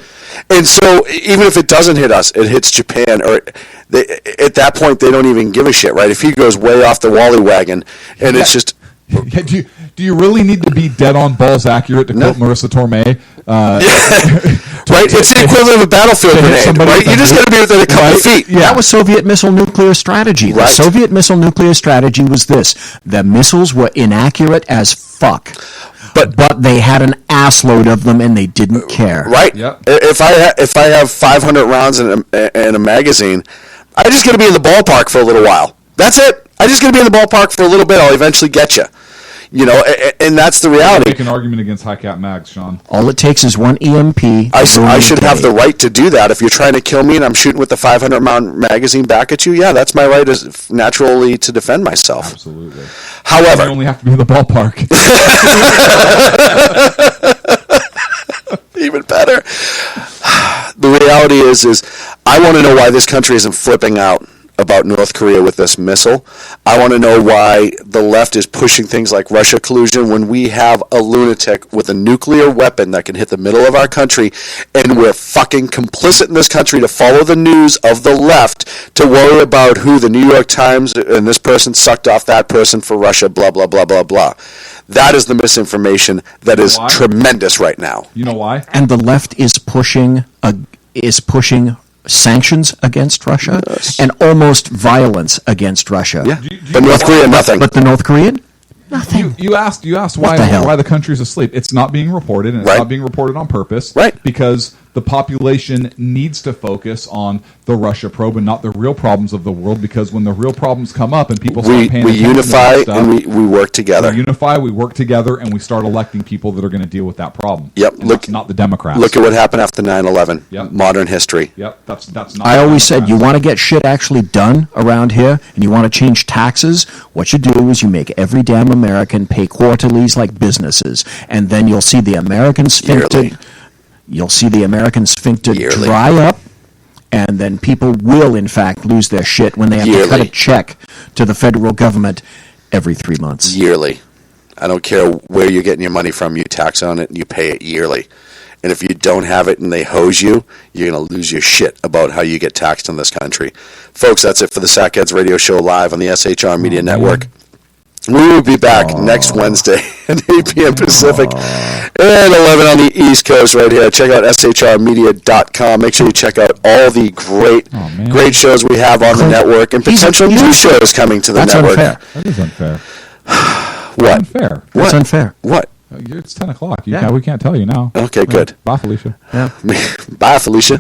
And so even if it doesn't hit us, it hits Japan. Or at that point, they don't even give a shit, right? If he goes way off the Wally wagon, and it's just... Yeah, do you really need to be dead on balls accurate to quote Marissa Tomei? Right? It's the equivalent of a battlefield grenade, right? You just got to be within a couple of feet. Yeah. That was Soviet missile nuclear strategy. Right. The Soviet missile nuclear strategy was this. The missiles were inaccurate as fuck. But they had an assload of them, and they didn't care. Right. Yep. If I have 500 rounds in a magazine, I just got to be in the ballpark for a little while. That's it. I just got to be in the ballpark for a little bit. I'll eventually get you. And that's the reality. Make an argument against high cap mags, Shaun. All it takes is one EMP. I should have the right to do that. If you're trying to kill me and I'm shooting with the 500-round magazine back at you, yeah, that's my right naturally to defend myself. Absolutely. However, you only have to be in the ballpark. Even better. The reality is I want to know why this country isn't flipping out about North Korea with this missile. I want to know why the left is pushing things like Russia collusion when we have a lunatic with a nuclear weapon that can hit the middle of our country, and we're fucking complicit in this country to follow the news of the left to worry about who the New York Times and this person sucked off that person for Russia, blah, blah, blah, blah, blah. That is the misinformation that is tremendous right now. You know why? And the left is pushing sanctions against Russia and almost violence against Russia. Yeah. But North Korea, nothing. But the North Korean? Nothing. You asked why the country's asleep. It's not being reported, and it's not being reported on purpose. Right. Because the population needs to focus on the Russia probe and not the real problems of the world, because when the real problems come up and people start paying attention unify to that stuff, and we work together. We unify, we work together, and we start electing people that are going to deal with that problem. Yep. And that's not the Democrats. Look at what happened after 9/11. Yep. Modern history. Yep. That's not. I always said, you want to get shit actually done around here, and you want to change taxes, what you do is you make every damn American pay quarterlies like businesses, and then you'll see the American sphincter. You'll see the American sphincter dry up, and then people will, in fact, lose their shit when they have to cut a check to the federal government every 3 months. Yearly. I don't care where you're getting your money from. You tax on it and you pay it yearly. And if you don't have it and they hose you, you're going to lose your shit about how you get taxed in this country. Folks, that's it for the Sackheads Radio Show live on the SHR Media Network. We will be back next Wednesday at 8 p.m. Pacific and 11 on the East Coast right here. Check out shrmedia.com. Make sure you check out all the great shows we have on the network and potential new shows coming to the network. Unfair. That is unfair. What? Unfair. That's unfair. What? It's 10 o'clock. We can't tell you now. Okay, good. Bye, Felicia. Yeah. Bye, Felicia.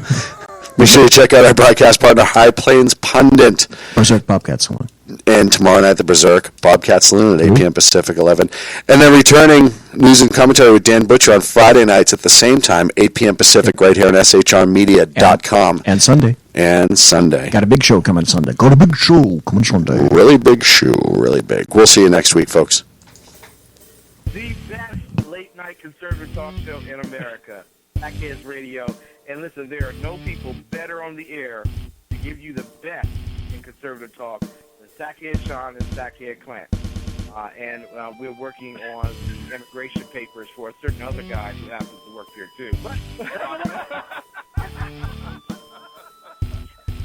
Make sure you check out our broadcast partner, High Plains Pundit. Berserk Bobcat Saloon. And tomorrow night, the Berserk Bobcat Saloon at 8 p.m. Pacific, 11. And then returning news and commentary with Dan Butcher on Friday nights at the same time, 8 p.m. Pacific, right here on shrmedia.com. And Sunday. And Sunday. Got a big show coming Sunday. Got a big show coming Sunday. Really big show, really big. We'll see you next week, folks. The best late-night conservative talk show in America, Sackheads Radio. And listen, there are no people better on the air to give you the best in conservative talk than Sackhead Shaun and Sackhead Clint. And we're working on the immigration papers for a certain other guy who happens to work here too.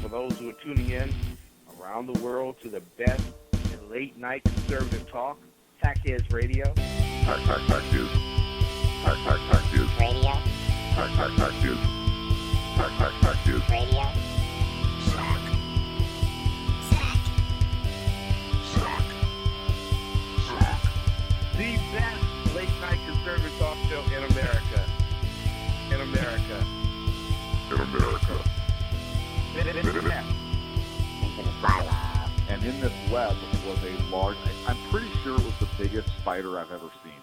For those who are tuning in around the world to the best in late-night conservative talk, Sackheads Radio. Sack news. Sack news. Radio. Sack news. Sack news. Radio. Sack. The best late-night conservative talk show in America. In America. In America. Into the silo. And in this web was a large, I'm pretty sure it was the biggest spider I've ever seen.